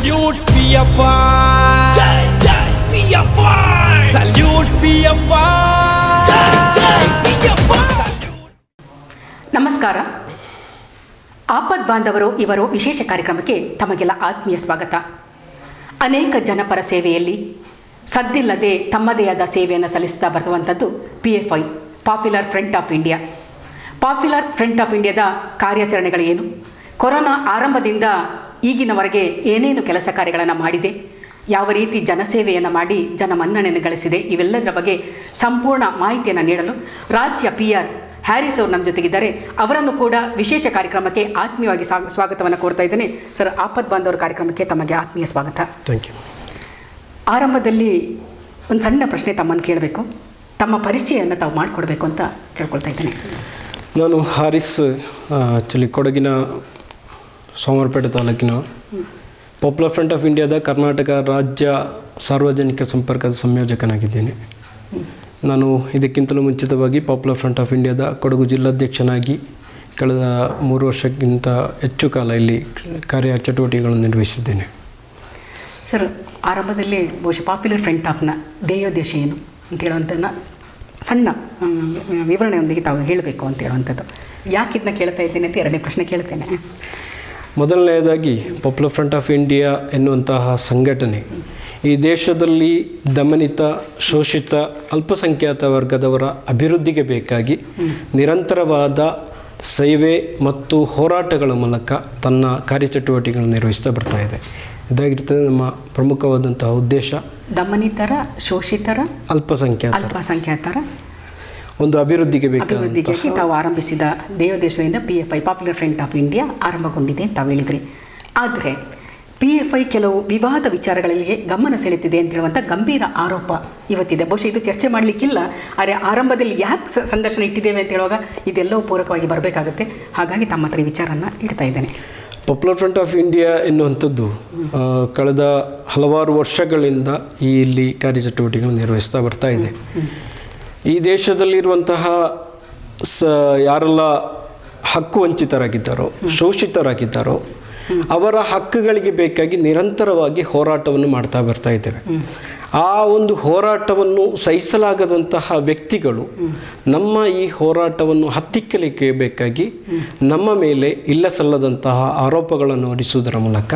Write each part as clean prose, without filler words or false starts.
Salute PFI. Jai Jai PFI. Salute PFI. Jai Jai PFI. ನಮಸ್ಕಾರ. ಆಪದ್ ಬಾಂಧವರು ಇವರು ವಿಶೇಷ ಕಾರ್ಯಕ್ರಮಕ್ಕೆ ತಮಗೆಲ್ಲ ಆತ್ಮೀಯ ಸ್ವಾಗತ. ಅನೇಕ ಜನಪರ ಸೇವೆಯಲ್ಲಿ ಸದ್ದಿಲ್ಲದೆ ತಮ್ಮದೇ ಆದ ಸೇವೆಯನ್ನು ಸಲ್ಲಿಸ್ತಾ ಬರುವಂಥದ್ದು PFI, popular front of India. Popular front of ಇಂಡಿಯಾದ ಕಾರ್ಯಾಚರಣೆಗಳು ಏನು, ಕೊರೋನಾ ಆರಂಭದಿಂದ ಈಗಿನವರೆಗೆ ಏನೇನು ಕೆಲಸ ಕಾರ್ಯಗಳನ್ನು ಮಾಡಿದೆ, ಯಾವ ರೀತಿ ಜನಸೇವೆಯನ್ನು ಮಾಡಿ ಜನ ಮನ್ನಣೆಯನ್ನು ಗಳಿಸಿದೆ, ಇವೆಲ್ಲದರ ಬಗ್ಗೆ ಸಂಪೂರ್ಣ ಮಾಹಿತಿಯನ್ನು ನೀಡಲು ರಾಜ್ಯ PR ಹ್ಯಾರಿಸ್ ಅವರು ನಮ್ಮ ಜೊತೆಗಿದ್ದಾರೆ. ಅವರನ್ನು ಕೂಡ ವಿಶೇಷ ಕಾರ್ಯಕ್ರಮಕ್ಕೆ ಆತ್ಮೀಯವಾಗಿ ಸ್ವಾಗತವನ್ನು ಕೋರ್ತಾ ಇದ್ದೇನೆ. ಸರ್, ಆಪದ್ ಬಾಂಧವರ ಕಾರ್ಯಕ್ರಮಕ್ಕೆ ತಮಗೆ ಆತ್ಮೀಯ ಸ್ವಾಗತ. Thank you. ಆರಂಭದಲ್ಲಿ ಒಂದು ಸಣ್ಣ ಪ್ರಶ್ನೆ ತಮ್ಮನ್ನು ಕೇಳಬೇಕು, ತಮ್ಮ ಪರಿಚಯವನ್ನು ತಾವು ಮಾಡಿಕೊಡ್ಬೇಕು ಅಂತ ಕೇಳ್ಕೊಳ್ತಾ ಇದ್ದೇನೆ. ನಾನು ಹಾರಿಸ್, ಆ್ಯಕ್ಚುಲಿ ಕೊಡಗಿನ ಸೋಮವಾರಪೇಟೆ ತಾಲೂಕಿನ ಪಾಪ್ಯುಲರ್ ಫ್ರಂಟ್ ಆಫ್ ಇಂಡಿಯಾದ ಕರ್ನಾಟಕ ರಾಜ್ಯ ಸಾರ್ವಜನಿಕ ಸಂಪರ್ಕದ ಸಂಯೋಜಕನಾಗಿದ್ದೇನೆ. ನಾನು ಇದಕ್ಕಿಂತಲೂ ಮುಂಚಿತವಾಗಿ ಪಾಪ್ಯುಲರ್ ಫ್ರಂಟ್ ಆಫ್ ಇಂಡಿಯಾದ ಕೊಡಗು ಜಿಲ್ಲಾಧ್ಯಕ್ಷನಾಗಿ ಕಳೆದ 3 ವರ್ಷಕ್ಕಿಂತ ಹೆಚ್ಚು ಕಾಲ ಇಲ್ಲಿ ಕಾರ್ಯಚಟುವಟಿಕೆಗಳನ್ನು ನಿರ್ವಹಿಸಿದ್ದೇನೆ. ಸರ್, ಆರಂಭದಲ್ಲಿ ಬಹುಶಃ ಪಾಪ್ಯುಲರ್ ಫ್ರಂಟ್ ಆಫ್ನ ಧ್ಯೇಯೋದ್ದೇಶ ಏನು ಅಂತ ಹೇಳುವಂಥದ್ದನ್ನ ಸಣ್ಣ ವಿವರಣೆಯೊಂದಿಗೆ ತಾವು ಹೇಳಬೇಕು ಅಂತ ಹೇಳುವಂಥದ್ದು. ಯಾಕೆ ಇದನ್ನ ಕೇಳ್ತಾ ಇದ್ದೇನೆ ಅಂತ ಎರಡನೇ ಪ್ರಶ್ನೆ ಕೇಳ್ತೇನೆ. ಮೊದಲನೆಯದಾಗಿ ಪಾಪ್ಯುಲರ್ ಫ್ರಂಟ್ ಆಫ್ ಇಂಡಿಯಾ ಎನ್ನುವಂತಹ ಸಂಘಟನೆ ಈ ದೇಶದಲ್ಲಿ ದಮನಿತ, ಶೋಷಿತ, ಅಲ್ಪಸಂಖ್ಯಾತ ವರ್ಗದವರ ಅಭಿವೃದ್ಧಿಗೆ ಬೇಕಾಗಿ ನಿರಂತರವಾದ ಸೇವೆ ಮತ್ತು ಹೋರಾಟಗಳ ಮೂಲಕ ತನ್ನ ಕಾರ್ಯಚಟುವಟಿಕೆಗಳನ್ನು ನಿರ್ವಹಿಸ್ತಾ ಬರ್ತಾ ಇದೆ. ಇದಾಗಿರ್ತದೆ ನಮ್ಮ ಪ್ರಮುಖವಾದಂತಹ ಉದ್ದೇಶ. ದಮನಿತರ, ಶೋಷಿತರ, ಅಲ್ಪಸಂಖ್ಯಾತರ ಒಂದು ಅಭಿವೃದ್ಧಿಗೆ ಅಭಿವೃದ್ಧಿಗಾಗಿ ತಾವು ಆರಂಭಿಸಿದ ಧ್ಯೇಯೋದ್ದೇಶದಿಂದ PFI, popular front of India ಆರಂಭಗೊಂಡಿದೆ ಅಂತ ಹೇಳಿದ್ರಿ. ಆದರೆ PFI ಕೆಲವು ವಿವಾದ ವಿಚಾರಗಳಿಗೆ ಗಮನ ಸೆಳೆತಿದೆ ಅಂತ ಹೇಳುವಂಥ ಗಂಭೀರ ಆರೋಪ ಇವತ್ತಿದೆ. ಬಹುಶಃ ಇದು ಚರ್ಚೆ ಮಾಡಲಿಕ್ಕಿಲ್ಲ, ಆದರೆ ಆರಂಭದಲ್ಲಿ ಯಾಕೆ ಸಂದರ್ಶನ ಇಟ್ಟಿದ್ದೇವೆ ಅಂತ ಹೇಳುವಾಗ ಇದೆಲ್ಲವೂ ಪೂರಕವಾಗಿ ಬರಬೇಕಾಗುತ್ತೆ. ಹಾಗಾಗಿ ತಮ್ಮ ಹತ್ರ ಈ ವಿಚಾರನ ಇಡ್ತಾ ಇದ್ದೇನೆ. ಪಾಪ್ಯುಲರ್ ಫ್ರಂಟ್ ಆಫ್ ಇಂಡಿಯಾ ಎನ್ನುವಂಥದ್ದು ಕಳೆದ ಹಲವಾರು ವರ್ಷಗಳಿಂದ ಇಲ್ಲಿ ಕಾರ್ಯಚಟುವಟಿಕೆಗಳನ್ನು ನಿರ್ವಹಿಸ್ತಾ ಬರ್ತಾ ಇದೆ. ಈ ದೇಶದಲ್ಲಿರುವಂತಹ ಯಾರೆಲ್ಲ ಹಕ್ಕು ವಂಚಿತರಾಗಿದ್ದಾರೋ, ಶೋಷಿತರಾಗಿದ್ದಾರೋ ಅವರ ಹಕ್ಕುಗಳಿಗೆ ಬೇಕಾಗಿ ನಿರಂತರವಾಗಿ ಹೋರಾಟವನ್ನು ಮಾಡ್ತಾ ಬರ್ತಾ ಇದ್ದೇವೆ. ಆ ಒಂದು ಹೋರಾಟವನ್ನು ಸಹಿಸಲಾಗದಂತಹ ವ್ಯಕ್ತಿಗಳು ನಮ್ಮ ಈ ಹೋರಾಟವನ್ನು ಹತ್ತಿಕ್ಕಲಿಕ್ಕೆ ಬೇಕಾಗಿ ನಮ್ಮ ಮೇಲೆ ಇಲ್ಲ ಸಲ್ಲದಂತಹ ಆರೋಪಗಳನ್ನು ಹೊರಿಸುವುದರ ಮೂಲಕ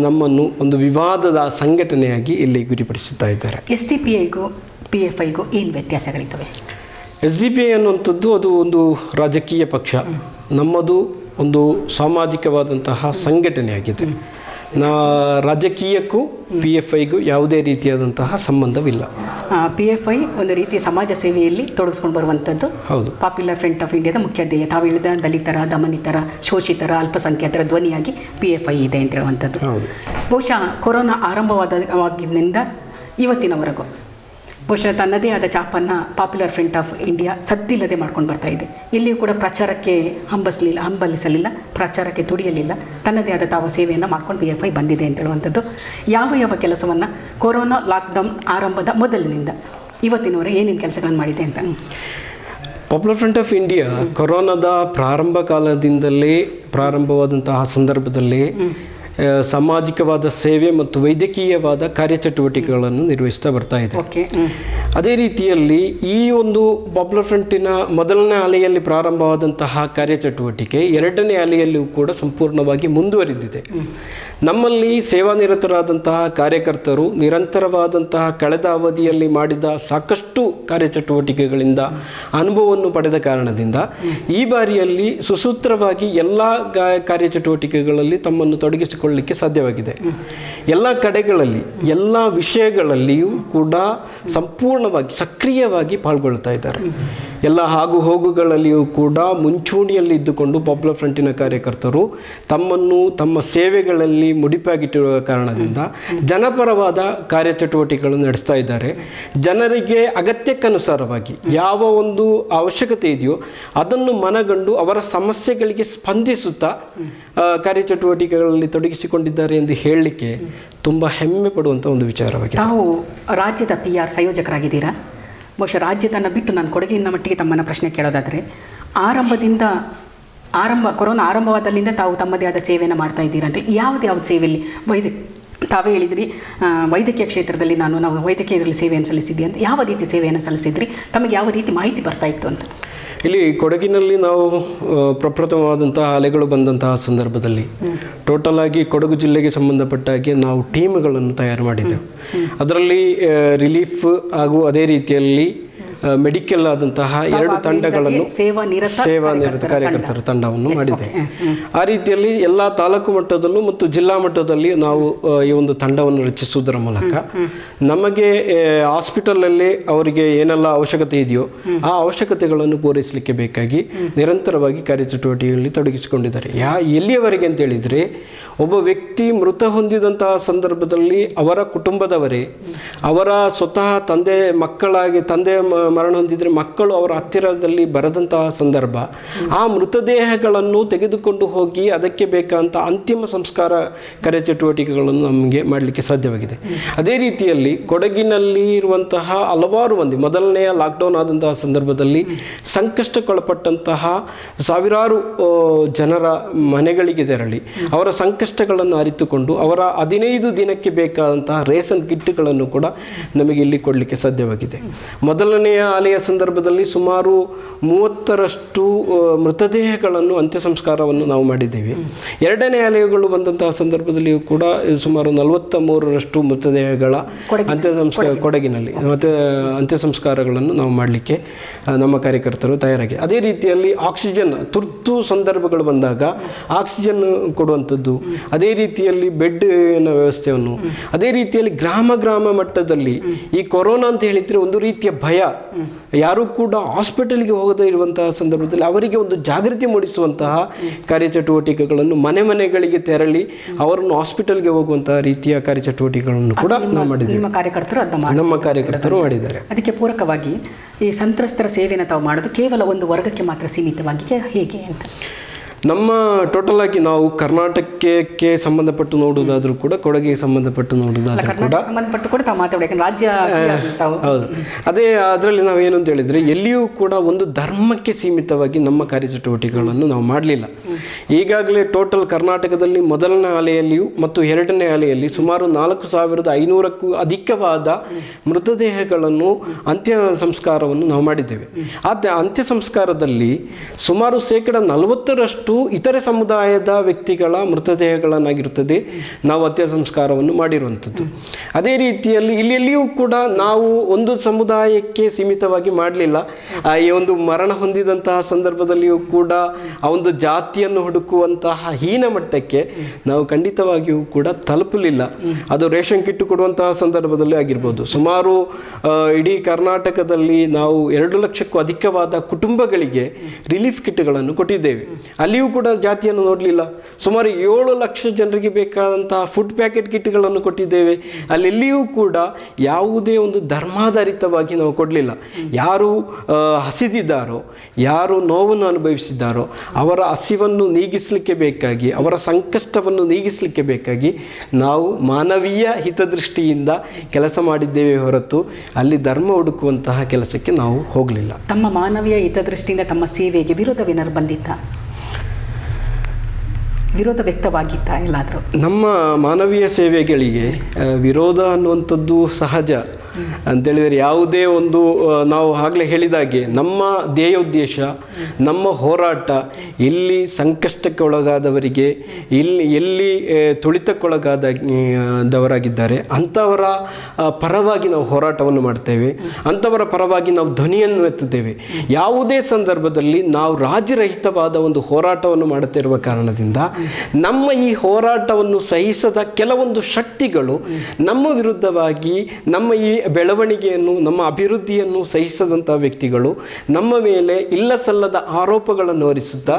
ನಮ್ಮನ್ನು ಒಂದು ವಿವಾದದ ಸಂಘಟನೆಯಾಗಿ ಇಲ್ಲಿ ಗುರಿಪಡಿಸುತ್ತಾ ಇದ್ದಾರೆ. SDPIಗೂ PFIಗೂ ಏನು ವ್ಯತ್ಯಾಸಗಳಿರ್ತವೆ? SDPI ಅನ್ನುವಂಥದ್ದು ಅದು ಒಂದು ರಾಜಕೀಯ ಪಕ್ಷ, ನಮ್ಮದು ಒಂದು ಸಾಮಾಜಿಕವಾದಂತಹ ಸಂಘಟನೆಯಾಗಿದೆ. ರಾಜಕೀಯಕ್ಕೂ PFIಗೂ ಯಾವುದೇ ರೀತಿಯಾದಂತಹ ಸಂಬಂಧವಿಲ್ಲ. PFI ಒಂದು ರೀತಿಯ ಸಮಾಜ ಸೇವೆಯಲ್ಲಿ ತೊಡಗಿಸ್ಕೊಂಡು ಬರುವಂಥದ್ದು. ಹೌದು. ಪಾಪ್ಯುಲರ್ ಫ್ರಂಟ್ ಆಫ್ ಇಂಡಿಯಾದ ಮುಖ್ಯ ಧ್ಯೇಯ ತಾವು ಹೇಳಿದ ದಲಿತರ, ದಮನಿತರ, ಶೋಷಿತರ, ಅಲ್ಪಸಂಖ್ಯಾತರ ಧ್ವನಿಯಾಗಿ PFI ಇದೆ ಅಂತ ಹೇಳುವಂಥದ್ದು. ಹೌದು. ಬಹುಶಃ ಕೊರೋನಾ ಆರಂಭವಾಗಿದ್ದರಿಂದ ಇವತ್ತಿನವರೆಗೂ ಬಹುಶಃ ತನ್ನದೇ ಆದ ಚಾಪನ್ನು ಪಾಪ್ಯುಲರ್ ಫ್ರಂಟ್ ಆಫ್ ಇಂಡಿಯಾ ಸದ್ದಿಲ್ಲದೆ ಮಾಡ್ಕೊಂಡು ಬರ್ತಾ ಇದೆ. ಇಲ್ಲಿಯೂ ಕೂಡ ಪ್ರಚಾರಕ್ಕೆ ಹಂಬಲಿಸಲಿಲ್ಲ, ಪ್ರಚಾರಕ್ಕೆ ತುಡಿಯಲಿಲ್ಲ, ತನ್ನದೇ ಆದ ತಾವು ಸೇವೆಯನ್ನು ಮಾಡ್ಕೊಂಡು PFI ಬಂದಿದೆ ಅಂತ ಹೇಳುವಂಥದ್ದು. ಯಾವ ಕೆಲಸವನ್ನು ಕೊರೋನಾ ಲಾಕ್ಡೌನ್ ಆರಂಭದ ಮೊದಲಿನಿಂದ ಇವತ್ತಿನವರೆಗೆ ಏನೇನು ಕೆಲಸಗಳನ್ನು ಮಾಡಿದೆ ಅಂತ? ಪಾಪ್ಯುಲರ್ ಫ್ರಂಟ್ ಆಫ್ ಇಂಡಿಯಾ ಕೊರೋನಾದ ಪ್ರಾರಂಭ ಕಾಲದಿಂದಲೇ ಪ್ರಾರಂಭವಾದಂತಹ ಸಂದರ್ಭದಲ್ಲೇ ಸಾಮಾಜಿಕವಾದ ಸೇವೆ ಮತ್ತು ವೈದ್ಯಕೀಯವಾದ ಕಾರ್ಯಚಟುವಟಿಕೆಗಳನ್ನು ನಿರ್ವಹಿಸ್ತಾ ಬರ್ತಾ ಇದೆ. ಅದೇ ರೀತಿಯಲ್ಲಿ ಈ ಒಂದು ಪಾಪ್ಯುಲರ್ ಫ್ರಂಟಿನ ಮೊದಲನೇ ಅಲೆಯಲ್ಲಿ ಪ್ರಾರಂಭವಾದಂತಹ ಕಾರ್ಯಚಟುವಟಿಕೆ ಎರಡನೇ ಅಲೆಯಲ್ಲಿಯೂ ಕೂಡ ಸಂಪೂರ್ಣವಾಗಿ ಮುಂದುವರಿದಿದೆ. ನಮ್ಮಲ್ಲಿ ಸೇವಾನಿರತರಾದಂತಹ ಕಾರ್ಯಕರ್ತರು ನಿರಂತರವಾದಂತಹ ಕಳೆದ ಅವಧಿಯಲ್ಲಿ ಮಾಡಿದ ಸಾಕಷ್ಟು ಕಾರ್ಯಚಟುವಟಿಕೆಗಳಿಂದ ಅನುಭವವನ್ನು ಪಡೆದ ಕಾರಣದಿಂದ ಈ ಬಾರಿಯಲ್ಲಿ ಸುಸೂತ್ರವಾಗಿ ಎಲ್ಲ ಕಾರ್ಯಚಟುವಟಿಕೆಗಳಲ್ಲಿ ತಮ್ಮನ್ನು ತೊಡಗಿಸಿಕೊಳ್ಳಲಿಕ್ಕೆ ಸಾಧ್ಯವಾಗಿದೆ. ಎಲ್ಲ ಕಡೆಗಳಲ್ಲಿ ಎಲ್ಲ ವಿಷಯಗಳಲ್ಲಿಯೂ ಕೂಡ ಸಂಪೂರ್ಣವಾಗಿ ಸಕ್ರಿಯವಾಗಿ ಪಾಲ್ಗೊಳ್ತಾ ಇದ್ದಾರೆ. ಎಲ್ಲ ಆಗು ಹೋಗುಗಳಲ್ಲಿಯೂ ಕೂಡ ಮುಂಚೂಣಿಯಲ್ಲಿ ಇದ್ದುಕೊಂಡು ಪಾಪ್ಯುಲರ್ ಫ್ರಂಟಿನ ಕಾರ್ಯಕರ್ತರು ತಮ್ಮನ್ನು ತಮ್ಮ ಸೇವೆಗಳಲ್ಲಿ ಮುಡಿಪಾಗಿಟ್ಟಿರುವ ಕಾರಣದಿಂದ ಜನಪರವಾದ ಕಾರ್ಯಚಟುವಟಿಕೆಗಳನ್ನು ನಡೆಸ್ತಾ ಇದ್ದಾರೆ. ಜನರಿಗೆ ಅಗತ್ಯಕ್ಕನುಸಾರವಾಗಿ ಯಾವ ಒಂದು ಅವಶ್ಯಕತೆ ಇದೆಯೋ ಅದನ್ನು ಮನಗಂಡು ಅವರ ಸಮಸ್ಯೆಗಳಿಗೆ ಸ್ಪಂದಿಸುತ್ತಾ ಕಾರ್ಯಚಟುವಟಿಕೆಗಳಲ್ಲಿ ತೊಡಗಿಸಿಕೊಂಡಿದ್ದಾರೆ ಎಂದು ಹೇಳಲಿಕ್ಕೆ ತುಂಬ ಹೆಮ್ಮೆ ಪಡುವಂಥ ಒಂದು ವಿಚಾರವಾಗಿದೆ. ತಾವು ರಾಜ್ಯದ PR ಸಂಯೋಜಕರಾಗಿದ್ದೀರಾ. ಬಹುಶಃ ರಾಜ್ಯದನ್ನು ಬಿಟ್ಟು ನಾನು ಕೊಡಗಿನ ಮಟ್ಟಿಗೆ ತಮ್ಮನ್ನು ಪ್ರಶ್ನೆ ಕೇಳೋದಾದರೆ, ಆರಂಭದಿಂದ ಕೊರೋನಾ ಆರಂಭವಾದಲ್ಲಿಂದ ತಾವು ತಮ್ಮದೇ ಆದ ಸೇವೆಯನ್ನು ಮಾಡ್ತಾ ಇದ್ದೀರಂತೆ. ಯಾವ್ದು ಸೇವೆಯಲ್ಲಿ ತಾವೇ ಹೇಳಿದ್ರಿ ವೈದ್ಯಕೀಯ ಕ್ಷೇತ್ರದಲ್ಲಿ ನಾವು ವೈದ್ಯಕೀಯದಲ್ಲಿ ಸೇವೆಯನ್ನು ಸಲ್ಲಿಸಿದ್ವಿ ಅಂತ. ಯಾವ ರೀತಿ ಸೇವೆಯನ್ನು ಸಲ್ಲಿಸಿದ್ರಿ, ತಮಗೆ ಯಾವ ರೀತಿ ಮಾಹಿತಿ ಬರ್ತಾ ಇತ್ತು ಅಂತ? ಇಲ್ಲಿ ಕೊಡಗಿನಲ್ಲಿ ನಾವು ಪ್ರಪ್ರಥಮವಾದಂತಹ ಅಲೆಗಳು ಬಂದಂತಹ ಸಂದರ್ಭದಲ್ಲಿ ಟೋಟಲ್ ಆಗಿ ಕೊಡಗು ಜಿಲ್ಲೆಗೆ ಸಂಬಂಧಪಟ್ಟ ಹಾಗೆ ನಾವು ಟೀಮ್ಗಳನ್ನು ತಯಾರು ಮಾಡಿದ್ದೆವು. ಅದರಲ್ಲಿ ರಿಲೀಫ್ ಹಾಗೂ ಅದೇ ರೀತಿಯಲ್ಲಿ ಮೆಡಿಕಲ್ ಆದಂತಹ 2 ತಂಡಗಳನ್ನು ಸೇವಾ ನಿರತ ಕಾರ್ಯಕರ್ತರ ತಂಡವನ್ನು ಮಾಡಿದೆ. ಆ ರೀತಿಯಲ್ಲಿ ಎಲ್ಲ ತಾಲೂಕು ಮಟ್ಟದಲ್ಲೂ ಮತ್ತು ಜಿಲ್ಲಾ ಮಟ್ಟದಲ್ಲಿ ನಾವು ಈ ಒಂದು ತಂಡವನ್ನು ರಚಿಸುವುದರ ಮೂಲಕ ನಮಗೆ ಹಾಸ್ಪಿಟಲಲ್ಲಿ ಅವರಿಗೆ ಏನೆಲ್ಲ ಅವಶ್ಯಕತೆ ಇದೆಯೋ ಆ ಅವಶ್ಯಕತೆಗಳನ್ನು ಪೂರೈಸಲಿಕ್ಕೆ ಬೇಕಾಗಿ ನಿರಂತರವಾಗಿ ಕಾರ್ಯಚಟುವಟಿಕೆಯಲ್ಲಿ ತೊಡಗಿಸಿಕೊಂಡಿದ್ದಾರೆ. ಎಲ್ಲಿಯವರೆಗೆ ಅಂತ ಹೇಳಿದರೆ, ಒಬ್ಬ ವ್ಯಕ್ತಿ ಮೃತ ಹೊಂದಿದಂತಹ ಸಂದರ್ಭದಲ್ಲಿ ಅವರ ಕುಟುಂಬದವರೇ, ಅವರ ಸ್ವತಃ ತಂದೆ ಮರಣ ಹೊಂದಿದರೆ ಮಕ್ಕಳು ಅವರ ಹತ್ತಿರದಲ್ಲಿ ಬರದಂತಹ ಸಂದರ್ಭ, ಆ ಮೃತದೇಹಗಳನ್ನು ತೆಗೆದುಕೊಂಡು ಹೋಗಿ ಅದಕ್ಕೆ ಬೇಕಾದಂಥ ಅಂತಿಮ ಸಂಸ್ಕಾರ ಕಾರ್ಯಚಟುವಟಿಕೆಗಳನ್ನು ನಮಗೆ ಮಾಡಲಿಕ್ಕೆ ಸಾಧ್ಯವಾಗಿದೆ. ಅದೇ ರೀತಿಯಲ್ಲಿ ಕೊಡಗಿನಲ್ಲಿ ಇರುವಂತಹ ಹಲವಾರು ಮಂದಿ ಮೊದಲನೆಯ ಲಾಕ್ಡೌನ್ ಆದಂತಹ ಸಂದರ್ಭದಲ್ಲಿ ಸಂಕಷ್ಟಕ್ಕೊಳಪಟ್ಟಂತಹ ಸಾವಿರಾರು ಜನರ ಮನೆಗಳಿಗೆ ತೆರಳಿ ಅವರ ಸಂಕಷ್ಟಗಳನ್ನು ಅರಿತುಕೊಂಡು ಅವರ 15 ದಿನಕ್ಕೆ ಬೇಕಾದಂತಹ ರೇಷನ್ ಕಿಟ್ಗಳನ್ನು ಕೂಡ ನಮಗೆ ಇಲ್ಲಿ ಕೊಡಲಿಕ್ಕೆ ಸಾಧ್ಯವಾಗಿದೆ. ಮೊದಲನೆಯ ಅಲೆಯ ಸಂದರ್ಭದಲ್ಲಿ ಸುಮಾರು 30ರಷ್ಟು ಮೃತದೇಹಗಳನ್ನು ಅಂತ್ಯ ಸಂಸ್ಕಾರವನ್ನು ನಾವು ಮಾಡಿದ್ದೇವೆ. ಎರಡನೇ ಅಲೆಗಳು ಬಂದಂತಹ ಸಂದರ್ಭದಲ್ಲಿಯೂ ಕೂಡ ಸುಮಾರು 43ರಷ್ಟು ಮೃತದೇಹಗಳ ಕೊಡಗಿನಲ್ಲಿ ಮತ್ತು ಅಂತ್ಯ ಸಂಸ್ಕಾರಗಳನ್ನು ನಾವು ಮಾಡಲಿಕ್ಕೆ ನಮ್ಮ ಕಾರ್ಯಕರ್ತರು ತಯಾರಾಗಿ. ಅದೇ ರೀತಿಯಲ್ಲಿ ಆಕ್ಸಿಜನ್ ತುರ್ತು ಸಂದರ್ಭಗಳು ಬಂದಾಗ ಆಕ್ಸಿಜನ್ ಕೊಡುವಂಥದ್ದು, ಅದೇ ರೀತಿಯಲ್ಲಿ ಬೆಡ್ನ ವ್ಯವಸ್ಥೆಯನ್ನು, ಅದೇ ರೀತಿಯಲ್ಲಿ ಗ್ರಾಮ ಮಟ್ಟದಲ್ಲಿ ಈ ಕೊರೋನಾ ಅಂತ ಹೇಳಿದರೆ ಒಂದು ರೀತಿಯ ಭಯ, ಯಾರೂ ಕೂಡ ಹಾಸ್ಪಿಟಲ್ಗೆ ಹೋಗದೇ ಇರುವಂತಹ ಸಂದರ್ಭದಲ್ಲಿ ಅವರಿಗೆ ಒಂದು ಜಾಗೃತಿ ಮೂಡಿಸುವಂತಹ ಕಾರ್ಯಚಟುವಟಿಕೆಗಳನ್ನು ಮನೆಗಳಿಗೆ ತೆರಳಿ ಅವರನ್ನು ಹಾಸ್ಪಿಟಲ್ಗೆ ಹೋಗುವಂತಹ ರೀತಿಯ ಕಾರ್ಯಚಟುವಟಿಕೆಗಳನ್ನು ಕೂಡ ನಾವು ಮಾಡಿದ್ದೇವೆ. ನಮ್ಮ ಕಾರ್ಯಕರ್ತರು ಮಾಡಿದ್ದಾರೆ. ಅದಕ್ಕೆ ಪೂರಕವಾಗಿ ಈ ಸಂತ್ರಸ್ತರ ಸೇವೆಯನ್ನು ತಾವು ಮಾಡೋದು ಕೇವಲ ಒಂದು ವರ್ಗಕ್ಕೆ ಮಾತ್ರ ಸೀಮಿತವಾಗಿ ಹೇಗೆ ಅಂತ? ನಮ್ಮ ಟೋಟಲ್ ಆಗಿ ನಾವು ಕರ್ನಾಟಕಕ್ಕೆ ಸಂಬಂಧಪಟ್ಟು ನೋಡುವುದಾದ್ರೂ ಕೂಡ, ಕೊಡಗಿಗೆ ಸಂಬಂಧಪಟ್ಟು ನೋಡುವುದಾದ್ರೂ ಕೂಡ ಹೌದು. ಅದೇ ಅದರಲ್ಲಿ ನಾವು ಏನು ಅಂತ ಹೇಳಿದರೆ, ಎಲ್ಲಿಯೂ ಕೂಡ ಒಂದು ಧರ್ಮಕ್ಕೆ ಸೀಮಿತವಾಗಿ ನಮ್ಮ ಕಾರ್ಯಚಟುವಟಿಕೆಗಳನ್ನು ನಾವು ಮಾಡಲಿಲ್ಲ. ಈಗಾಗಲೇ ಟೋಟಲ್ ಕರ್ನಾಟಕದಲ್ಲಿ ಮೊದಲನೇ ಅಲೆಯಲ್ಲಿಯೂ ಮತ್ತು ಎರಡನೇ ಅಲೆಯಲ್ಲಿ ಸುಮಾರು 4500ಕ್ಕೂ ಅಧಿಕವಾದ ಮೃತದೇಹಗಳನ್ನು ಅಂತ್ಯ ಸಂಸ್ಕಾರವನ್ನು ನಾವು ಮಾಡಿದ್ದೇವೆ. ಆ ಅಂತ್ಯ ಸಂಸ್ಕಾರದಲ್ಲಿ ಸುಮಾರು 40% ಇತರೆ ಸಮುದಾಯದ ವ್ಯಕ್ತಿಗಳ ಮೃತದೇಹಗಳನ್ನಾಗಿರುತ್ತದೆ ನಾವು ಅಂತ್ಯ ಸಂಸ್ಕಾರವನ್ನು ಮಾಡಿರುವಂಥದ್ದು. ಅದೇ ರೀತಿಯಲ್ಲಿ ಇಲ್ಲೆಲ್ಲಿಯೂ ಕೂಡ ನಾವು ಒಂದು ಸಮುದಾಯಕ್ಕೆ ಸೀಮಿತವಾಗಿ ಮಾಡಲಿಲ್ಲ. ಈ ಒಂದು ಮರಣ ಹೊಂದಿದಂತಹ ಸಂದರ್ಭದಲ್ಲಿಯೂ ಕೂಡ ಆ ಒಂದು ಜಾತಿಯನ್ನು ಹುಡುಕುವಂತಹ ಹೀನ ಮಟ್ಟಕ್ಕೆ ನಾವು ಖಂಡಿತವಾಗಿಯೂ ಕೂಡ ತಲುಪಲಿಲ್ಲ. ಅದು ರೇಷನ್ ಕಿಟ್ ಕೊಡುವಂತಹ ಸಂದರ್ಭದಲ್ಲಿ ಆಗಿರ್ಬೋದು. ಸುಮಾರು ಇಡೀ ಕರ್ನಾಟಕದಲ್ಲಿ ನಾವು 2 ಲಕ್ಷಕ್ಕೂ ಅಧಿಕವಾದ ಕುಟುಂಬಗಳಿಗೆ ರಿಲೀಫ್ ಕಿಟ್ಗಳನ್ನು ಕೊಟ್ಟಿದ್ದೇವೆ. ಅಲ್ಲಿಯೂ ಕೂಡ ಜಾತಿಯನ್ನು ನೋಡಲಿಲ್ಲ. ಸುಮಾರು 7 ಲಕ್ಷ ಜನರಿಗೆ ಬೇಕಾದಂತಹ ಫುಡ್ ಪ್ಯಾಕೆಟ್ ಕಿಟ್ಗಳನ್ನು ಕೊಟ್ಟಿದ್ದೇವೆ. ಅಲ್ಲೆಲ್ಲಿಯೂ ಕೂಡ ಯಾವುದೇ ಒಂದು ಧರ್ಮಾಧಾರಿತವಾಗಿ ನಾವು ಕೊಡಲಿಲ್ಲ. ಯಾರು ಹಸಿದಿದ್ದಾರೋ, ಯಾರು ನೋವನ್ನು ಅನುಭವಿಸಿದ್ದಾರೋ ಅವರ ಹಸಿವನ್ನು ನೀಗಿಸಲಿಕ್ಕೆ ಬೇಕಾಗಿ, ಅವರ ಸಂಕಷ್ಟವನ್ನು ನೀಗಿಸಲಿಕ್ಕೆ ಬೇಕಾಗಿ ನಾವು ಮಾನವೀಯ ಹಿತದೃಷ್ಟಿಯಿಂದ ಕೆಲಸ ಮಾಡಿದ್ದೇವೆ ಹೊರತು ಅಲ್ಲಿ ಧರ್ಮ ಹುಡುಕುವಂತಹ ಕೆಲಸಕ್ಕೆ ನಾವು ಹೋಗಲಿಲ್ಲ. ತಮ್ಮ ಮಾನವೀಯ ಹಿತದೃಷ್ಟಿಯಿಂದ ತಮ್ಮ ಸೇವೆಗೆ ವಿರೋಧವೇನಾದ್ರು ಬಂದಿತ್ತ? ವಿರೋಧ ವ್ಯಕ್ತವಾಗಿತ್ತ ಎಲ್ಲಾದರೂ? ನಮ್ಮ ಮಾನವೀಯ ಸೇವೆಗಳಿಗೆ ವಿರೋಧ ಅನ್ನುವಂಥದ್ದು ಸಹಜ ಅಂತೇಳಿದರೆ, ಯಾವುದೇ ಒಂದು ನಾವು ಆಗಲೇ ಹೇಳಿದಾಗೆ ನಮ್ಮ ಧ್ಯೇಯೋದ್ದೇಶ, ನಮ್ಮ ಹೋರಾಟ ಎಲ್ಲಿ ಸಂಕಷ್ಟಕ್ಕೆ ಒಳಗಾದವರಿಗೆ, ಎಲ್ಲಿ ತುಳಿತಕ್ಕೊಳಗಾದವರಾಗಿದ್ದಾರೆ ಅಂಥವರ ಪರವಾಗಿ ನಾವು ಹೋರಾಟವನ್ನು ಮಾಡ್ತೇವೆ. ಅಂಥವರ ಪರವಾಗಿ ನಾವು ಧ್ವನಿಯನ್ನು ಎತ್ತುತ್ತೇವೆ. ಯಾವುದೇ ಸಂದರ್ಭದಲ್ಲಿ ನಾವು ರಾಜ್ಯರಹಿತವಾದ ಒಂದು ಹೋರಾಟವನ್ನು ಮಾಡುತ್ತಿರುವ ಕಾರಣದಿಂದ ನಮ್ಮ ಈ ಹೋರಾಟವನ್ನು ಸಹಿಸದ ಕೆಲವೊಂದು ಶಕ್ತಿಗಳು ನಮ್ಮ ವಿರುದ್ಧವಾಗಿ ನಮ್ಮ ಈ ಬೆಳವಣಿಗೆಯನ್ನು, ನಮ್ಮ ಅಭಿವೃದ್ಧಿಯನ್ನು ಸಹಿಸದಂಥ ವ್ಯಕ್ತಿಗಳು ನಮ್ಮ ಮೇಲೆ ಇಲ್ಲ ಸಲ್ಲದ ಆರೋಪಗಳನ್ನು ಹೊರಿಸುತ್ತಾ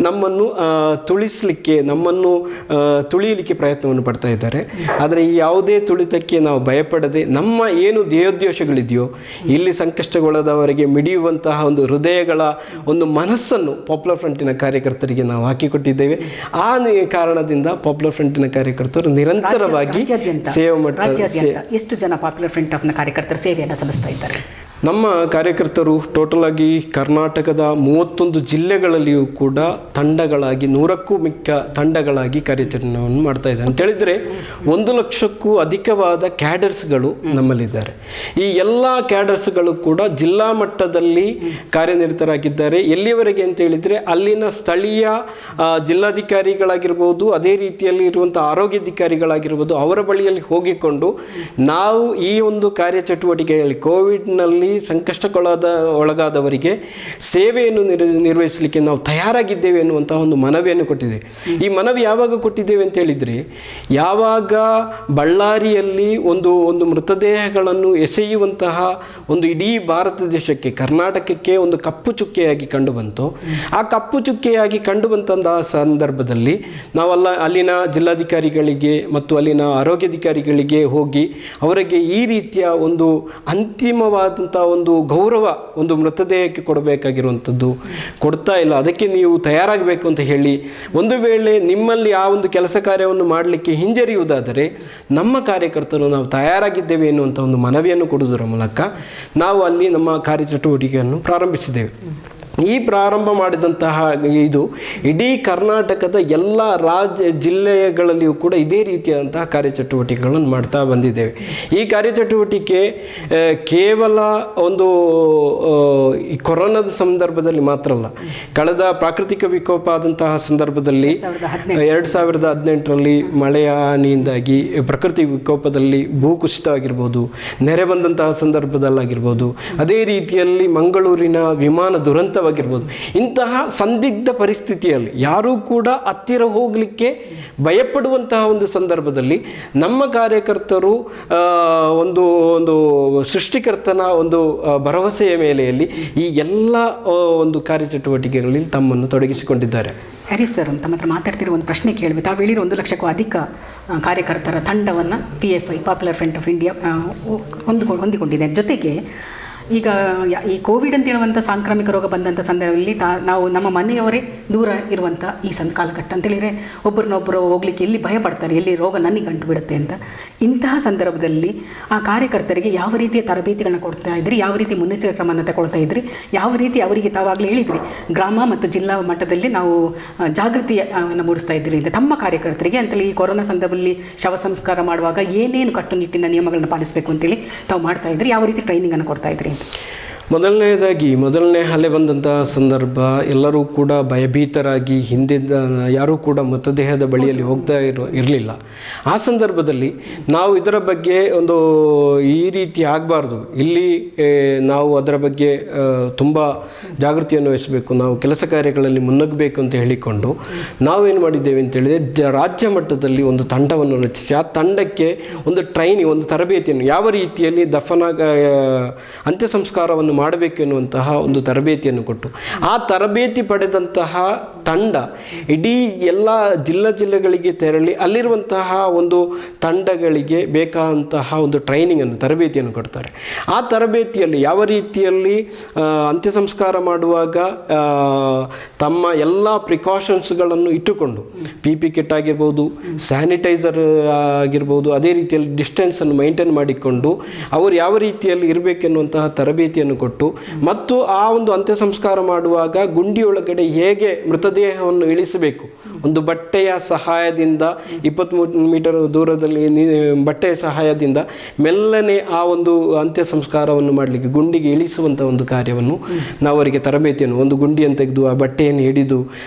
ನಮ್ಮನ್ನು ತುಳಿಸಲಿಕ್ಕೆ, ನಮ್ಮನ್ನು ತುಳಿಯಲಿಕ್ಕೆ ಪ್ರಯತ್ನವನ್ನು ಪಡ್ತಾ ಇದ್ದಾರೆ. ಆದರೆ ಈ ಯಾವುದೇ ತುಳಿತಕ್ಕೆ ನಾವು ಭಯಪಡದೆ ನಮ್ಮ ಏನು ಧ್ಯೇಯೋದ್ದೇಶಗಳಿದೆಯೋ, ಇಲ್ಲಿ ಸಂಕಷ್ಟಗೊಳ್ಳದವರಿಗೆ ಮಿಡಿಯುವಂತಹ ಒಂದು ಹೃದಯಗಳ ಒಂದು ಮನಸ್ಸನ್ನು ಪಾಪ್ಯುಲರ್ ಫ್ರಂಟಿನ ಕಾರ್ಯಕರ್ತರಿಗೆ ನಾವು ಹಾಕಿಕೊಟ್ಟಿದ್ದೇವೆ. ಆ ಕಾರಣದಿಂದ ಪಾಪ್ಯುಲರ್ ಫ್ರಂಟಿನ ಕಾರ್ಯಕರ್ತರು ನಿರಂತರವಾಗಿ ಸೇವೆ ಮಾಡ್ತಾರೆ. ಎಷ್ಟು ಜನ ಪಾಪ್ಯುಲರ್ ಫ್ರಂಟ್ ಆಫ್ನ ಕಾರ್ಯಕರ್ತರು ಸೇವೆಯನ್ನು ಸಲ್ಲಿಸ್ತಾ ಇದ್ದಾರೆ? ನಮ್ಮ ಕಾರ್ಯಕರ್ತರು ಟೋಟಲ್ ಆಗಿ ಕರ್ನಾಟಕದ 31 ಜಿಲ್ಲೆಗಳಲ್ಲಿಯೂ ಕೂಡ ತಂಡಗಳಾಗಿ 100ಕ್ಕೂ ಮಿಕ್ಕ ತಂಡಗಳಾಗಿ ಕಾರ್ಯಾಚರಣೆಯನ್ನು ಮಾಡ್ತಾ ಇದ್ದಾರೆ ಅಂತ ಹೇಳಿದರೆ 1 ಲಕ್ಷಕ್ಕೂ ಅಧಿಕವಾದ ಕ್ಯಾಡರ್ಸ್ಗಳು ನಮ್ಮಲ್ಲಿದ್ದಾರೆ. ಈ ಎಲ್ಲ ಕ್ಯಾಡರ್ಸ್ಗಳು ಕೂಡ ಜಿಲ್ಲಾ ಮಟ್ಟದಲ್ಲಿ ಕಾರ್ಯನಿರತರಾಗಿದ್ದಾರೆ. ಎಲ್ಲಿಯವರೆಗೆ ಅಂತ ಹೇಳಿದರೆ ಅಲ್ಲಿನ ಸ್ಥಳೀಯ ಜಿಲ್ಲಾಧಿಕಾರಿಗಳಾಗಿರ್ಬೋದು, ಅದೇ ರೀತಿಯಲ್ಲಿ ಇರುವಂಥ ಆರೋಗ್ಯಾಧಿಕಾರಿಗಳಾಗಿರ್ಬೋದು, ಅವರ ಬಳಿಯಲ್ಲಿ ಹೋಗಿಕೊಂಡು ನಾವು ಈ ಒಂದು ಕಾರ್ಯಚಟುವಟಿಕೆಯಲ್ಲಿ ಕೋವಿಡ್ನಲ್ಲಿ ಒಳಗಾದವರಿಗೆ ಸೇವೆಯನ್ನು ನಿರ್ವಹಿಸಲಿಕ್ಕೆ ನಾವು ತಯಾರಾಗಿದ್ದೇವೆ ಎನ್ನುವಂತಹ ಒಂದು ಮನವಿಯನ್ನು ಕೊಟ್ಟಿದ್ದೇವೆ. ಈ ಮನವಿ ಯಾವಾಗ ಕೊಟ್ಟಿದ್ದೇವೆ ಅಂತ ಹೇಳಿದರೆ, ಯಾವಾಗ ಬಳ್ಳಾರಿಯಲ್ಲಿ ಒಂದು ಮೃತದೇಹಗಳನ್ನು ಎಸೆಯುವಂತಹ ಒಂದು ಇಡೀ ಭಾರತ ದೇಶಕ್ಕೆ, ಕರ್ನಾಟಕಕ್ಕೆ ಒಂದು ಕಪ್ಪು ಚುಕ್ಕೆಯಾಗಿ ಕಂಡು ಬಂತು. ಆ ಕಪ್ಪು ಚುಕ್ಕೆಯಾಗಿ ಕಂಡು ಬಂತಹ ಸಂದರ್ಭದಲ್ಲಿ ನಾವೆಲ್ಲ ಅಲ್ಲಿನ ಜಿಲ್ಲಾಧಿಕಾರಿಗಳಿಗೆ ಮತ್ತು ಅಲ್ಲಿನ ಆರೋಗ್ಯಾಧಿಕಾರಿಗಳಿಗೆ ಹೋಗಿ ಅವರಿಗೆ ಈ ರೀತಿಯ ಒಂದು ಅಂತಿಮವಾದಂಥ ಒಂದು ಗೌರವ ಒಂದು ಮೃತದೇಹಕ್ಕೆ ಕೊಡಬೇಕಾಗಿರುವಂಥದ್ದು ಕೊಡ್ತಾ ಇಲ್ಲ, ಅದಕ್ಕೆ ನೀವು ತಯಾರಾಗಬೇಕು ಅಂತ ಹೇಳಿ, ಒಂದು ವೇಳೆ ನಿಮ್ಮಲ್ಲಿ ಆ ಒಂದು ಕೆಲಸ ಕಾರ್ಯವನ್ನು ಮಾಡಲಿಕ್ಕೆ ಹಿಂಜರಿಯುವುದಾದರೆ ನಮ್ಮ ಕಾರ್ಯಕರ್ತರು ನಾವು ತಯಾರಾಗಿದ್ದೇವೆ ಎನ್ನುವಂಥ ಒಂದು ಮನವಿಯನ್ನು ಕೊಡುವುದರ ಮೂಲಕ ನಾವು ಅಲ್ಲಿ ನಮ್ಮ ಕಾರ್ಯಚಟುವಟಿಕೆಯನ್ನು ಪ್ರಾರಂಭಿಸಿದ್ದೇವೆ. ಈ ಪ್ರಾರಂಭ ಮಾಡಿದಂತಹ ಇದು ಇಡೀ ಕರ್ನಾಟಕದ ಎಲ್ಲ ಜಿಲ್ಲೆಗಳಲ್ಲಿಯೂ ಕೂಡ ಇದೇ ರೀತಿಯಾದಂತಹ ಕಾರ್ಯಚಟುವಟಿಕೆಗಳನ್ನು ಮಾಡ್ತಾ ಬಂದಿದ್ದೇವೆ. ಈ ಕಾರ್ಯಚಟುವಟಿಕೆ ಕೇವಲ ಒಂದು ಈ ಕೊರೋನಾದ ಸಂದರ್ಭದಲ್ಲಿ ಮಾತ್ರ ಅಲ್ಲ, ಕಳೆದ ಪ್ರಾಕೃತಿಕ ವಿಕೋಪ ಆದಂತಹ ಸಂದರ್ಭದಲ್ಲಿ 2018ರಲ್ಲಿ ಮಳೆಯ ಹಾನಿಯಿಂದಾಗಿ ಪ್ರಕೃತಿ ವಿಕೋಪದಲ್ಲಿ ಭೂಕುಸಿತ ಆಗಿರ್ಬೋದು, ನೆರೆ ಬಂದಂತಹ ಸಂದರ್ಭದಲ್ಲಾಗಿರ್ಬೋದು, ಅದೇ ರೀತಿಯಲ್ಲಿ ಮಂಗಳೂರಿನ ವಿಮಾನ ದುರಂತವಾಗಿರ್ಬೋದು, ಇಂತಹ ಸಂದಿಗ್ಧ ಪರಿಸ್ಥಿತಿಯಲ್ಲಿ ಯಾರೂ ಕೂಡ ಹತ್ತಿರ ಹೋಗಲಿಕ್ಕೆ ಭಯಪಡುವಂತಹ ಒಂದು ಸಂದರ್ಭದಲ್ಲಿ ನಮ್ಮ ಕಾರ್ಯಕರ್ತರು ಒಂದು ಸೃಷ್ಟಿಕರ್ತನ ಒಂದು ಭರವಸೆಯ ಮೇಲೆಯಲ್ಲಿ ಈ ಎಲ್ಲ ಒಂದು ಕಾರ್ಯಚಟುವಟಿಕೆಗಳಲ್ಲಿ ತಮ್ಮನ್ನು ತೊಡಗಿಸಿಕೊಂಡಿದ್ದಾರೆ. ಹರೀಶ್ ಸರ್, ತಮ್ಮ ಹತ್ರ ಮಾತಾಡ್ತಿರೋ ಒಂದು ಪ್ರಶ್ನೆ ಕೇಳಬೇಕು. ತಾವು ಹೇಳಿರೋ 1 ಲಕ್ಷಕ್ಕೂ ಅಧಿಕ ಕಾರ್ಯಕರ್ತರ ತಂಡವನ್ನು PFI popular front of India ಹೊಂದಿಕೊಂಡಿದೆ. ಜೊತೆಗೆ ಈಗ ಈ ಕೋವಿಡ್ ಅಂತ ಹೇಳುವಂಥ ಸಾಂಕ್ರಾಮಿಕ ರೋಗ ಬಂದಂಥ ಸಂದರ್ಭದಲ್ಲಿ ನಾವು ನಮ್ಮ ಮನೆಯವರೇ ದೂರ ಇರುವಂಥ ಈ ಕಾಲಘಟ್ಟ ಅಂತೇಳಿದರೆ ಒಬ್ಬರನ್ನೊಬ್ಬರು ಹೋಗ್ಲಿಕ್ಕೆ ಎಲ್ಲಿ ಭಯ ಪಡ್ತಾರೆ, ಎಲ್ಲಿ ರೋಗ ನನಗೆ ಗಂಟು ಬಿಡುತ್ತೆ ಅಂತ. ಇಂತಹ ಸಂದರ್ಭದಲ್ಲಿ ಆ ಕಾರ್ಯಕರ್ತರಿಗೆ ಯಾವ ರೀತಿಯ ತರಬೇತಿಗಳನ್ನ ಕೊಡ್ತಾ ಇದ್ರಿ, ಯಾವ ರೀತಿ ಮುನ್ನೆಚ್ಚರಿಕೆ ಕ್ರಮವನ್ನು ತಗೊಳ್ತಾ ಇದ್ರಿ, ಯಾವ ರೀತಿ ಅವರಿಗೆ ತಾವಾಗಲೇ ಹೇಳಿದ್ರಿ ಗ್ರಾಮ ಮತ್ತು ಜಿಲ್ಲಾ ಮಟ್ಟದಲ್ಲಿ ನಾವು ಜಾಗೃತಿಯನ್ನು ಮೂಡಿಸ್ತಾ ಇದ್ದೀರಿ ಅಂತ ತಮ್ಮ ಕಾರ್ಯಕರ್ತರಿಗೆ ಅಂತೇಳಿ ಈ ಕೊರೋನಾ ಸಂದರ್ಭದಲ್ಲಿ ಶವ ಸಂಸ್ಕಾರ ಮಾಡುವಾಗ ಏನೇನು ಕಟ್ಟುನಿಟ್ಟಿನ ನಿಯಮಗಳನ್ನು ಪಾಲಿಸಬೇಕು ಅಂತೇಳಿ ತಾವು ಮಾಡ್ತಾ ಇದ್ರಿ, ಯಾವ ರೀತಿ ಟ್ರೈನಿಂಗನ್ನು ಕೊಡ್ತಾ ಇದ್ರಿ? ಮೊದಲನೇ ಅಲೆ ಬಂದಂತಹ ಸಂದರ್ಭ ಎಲ್ಲರೂ ಕೂಡ ಭಯಭೀತರಾಗಿ ಹಿಂದಿದ್ದ ಯಾರೂ ಕೂಡ ಮೃತದೇಹದ ಬಳಿಯಲ್ಲಿ ಹೋಗ್ತಾ ಇರಲಿಲ್ಲ. ಆ ಸಂದರ್ಭದಲ್ಲಿ ನಾವು ಇದರ ಬಗ್ಗೆ ಈ ರೀತಿ ಆಗಬಾರ್ದು, ಇಲ್ಲಿ ನಾವು ಅದರ ಬಗ್ಗೆ ತುಂಬ ಜಾಗೃತಿಯನ್ನು ವಹಿಸಬೇಕು, ನಾವು ಕೆಲಸ ಕಾರ್ಯಗಳಲ್ಲಿ ಮುನ್ನುಗ್ಗಬೇಕು ಅಂತ ಹೇಳಿಕೊಂಡು ನಾವೇನು ಮಾಡಿದ್ದೇವೆ ಅಂತೇಳಿದರೆ ರಾಜ್ಯ ಮಟ್ಟದಲ್ಲಿ ಒಂದು ತಂಡವನ್ನು ರಚಿಸಿ ಆ ತಂಡಕ್ಕೆ ಒಂದು ಟ್ರೈನಿಂಗ್, ಒಂದು ತರಬೇತಿಯನ್ನು, ಯಾವ ರೀತಿಯಲ್ಲಿ ಅಂತ್ಯ ಸಂಸ್ಕಾರವನ್ನು ಮಾಡಬೇಕು ಎನ್ನುವಂತಹ ಒಂದು ತರಬೇತಿಯನ್ನು ಕೊಟ್ಟು ಆ ತರಬೇತಿ ಪಡೆದಂತಹ ತಂಡ ಇಡೀ ಎಲ್ಲ ಜಿಲ್ಲೆಗಳಿಗೆ ತೆರಳಿ ಅಲ್ಲಿರುವಂತಹ ಒಂದು ತಂಡಗಳಿಗೆ ಬೇಕಾದಂತಹ ಒಂದು ಟ್ರೈನಿಂಗನ್ನು, ತರಬೇತಿಯನ್ನು ಕೊಡ್ತಾರೆ. ಆ ತರಬೇತಿಯಲ್ಲಿ ಯಾವ ರೀತಿಯಲ್ಲಿ ಅಂತ್ಯ ಸಂಸ್ಕಾರ ಮಾಡುವಾಗ ತಮ್ಮ ಎಲ್ಲ ಪ್ರಿಕಾಷನ್ಸ್ಗಳನ್ನು ಇಟ್ಟುಕೊಂಡು PP ಕಿಟ್ ಆಗಿರ್ಬೋದು, ಸ್ಯಾನಿಟೈಸರ್ ಆಗಿರ್ಬೋದು, ಅದೇ ರೀತಿಯಲ್ಲಿ ಡಿಸ್ಟೆನ್ಸನ್ನು ಮೈಂಟೈನ್ ಮಾಡಿಕೊಂಡು ಅವರು ಯಾವ ರೀತಿಯಲ್ಲಿ ಇರಬೇಕೆನ್ನುವಂತಹ ತರಬೇತಿಯನ್ನು ಕೊಟ್ಟು ಮತ್ತು ಆ ಒಂದು ಅಂತ್ಯ ಸಂಸ್ಕಾರ ಮಾಡುವಾಗ ಗುಂಡಿಯೊಳಗಡೆ ಹೇಗೆ ಮೃತದೇಹವನ್ನು ಇಳಿಸಬೇಕು, ಒಂದು ಬಟ್ಟೆಯ ಸಹಾಯದಿಂದ 23 ಮೀಟರ್ ದೂರದಲ್ಲಿ ಬಟ್ಟೆಯ ಸಹಾಯದಿಂದ ಮೆಲ್ಲನೆ ಆ ಒಂದು ಅಂತ್ಯ ಸಂಸ್ಕಾರವನ್ನು ಮಾಡಲಿಕ್ಕೆ ಗುಂಡಿಗೆ ಇಳಿಸುವಂಥ ಒಂದು ಕಾರ್ಯವನ್ನು ನಾವು ಅವರಿಗೆ ತರಬೇತಿಯನ್ನು, ಒಂದು ಗುಂಡಿಯನ್ನು ತೆಗೆದು ಆ ಬಟ್ಟೆಯನ್ನು ಹಿಡಿದು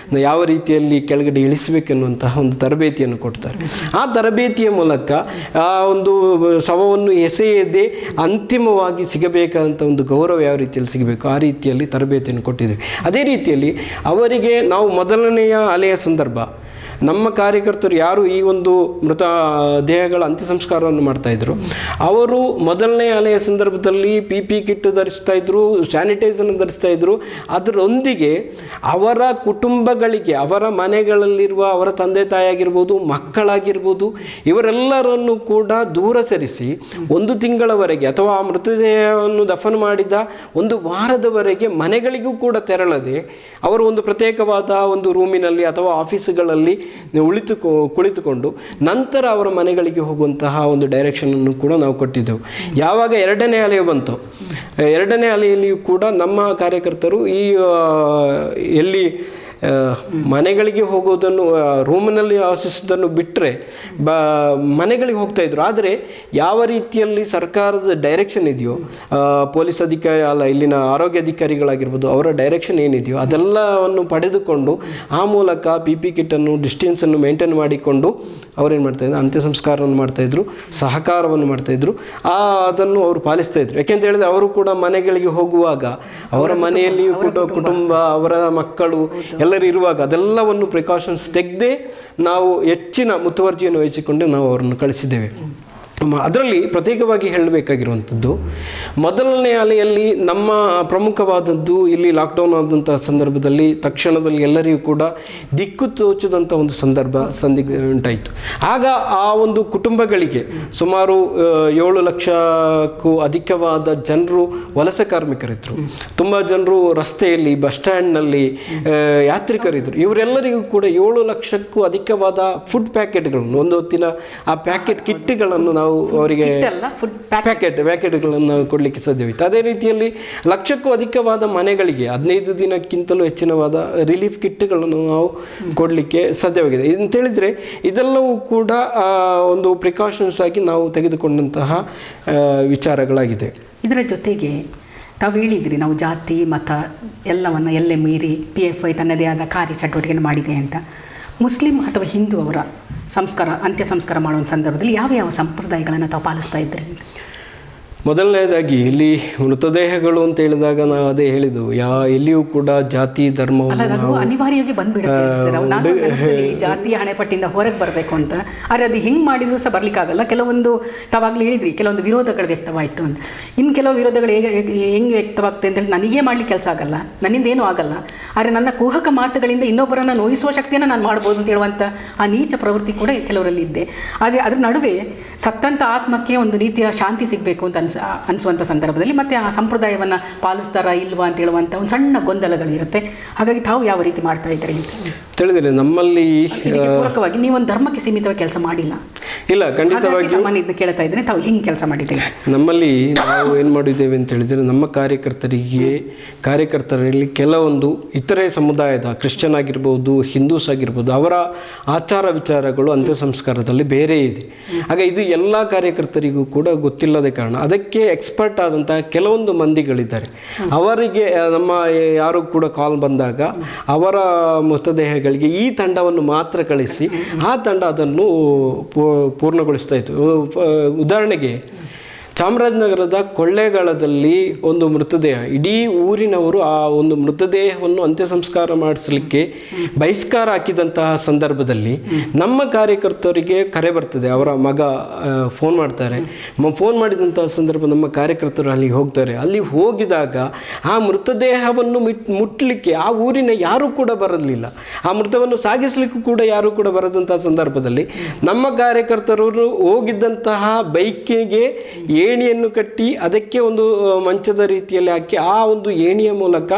ಯಾವ ರೀತಿಯಲ್ಲಿ ಕೆಳಗಡೆ ಇಳಿಸಬೇಕೆನ್ನುವಂತಹ ಒಂದು ತರಬೇತಿಯನ್ನು ಕೊಡ್ತಾರೆ. ಆ ತರಬೇತಿಯ ಮೂಲಕ ಆ ಒಂದು ಶವವನ್ನು ಎಸೆಯದೆ ಅಂತಿಮವಾಗಿ ಸಿಗಬೇಕಾದಂಥ ಒಂದು ಗೌರವ ಯಾವ ರೀತಿಯಲ್ಲಿ ಸಿಗಬೇಕು ಆ ರೀತಿಯಲ್ಲಿ ತರಬೇತಿಯನ್ನು ಕೊಟ್ಟಿದ್ದೇವೆ. ಅದೇ ರೀತಿಯಲ್ಲಿ ಅವರಿಗೆ ನಾವು ಮೊದಲನೆಯ ಅಲೆಯ ಸಂದರ್ಭ ನಮ್ಮ ಕಾರ್ಯಕರ್ತರು ಯಾರು ಈ ಒಂದು ಮೃತ ದೇಹಗಳ ಅಂತ್ಯ ಸಂಸ್ಕಾರವನ್ನು ಮಾಡ್ತಾಯಿದ್ರು, ಅವರು ಮೊದಲನೇ ಅಲೆಯ ಸಂದರ್ಭದಲ್ಲಿ PP ಕಿಟ್ ಧರಿಸ್ತಾ ಇದ್ರು, ಸ್ಯಾನಿಟೈಸರ್ನ ಧರಿಸ್ತಾ ಇದ್ರು. ಅದರೊಂದಿಗೆ ಅವರ ಕುಟುಂಬಗಳಿಗೆ, ಅವರ ಮನೆಗಳಲ್ಲಿರುವ ಅವರ ತಂದೆ ತಾಯಿಯಾಗಿರ್ಬೋದು, ಮಕ್ಕಳಾಗಿರ್ಬೋದು, ಇವರೆಲ್ಲರನ್ನು ಕೂಡ ದೂರ ಸರಿಸಿ 1 ತಿಂಗಳವರೆಗೆ ಅಥವಾ ಆ ಮೃತದೇಹವನ್ನು ದಫನ ಮಾಡಿದ 1 ವಾರದವರೆಗೆ ಮನೆಗಳಿಗೂ ಕೂಡ ತೆರಳದೆ ಅವರು ಒಂದು ಪ್ರತ್ಯೇಕವಾದ ಒಂದು ರೂಮಿನಲ್ಲಿ ಅಥವಾ ಆಫೀಸುಗಳಲ್ಲಿ ಕುಳಿತುಕೊಂಡು ನಂತರ ಅವರ ಮನೆಗಳಿಗೆ ಹೋಗುವಂತಹ ಒಂದು ಡೈರೆಕ್ಷನನ್ನು ಕೂಡ ನಾವು ಕೊಟ್ಟಿದ್ದೆವು. ಯಾವಾಗ 2ನೇ ಅಲೆ ಬಂತು ಎರಡನೇ ಅಲೆಯಲ್ಲಿಯೂ ಕೂಡ ನಮ್ಮ ಕಾರ್ಯಕರ್ತರು ಈ ಎಲ್ಲಿ ಮನೆಗಳಿಗೆ ಹೋಗೋದನ್ನು, ರೂಮಿನಲ್ಲಿ ವಾಸಿಸೋದನ್ನು ಬಿಟ್ಟರೆ ಮನೆಗಳಿಗೆ ಹೋಗ್ತಾ ಇದ್ರು. ಆದರೆ ಯಾವ ರೀತಿಯಲ್ಲಿ ಸರ್ಕಾರದ ಡೈರೆಕ್ಷನ್ ಇದೆಯೋ, ಪೊಲೀಸ್ ಅಧಿಕಾರಿ ಇಲ್ಲಿನ ಆರೋಗ್ಯ ಅಧಿಕಾರಿಗಳಾಗಿರ್ಬೋದು, ಅವರ ಡೈರೆಕ್ಷನ್ ಏನಿದೆಯೋ ಅದೆಲ್ಲವನ್ನು ಪಡೆದುಕೊಂಡು ಆ ಮೂಲಕ PPE ಕಿಟ್ಟನ್ನು, ಡಿಸ್ಟೆನ್ಸನ್ನು ಮೇಂಟೈನ್ ಮಾಡಿಕೊಂಡು ಅವರೇನು ಮಾಡ್ತಾಯಿದ್ರು, ಅಂತ್ಯ ಸಂಸ್ಕಾರವನ್ನು ಮಾಡ್ತಾಯಿದ್ರು, ಸಹಕಾರವನ್ನು ಮಾಡ್ತಾಯಿದ್ರು. ಅದನ್ನು ಅವರು ಪಾಲಿಸ್ತಾಯಿದ್ರು. ಯಾಕೆಂತ ಹೇಳಿದ್ರೆ ಅವರು ಕೂಡ ಮನೆಗಳಿಗೆ ಹೋಗುವಾಗ ಅವರ ಮನೆಯಲ್ಲಿಯೂ ಕೂಡ ಕುಟುಂಬ, ಅವರ ಮಕ್ಕಳು ಎಲ್ಲರೂ ಇರುವಾಗ ಅದೆಲ್ಲವನ್ನು ಪ್ರಿಕಾಷನ್ಸ್ ತೆಗೆದೇ ನಾವು ಹೆಚ್ಚಿನ ಮುತುವರ್ಜಿಯನ್ನು ವಹಿಸಿಕೊಂಡು ನಾವು ಅವರನ್ನು ಕಳಿಸಿದ್ದೇವೆ. ಅದರಲ್ಲಿ ಪ್ರತ್ಯೇಕವಾಗಿ ಹೇಳಬೇಕಾಗಿರುವಂಥದ್ದು, ಮೊದಲನೇ ಅಲೆಯಲ್ಲಿ ನಮ್ಮ ಪ್ರಮುಖವಾದದ್ದು ಇಲ್ಲಿ ಲಾಕ್ಡೌನ್ ಆದಂಥ ಸಂದರ್ಭದಲ್ಲಿ ತಕ್ಷಣದಲ್ಲಿ ಎಲ್ಲರಿಗೂ ಕೂಡ ದಿಕ್ಕು ತೋಚದಂಥ ಒಂದು ಸಂದರ್ಭ ಉಂಟಾಯಿತು. ಆಗ ಆ ಒಂದು ಕುಟುಂಬಗಳಿಗೆ ಸುಮಾರು 7 ಲಕ್ಷಕ್ಕೂ ಅಧಿಕವಾದ ಜನರು ವಲಸೆ ಕಾರ್ಮಿಕರಿದ್ದರು. ತುಂಬ ಜನರು ರಸ್ತೆಯಲ್ಲಿ, ಬಸ್ ಸ್ಟ್ಯಾಂಡ್ನಲ್ಲಿ ಯಾತ್ರಿಕರಿದ್ದರು. ಇವರೆಲ್ಲರಿಗೂ ಕೂಡ 7 ಲಕ್ಷಕ್ಕೂ ಅಧಿಕವಾದ ಫುಡ್ ಪ್ಯಾಕೆಟ್ಗಳನ್ನು, ಒಂದು ಹೊತ್ತಿನ ಆ ಪ್ಯಾಕೆಟ್ ಕಿಟ್ಗಳನ್ನು ನಾವು ಅವರಿಗೆ ಪ್ಯಾಕೆಟ್ಗಳನ್ನು ನಾವು ಕೊಡಲಿಕ್ಕೆ ಸಾಧ್ಯವಿತ್ತು. ಅದೇ ರೀತಿಯಲ್ಲಿ ಲಕ್ಷಕ್ಕೂ ಅಧಿಕವಾದ ಮನೆಗಳಿಗೆ 15 ದಿನಕ್ಕಿಂತಲೂ ಹೆಚ್ಚಿನವಾದ ರಿಲೀಫ್ ಕಿಟ್ಗಳನ್ನು ನಾವು ಕೊಡಲಿಕ್ಕೆ ಸಾಧ್ಯವಾಗಿದೆ. ಅಂತೇಳಿದರೆ ಇದೆಲ್ಲವೂ ಕೂಡ ಒಂದು ಪ್ರಿಕಾಷನ್ಸ್ ಆಗಿ ನಾವು ತೆಗೆದುಕೊಂಡಂತಹ ವಿಚಾರಗಳಾಗಿದೆ. ಇದರ ಜೊತೆಗೆ ತಾವು ಹೇಳಿದ್ರಿ, ನಾವು ಜಾತಿ ಮತ ಎಲ್ಲವನ್ನು ಎಲ್ಲೇ ಮೀರಿ PFI ತನ್ನದೇ ಆದ ಕಾರ್ಯಚಟುವಟಿಕೆಯನ್ನು ಮಾಡಿದೆ ಅಂತ. ಮುಸ್ಲಿಂ ಅಥವಾ ಹಿಂದೂ ಅವರ ಸಂಸ್ಕಾರ, ಅಂತ್ಯ ಸಂಸ್ಕಾರ ಮಾಡುವ ಸಂದರ್ಭದಲ್ಲಿ ಯಾವ ಸಂಪ್ರದಾಯಗಳನ್ನು ತಾವು ಪಾಲಿಸ್ತಾ ಇದ್ರಿ? ಮೊದಲನೇದಾಗಿ ಇಲ್ಲಿ ಮೃತದೇಹಗಳು ಅಂತ ಹೇಳಿದಾಗ ನಾವು ಅದೇ ಹೇಳಿದ್ದು, ಎಲ್ಲಿಯೂ ಕೂಡ ಜಾತಿ ಧರ್ಮವನ್ನು ಅನಿವಾರ್ಯವಾಗಿ ಬಂದ್ಬಿಡುತ್ತೆ. ಜಾತಿಯ ಹಣೆಪಟ್ಟಿಂದ ಹೊರಗೆ ಬರಬೇಕು ಅಂತ, ಆದರೆ ಅದು ಹಿಂಗೆ ಮಾಡಿದ್ರು ಸಹ ಬರ್ಲಿಕ್ಕಾಗಲ್ಲ. ಕೆಲವೊಂದು ತಾವಾಗಲೇ ಹೇಳಿದ್ರಿ, ಕೆಲವೊಂದು ವಿರೋಧಗಳು ವ್ಯಕ್ತವಾಯಿತು ಅಂತ. ಇನ್ನು ಕೆಲವು ವಿರೋಧಗಳು ಹೆಂಗೆ ವ್ಯಕ್ತವಾಗ್ತದೆ ಅಂತೇಳಿ ನನಗೇ ಮಾಡ್ಲಿಕ್ಕೆ ಕೆಲಸ ಆಗಲ್ಲ, ನನ್ನಿಂದ ಏನೂ ಆಗಲ್ಲ. ಆದರೆ ನನ್ನ ಕುಹಕ ಮಾತುಗಳಿಂದ ಇನ್ನೊಬ್ಬರನ್ನು ನೋಯಿಸುವ ಶಕ್ತಿಯನ್ನು ನಾನು ಮಾಡ್ಬೋದು ಅಂತ ಹೇಳುವಂಥ ಆ ನೀಚ ಪ್ರವೃತ್ತಿ ಕೂಡ ಕೆಲವರಲ್ಲಿ ಇದ್ದೆ. ಆದರೆ ಅದ್ರ ನಡುವೆ ಸತ್ತಂಥ ಆತ್ಮಕ್ಕೆ ಒಂದು ರೀತಿಯ ಶಾಂತಿ ಸಿಗಬೇಕು ಅಂತ ಅನಿಸುವಂಥ ಸಂದರ್ಭದಲ್ಲಿ ಮತ್ತೆ ಆ ಸಂಪ್ರದಾಯವನ್ನು ಪಾಲಿಸ್ತಾರಾ ಇಲ್ವಾ ಅಂತ ಹೇಳುವಂಥ ಒಂದು ಸಣ್ಣ ಗೊಂದಲಗಳಿರುತ್ತೆ. ಹಾಗಾಗಿ ತಾವು ಯಾವ ರೀತಿ ಮಾಡ್ತಾ ಇದ್ದೀರಿ ಅಂತ ತಿಳಿದಿಲ್ಲ. ನಮ್ಮಲ್ಲಿ ಪೂರಕವಾಗಿ ನೀವೊಂದು ಧರ್ಮಕ್ಕೆ ಸೀಮಿತವಾಗಿ ಕೆಲಸ ಮಾಡಿಲ್ಲ. ಇಲ್ಲ, ಖಂಡಿತವಾಗಿಯೂ ನಾನು ಕೇಳ್ತಾ ಇದ್ದೇನೆ, ತಾವು ಹಿಂಗೆ ಕೆಲಸ ಮಾಡಿದ್ದೀರಿ? ನಮ್ಮಲ್ಲಿ ನಾವು ಏನು ಮಾಡಿದ್ದೇವೆ ಅಂತ ಹೇಳಿದರೆ, ನಮ್ಮ ಕಾರ್ಯಕರ್ತರಲ್ಲಿ ಕೆಲವೊಂದು ಇತರೆ ಸಮುದಾಯದ ಕ್ರಿಶ್ಚಿಯನ್ ಆಗಿರ್ಬೋದು, ಹಿಂದೂಸ್ ಆಗಿರ್ಬೋದು, ಅವರ ಆಚಾರ ವಿಚಾರಗಳು ಅಂತ್ಯ ಸಂಸ್ಕಾರದಲ್ಲಿ ಬೇರೆ ಇದೆ. ಆಗ ಇದು ಎಲ್ಲ ಕಾರ್ಯಕರ್ತರಿಗೂ ಕೂಡ ಗೊತ್ತಿಲ್ಲದ ಕಾರಣ ಅದಕ್ಕೆ ಎಕ್ಸ್ಪರ್ಟ್ ಆದಂಥ ಕೆಲವೊಂದು ಮಂದಿಗಳಿದ್ದಾರೆ. ಅವರಿಗೆ ನಮ್ಮ ಯಾರು ಕೂಡ ಕಾಲ್ ಬಂದಾಗ ಅವರ ಮೃತದೇಹಗಳಿಗೆ ಈ ತಂಡವನ್ನು ಮಾತ್ರ ಕಳಿಸಿ ಆ ತಂಡ ಅದನ್ನು ಪೂರ್ಣಗೊಳಿಸ್ತಾ ಇತ್ತು. ಉದಾಹರಣೆಗೆ ಚಾಮರಾಜನಗರದ ಕೊಳ್ಳೇಗಾಲದಲ್ಲಿ ಒಂದು ಮೃತದೇಹ, ಇಡೀ ಊರಿನವರು ಆ ಒಂದು ಮೃತದೇಹವನ್ನು ಅಂತ್ಯ ಸಂಸ್ಕಾರ ಮಾಡಿಸಲಿಕ್ಕೆ ಬಹಿಷ್ಕಾರ ಹಾಕಿದಂತಹ ಸಂದರ್ಭದಲ್ಲಿ ನಮ್ಮ ಕಾರ್ಯಕರ್ತರಿಗೆ ಕರೆ ಬರ್ತದೆ. ಅವರ ಮಗ ಫೋನ್ ಮಾಡ್ತಾರೆ. ಫೋನ್ ಮಾಡಿದಂತಹ ಸಂದರ್ಭ ನಮ್ಮ ಕಾರ್ಯಕರ್ತರು ಅಲ್ಲಿಗೆ ಹೋಗ್ತಾರೆ. ಅಲ್ಲಿ ಹೋಗಿದಾಗ ಆ ಮೃತದೇಹವನ್ನು ಮುಟ್ಟಲಿಕ್ಕೆ ಆ ಊರಿನ ಯಾರೂ ಕೂಡ ಬರಲಿಲ್ಲ. ಆ ಮೃತವನ್ನು ಸಾಗಿಸಲಿಕ್ಕೂ ಕೂಡ ಯಾರೂ ಕೂಡ ಬರದಂತಹ ಸಂದರ್ಭದಲ್ಲಿ ನಮ್ಮ ಕಾರ್ಯಕರ್ತರು ಹೋಗಿದ್ದಂತಹ ಬೈಕಿಗೆ ಏಣಿಯನ್ನು ಕಟ್ಟಿ ಅದಕ್ಕೆ ಒಂದು ಮಂಚದ ರೀತಿಯಲ್ಲಿ ಹಾಕಿ ಆ ಒಂದು ಏಣಿಯ ಮೂಲಕ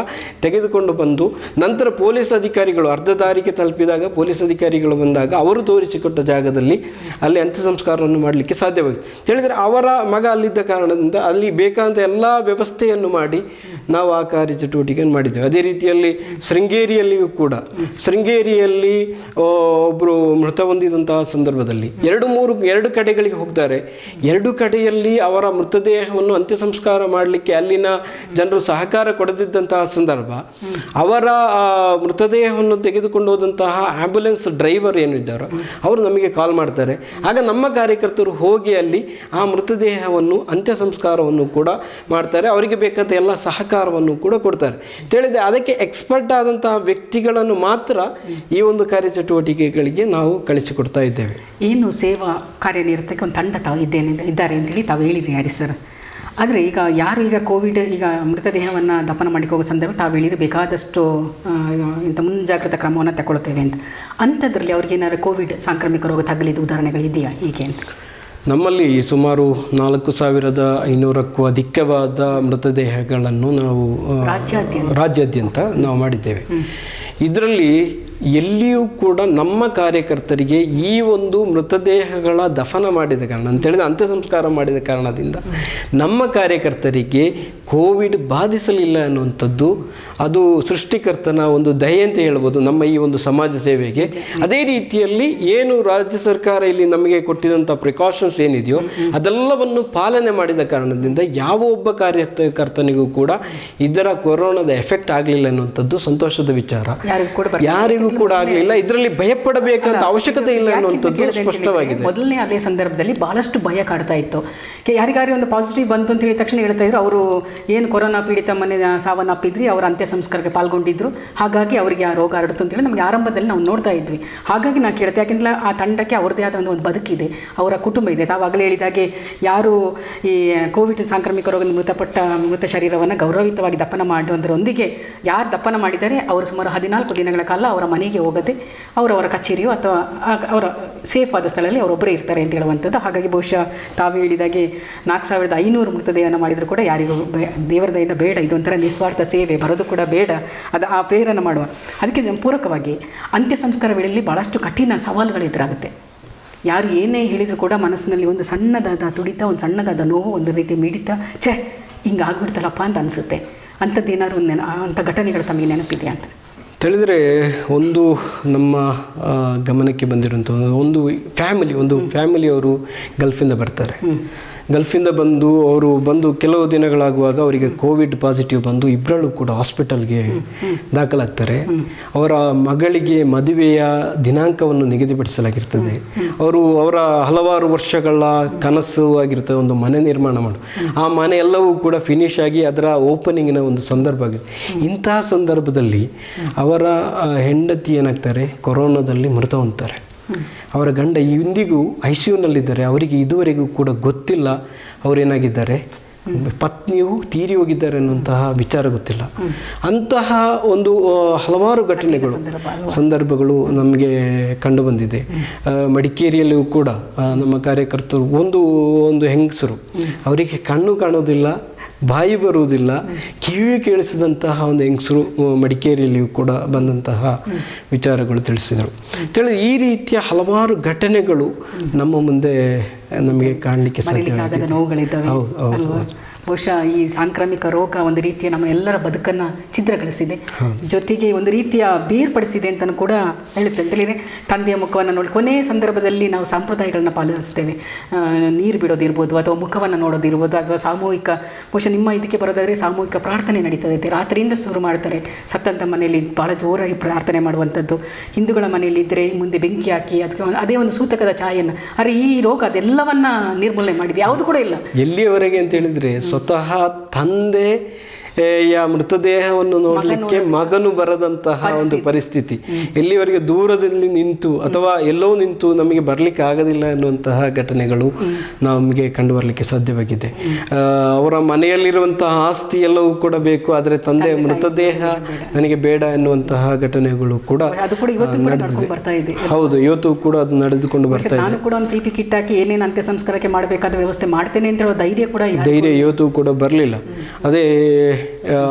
ತೆಗೆದುಕೊಂಡು ಬಂದು ನಂತರ ಪೊಲೀಸ್ ಅಧಿಕಾರಿಗಳು ಅರ್ಧ ದಾರಿಗೆ ತಲುಪಿದಾಗ ಪೊಲೀಸ್ ಅಧಿಕಾರಿಗಳು ಬಂದಾಗ ಅವರು ತೋರಿಸಿಕೊಟ್ಟ ಜಾಗದಲ್ಲಿ ಅಲ್ಲಿ ಅಂತ್ಯ ಸಂಸ್ಕಾರವನ್ನು ಮಾಡಲಿಕ್ಕೆ ಸಾಧ್ಯವಾಗಿದೆ. ಹೇಳಿದರೆ ಅವರ ಮಗ ಅಲ್ಲಿದ್ದ ಕಾರಣದಿಂದ ಅಲ್ಲಿ ಬೇಕಾದಂಥ ಎಲ್ಲ ವ್ಯವಸ್ಥೆಯನ್ನು ಮಾಡಿ ನಾವು ಆ ಕಾರ್ಯಚಟುವಟಿಕೆಯನ್ನು ಮಾಡಿದ್ದೇವೆ. ಅದೇ ರೀತಿಯಲ್ಲಿ ಶೃಂಗೇರಿಯಲ್ಲಿಯೂ ಕೂಡ ಶೃಂಗೇರಿಯಲ್ಲಿ ಒಬ್ಬರು ಮೃತ ಹೊಂದಿದಂತಹ ಸಂದರ್ಭದಲ್ಲಿ 2 ಕಡೆಗಳಿಗೆ ಹೋಗ್ತಾರೆ. 2 ಕಡೆಯಲ್ಲಿ ಅವರ ಮೃತದೇಹವನ್ನು ಅಂತ್ಯ ಸಂಸ್ಕಾರ ಮಾಡಲಿಕ್ಕೆ ಅಲ್ಲಿನ ಜನರು ಸಹಕಾರ ಕೊಡದಿದ್ದಂತಹ ಸಂದರ್ಭ ಅವರ ಮೃತದೇಹವನ್ನು ತೆಗೆದುಕೊಂಡು ಹೋದಂತಹ ಆಂಬ್ಯುಲೆನ್ಸ್ ಡ್ರೈವರ್ ಏನಿದ್ದಾರೋ ಅವರು ನಮಗೆ ಕಾಲ್ ಮಾಡ್ತಾರೆ. ಆಗ ನಮ್ಮ ಕಾರ್ಯಕರ್ತರು ಹೋಗಿ ಅಲ್ಲಿ ಆ ಮೃತದೇಹವನ್ನು ಅಂತ್ಯ ಸಂಸ್ಕಾರವನ್ನು ಕೂಡ ಮಾಡ್ತಾರೆ. ಅವರಿಗೆ ಬೇಕಾದ ಎಲ್ಲ ಸಹಕಾರವನ್ನು ಕೂಡ ಕೊಡ್ತಾರೆ ಹೇಳಿದೆ. ಅದಕ್ಕೆ ಎಕ್ಸ್ಪರ್ಟ್ ಆದಂತಹ ವ್ಯಕ್ತಿಗಳನ್ನು ಮಾತ್ರ ಈ ಒಂದು ಕಾರ್ಯಚಟುವಟಿಕೆಗಳಿಗೆ ನಾವು ಕಳಿಸಿಕೊಡ್ತಾ ಇದ್ದೇವೆ. ಏನು ಸೇವಾ ಕಾರ್ಯನಿರತಕ್ಕೆ ಒಂದು ತಂಡ ತಾವು ಇದ್ದಾರೆ ಅಂತೇಳಿ ತಾವು ಹೇಳಿರಿ ಹರಿ ಸರ್. ಆದರೆ ಈಗ ಕೋವಿಡ್ ಮೃತದೇಹವನ್ನು ದಫನ ಮಾಡಿಕ್ಕೆ ಹೋಗೋ ಸಂದರ್ಭ ತಾವು ಹೇಳಿರಿ ಬೇಕಾದಷ್ಟು ಇಂಥ ಮುಂಜಾಗ್ರತಾ ಕ್ರಮವನ್ನು ತಗೊಳ್ತೇವೆ ಅಂತ. ಅಂಥದ್ರಲ್ಲಿ ಅವ್ರಿಗೇನಾದ್ರು ಕೋವಿಡ್ ಸಾಂಕ್ರಾಮಿಕ ರೋಗ ತಗಲಿದ ಉದಾಹರಣೆಗಳಿದೆಯಾ ಹೀಗೆ ಅಂತ? ನಮ್ಮಲ್ಲಿ ಸುಮಾರು 4500ಕ್ಕೂ ಅಧಿಕವಾದ ಮೃತದೇಹಗಳನ್ನು ನಾವು ರಾಜ್ಯಾದ್ಯಂತ ನಾವು ಮಾಡಿದ್ದೇವೆ. ಇದರಲ್ಲಿ ಎಲ್ಲಿಯೂ ಕೂಡ ನಮ್ಮ ಕಾರ್ಯಕರ್ತರಿಗೆ ಈ ಒಂದು ಮೃತದೇಹಗಳ ದಫನ ಮಾಡಿದ ಕಾರಣ ಅಂತೇಳಿದ್ರೆ ಅಂತ್ಯ ಸಂಸ್ಕಾರ ಮಾಡಿದ ಕಾರಣದಿಂದ ನಮ್ಮ ಕಾರ್ಯಕರ್ತರಿಗೆ ಕೋವಿಡ್ ಬಾಧಿಸಲಿಲ್ಲ ಅನ್ನುವಂಥದ್ದು ಅದು ಸೃಷ್ಟಿಕರ್ತನ ಒಂದು ದಯೆ ಅಂತ ಹೇಳ್ಬೋದು ನಮ್ಮ ಈ ಒಂದು ಸಮಾಜ ಸೇವೆಗೆ. ಅದೇ ರೀತಿಯಲ್ಲಿ ಏನು ರಾಜ್ಯ ಸರ್ಕಾರ ಇಲ್ಲಿ ನಮಗೆ ಕೊಟ್ಟಿದಂಥ ಪ್ರಿಕಾಷನ್ಸ್ ಏನಿದೆಯೋ ಅದೆಲ್ಲವನ್ನು ಪಾಲನೆ ಮಾಡಿದ ಕಾರಣದಿಂದ ಯಾವ ಒಬ್ಬ ಕಾರ್ಯಕರ್ತನಿಗೂ ಕೂಡ ಇದರ ಕೊರೋನಾದ ಎಫೆಕ್ಟ್ ಆಗಲಿಲ್ಲ ಅನ್ನುವಂಥದ್ದು ಸಂತೋಷದ ವಿಚಾರ. ಯಾರಿಗೂ ಕೂಡ ಆಗಲಿಲ್ಲ, ಇದರಲ್ಲಿ ಭಯಪಡಬೇಕಂತ ಅವಶ್ಯಕತೆ ಇಲ್ಲ ಅನ್ನುವಂಥದ್ದು ಸ್ಪಷ್ಟವಾಗಿದೆ. ಮೊದಲನೇ ಅದೇ ಸಂದರ್ಭದಲ್ಲಿ ಬಹಳಷ್ಟು ಭಯ ಕಾಡ್ತಾ ಇತ್ತು. ಯಾರಿಗಾರಿ ಒಂದು ಪಾಸಿಟಿವ್ ಬಂತು ಅಂತ ಹೇಳಿದ ತಕ್ಷಣ ಹೇಳ್ತಾ ಇದ್ರು ಅವರು ಏನು ಕೊರೋನಾ ಪೀಡಿತ ಮನೆ ಸಾವನ್ನಪ್ಪಿದ್ರಿ, ಅವರ ಅಂತ್ಯ ಸಂಸ್ಕಾರಕ್ಕೆ ಪಾಲ್ಗೊಂಡಿದ್ರು, ಹಾಗಾಗಿ ಅವರಿಗೆ ಆ ರೋಗ ಹರಡ್ತು ಅಂತೇಳಿ ನಮಗೆ ಆರಂಭದಲ್ಲಿ ನಾವು ನೋಡ್ತಾ ಇದ್ವಿ. ಹಾಗಾಗಿ ನಾನು ಕೇಳ್ತೆ, ಯಾಕೆಂದ್ರೆ ಆ ತಂಡಕ್ಕೆ ಅವ್ರದ್ದೇ ಆದ ಒಂದು ಬದುಕಿದೆ, ಅವರ ಕುಟುಂಬ ಇದೆ. ತಾವಾಗಲೇ ಹೇಳಿದಾಗೆ ಯಾರು ಈ ಕೋವಿಡ್ ಸಾಂಕ್ರಾಮಿಕ ರೋಗದಿಂದ ಮೃತ ಶರೀರವನ್ನು ಗೌರವಯುತವಾಗಿ ದಫನ ಮಾಡುವುದರೊಂದಿಗೆ ಯಾರು ದಫನ ಮಾಡಿದ್ದಾರೆ ಅವರು ಸುಮಾರು 14 ದಿನಗಳ ಕಾಲ ಅವರ ಮನೆಗೆ ಹೋಗದೆ ಅವರವರ ಕಚೇರಿಯೋ ಅಥವಾ ಅವರ ಸೇಫ್ ಆದ ಸ್ಥಳದಲ್ಲಿ ಅವರೊಬ್ಬರೇ ಇರ್ತಾರೆ ಅಂತ ಹೇಳುವಂಥದ್ದು. ಹಾಗಾಗಿ ಬಹುಶಃ ತಾವು ಹೇಳಿದಾಗೆ 4500 ಮೃತದೇಹನ ಮಾಡಿದರೂ ಕೂಡ ಯಾರಿಗೂ ದೇವರ ದಯೆಯಿಂದ ಬೇಡ, ಇದೊಂಥರ ನಿಸ್ವಾರ್ಥ ಸೇವೆ, ಬರೋದು ಕೂಡ ಬೇಡ, ಅದು ಆ ಪ್ರೇರಣೆ ಮಾಡುವ. ಅದಕ್ಕೆ ಪೂರಕವಾಗಿ ಅಂತ್ಯ ಸಂಸ್ಕಾರ ವೇಳೆಯಲ್ಲಿ ಭಾಳಷ್ಟು ಕಠಿಣ ಸವಾಲುಗಳು ಎದುರಾಗುತ್ತೆ. ಯಾರು ಏನೇ ಹೇಳಿದರೂ ಕೂಡ ಮನಸ್ಸಿನಲ್ಲಿ ಒಂದು ಸಣ್ಣದಾದ ತುಡಿತ, ಒಂದು ಸಣ್ಣದಾದ ನೋವು, ಒಂದು ರೀತಿ ಮಿಡಿತ, ಹಿಂಗೆ ಆಗ್ಬಿಡ್ತಲ್ಲಪ್ಪ ಅಂತ ಅನಿಸುತ್ತೆ. ಅಂಥದ್ದು ಏನಾದ್ರು ಅಂಥ ಘಟನೆಗಳು ತಮಗೆ ನೆನಪಿದೆಯಾ ಅಂತ ತಿಳಿದರೆ, ಒಂದು ನಮ್ಮ ಗಮನಕ್ಕೆ ಬಂದಿರುವಂಥ ಒಂದು ಫ್ಯಾಮಿಲಿಯವರು ಗಲ್ಫಿಂದ ಬರ್ತಾರೆ. ಗಲ್ಫಿಂದ ಬಂದು ಕೆಲವು ದಿನಗಳಾಗುವಾಗ ಅವರಿಗೆ ಕೋವಿಡ್ ಪಾಸಿಟಿವ್ ಬಂದು ಇಬ್ಬರಲ್ಲೂ ಕೂಡ ಹಾಸ್ಪಿಟಲ್ಗೆ ದಾಖಲಾಗ್ತಾರೆ. ಅವರ ಮಗಳಿಗೆ ಮದುವೆಯ ದಿನಾಂಕವನ್ನು ನಿಗದಿಪಡಿಸಲಾಗಿರ್ತದೆ. ಅವರ ಹಲವಾರು ವರ್ಷಗಳ ಕನಸು ಆಗಿರ್ತದೆ ಒಂದು ಮನೆ ನಿರ್ಮಾಣ ಮಾಡು. ಆ ಮನೆ ಎಲ್ಲವೂ ಕೂಡ ಫಿನಿಶ್ ಆಗಿ ಅದರ ಓಪನಿಂಗಿನ ಒಂದು ಸಂದರ್ಭ ಆಗಿರುತ್ತೆ. ಇಂತಹ ಸಂದರ್ಭದಲ್ಲಿ ಅವರ ಹೆಂಡತಿ ಏನಾಗ್ತಾರೆ, ಕೊರೋನಾದಲ್ಲಿ ಮೃತ ಹೊಂದ್ತಾರೆ. ಅವರ ಗಂಡ ಇಂದಿಗೂ ICUನಲ್ಲಿದ್ದಾರೆ. ಅವರಿಗೆ ಇದುವರೆಗೂ ಕೂಡ ಗೊತ್ತಿಲ್ಲ ಅವರೇನಾಗಿದ್ದಾರೆ, ಪತ್ನಿಯು ತೀರಿ ಹೋಗಿದ್ದಾರೆ ಅನ್ನುವಂತಹ ವಿಚಾರ ಗೊತ್ತಿಲ್ಲ. ಅಂತಹ ಒಂದು ಹಲವಾರು ಸಂದರ್ಭಗಳು ನಮಗೆ ಕಂಡು ಬಂದಿದೆ. ಮಡಿಕೇರಿಯಲ್ಲಿಯೂ ಕೂಡ ನಮ್ಮ ಕಾರ್ಯಕರ್ತರು ಒಂದು ಹೆಂಗಸರು, ಅವರಿಗೆ ಕಣ್ಣು ಕಾಣೋದಿಲ್ಲ, ಬಾಯಿ ಬರುವುದಿಲ್ಲ, ಕಿವಿ ಕೇಳಿಸಿದಂತಹ ಒಂದು ಹೆಂಗಸರು ಮಡಿಕೇರಿಯಲ್ಲಿಯೂ ಕೂಡ ಬಂದಂತಹ ವಿಚಾರಗಳು ತಿಳಿಸಿದರು. ಈ ರೀತಿಯ ಹಲವಾರು ಘಟನೆಗಳು ನಮ್ಮ ಮುಂದೆ ನಮಗೆ ಕಾಣಲಿಕ್ಕೆ ಸಾಧ್ಯವಾಗಿದೆ. ಹೌದು. ಬಹುಶಃ ಈ ಸಾಂಕ್ರಾಮಿಕ ರೋಗ ಒಂದು ರೀತಿಯ ನಮ್ಮ ಎಲ್ಲರ ಬದುಕನ್ನು ಛಿದ್ರಗೊಳಿಸಿದೆ, ಜೊತೆಗೆ ಒಂದು ರೀತಿಯ ಬೇರ್ಪಡಿಸಿದೆ ಅಂತಲೂ ಕೂಡ ಹೇಳುತ್ತೆ. ಅಂತೇಳಿದರೆ ತಂದೆಯ ಮುಖವನ್ನು ನೋಡಿ ಕೊನೆಯ ಸಂದರ್ಭದಲ್ಲಿ ನಾವು ಸಂಪ್ರದಾಯಗಳನ್ನ ಪಾಲಿಸ್ತೇವೆ. ನೀರು ಬಿಡೋದಿರ್ಬೋದು, ಅಥವಾ ಮುಖವನ್ನು ನೋಡೋದಿರ್ಬೋದು, ಅಥವಾ ಸಾಮೂಹಿಕ, ಬಹುಶಃ ನಿಮ್ಮ ಇದಕ್ಕೆ ಬರೋದಾದರೆ ಸಾಮೂಹಿಕ ಪ್ರಾರ್ಥನೆ ನಡೀತದೆ. ರಾತ್ರಿಯಿಂದ ಶುರು ಮಾಡ್ತಾರೆ. ಸತ್ತಂಥ ಮನೆಯಲ್ಲಿ ಭಾಳ ಜೋರಾಗಿ ಪ್ರಾರ್ಥನೆ ಮಾಡುವಂಥದ್ದು. ಹಿಂದೂಗಳ ಮನೆಯಲ್ಲಿ ಇದ್ದರೆ ಮುಂದೆ ಬೆಂಕಿ ಹಾಕಿ ಅದಕ್ಕೆ ಅದೇ ಒಂದು ಸೂತಕದ ಛಾಯೆಯನ್ನು. ಆದರೆ ಈ ರೋಗ ಅದೆಲ್ಲವನ್ನ ನಿರ್ಮೂಲನೆ ಮಾಡಿದೆ, ಯಾವುದು ಕೂಡ ಇಲ್ಲ. ಎಲ್ಲಿಯವರೆಗೆ ಅಂತ ಹೇಳಿದರೆ ಸ್ವತಃ ತಂದೆ ಮೃತದೇಹವನ್ನು ನೋಡಲಿಕ್ಕೆ ಮಗನು ಬರದಂತಹ ಒಂದು ಪರಿಸ್ಥಿತಿ, ಎಲ್ಲಿವರೆಗೆ ದೂರದಲ್ಲಿ ನಿಂತು ಅಥವಾ ಎಲ್ಲೋ ನಿಂತು ನಮಗೆ ಬರಲಿಕ್ಕೆ ಆಗೋದಿಲ್ಲ ಎನ್ನುವಂತಹ ಘಟನೆಗಳು ನಮಗೆ ಕಂಡು ಬರಲಿಕ್ಕೆ ಸಾಧ್ಯವಾಗಿದೆ. ಅವರ ಮನೆಯಲ್ಲಿರುವಂತಹ ಆಸ್ತಿ ಎಲ್ಲವೂ ಕೂಡ ಬೇಕು, ಆದರೆ ತಂದೆ ಮೃತದೇಹ ನನಗೆ ಬೇಡ ಎನ್ನುವಂತಹ ಘಟನೆಗಳು ಕೂಡ ನಡೆದಿದೆ. ಹೌದು, ಇವತ್ತು ಕೂಡ ಅದು ನಡೆದುಕೊಂಡು ಬರ್ತಾ ಇದೆ. ನಾನು ಕೂಡ ಒಂದು PP ಕಿಟ್ ಹಾಕಿ ಏನೇನು ಅಂತ್ಯ ಸಂಸ್ಕಾರಕ್ಕೆ ಮಾಡಬೇಕಾದ ವ್ಯವಸ್ಥೆ ಮಾಡ್ತೇನೆ ಅಂತ ಹೇಳೋ ಧೈರ್ಯ ಇವತ್ತು ಕೂಡ ಬರಲಿಲ್ಲ. ಅದೇ